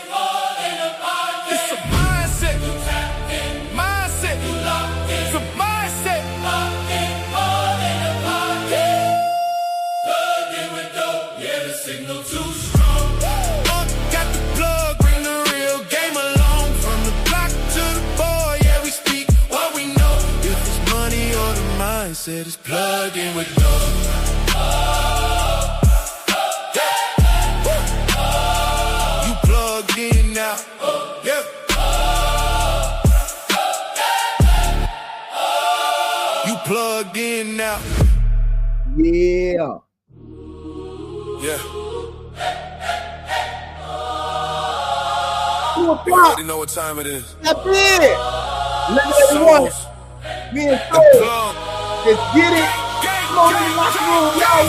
It's a mindset. You tap in, mindset. You locked in. It's a mindset. Locked in, more than a podcast. Plugged in with dope, yeah, the signal too strong. Got the plug, bring the real game along. From the block to the boy, yeah, we speak what we know. If it's money or the mindset, it's plugged in with dope. You plugged in now, yeah. You plugged in now.
Yeah.
Yeah.
2
You
o'clock.
already know what time it is.
That's it. 1181.
Souls
Me and
and
Souls.
Plugg.
Let's get it. Come on in the locker room, y'all.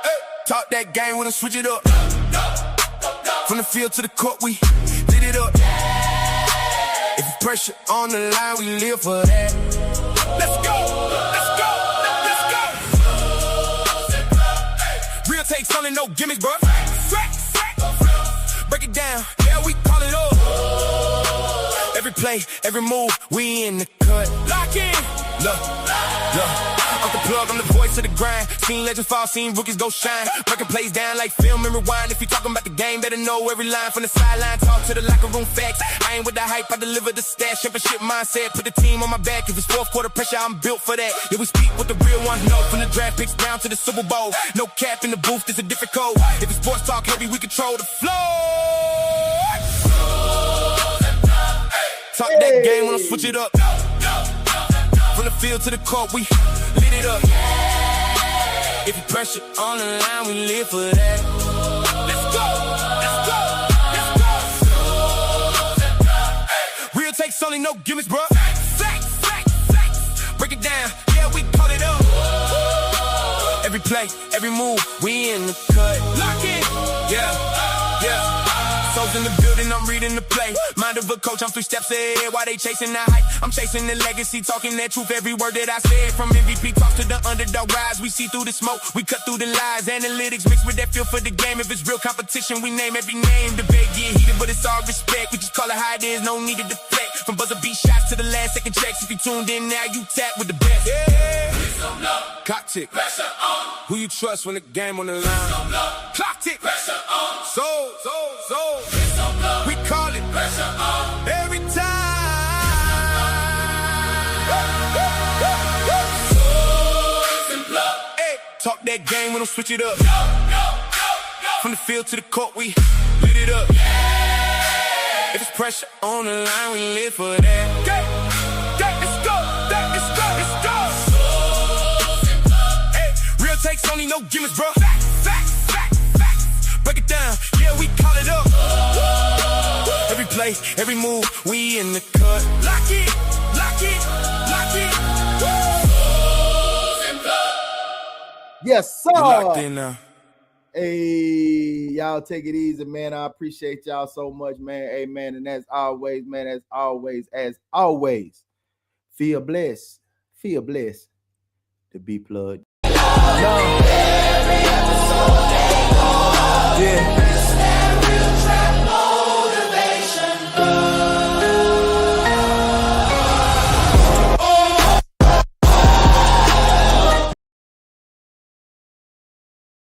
Hey, talk that game when I switch it up. From the field to the court, we lit it up. If it's pressure on the line, we live for that. Let's go, let's go, let's go. Real takes only, no gimmicks, bro. Break it down, yeah, we call it up. Every play, every move, we in the cut. Lock in. Look. I'm the plug, I'm the voice of the grind. Seen legends fall, seen rookies go shine. Breaking plays down like film and rewind. If you talking about the game, better know every line from the sideline. Talk to the locker room facts. I ain't with the hype, I deliver the stats. Championship mindset, put the team on my back. If it's fourth quarter pressure, I'm built for that. Yeah, we speak with the real ones know. From the draft picks down to the Super Bowl. No cap in the booth, there's a different code. If it's sports talk heavy, we control the flow. Talk that game when I switch it up. From the field to the court, we lit it up. If you pressure on the line, we live for that. Let's go, let's go, let's go. Real takes only, no gimmicks, bro. Facts. Break it down, yeah, we call it up. Every play, every move, we in the cut. Lock in, yeah. Souls in the building, I'm reading the play. Mind of a coach, I'm 3 steps ahead. While they chasing the hype, I'm chasing the legacy. Talking that truth, every word that I said. From MVP talk to the underdog rise. We see through the smoke, we cut through the lies. Analytics mixed with that feel for the game. If it's real competition, we name every name. Debate get heated, but it's all respect. We just call it how it is, no need to deflect. From buzzer beat shots to the last second checks. If you tuned in now, you tap with the best. Yeah. Clock tick. Pressure on. Who you trust when the game on the line? Clock tick. Pressure on. So. We call it pressure on every time. Hey, talk that game, we don't switch it up. From the field to the court, we lit it up. If it's pressure on the line, we live for that. Let's go. Hey, real takes only, no gimmicks, bro. Facts. Break it down, yeah, we call it up. Every play, every move, we in the cut. Lock it.
Yes, sir.
Locked in now.
Hey, y'all take it easy, man. I appreciate y'all so much, man. Hey, man, and as always, feel blessed to be plugged. Yeah.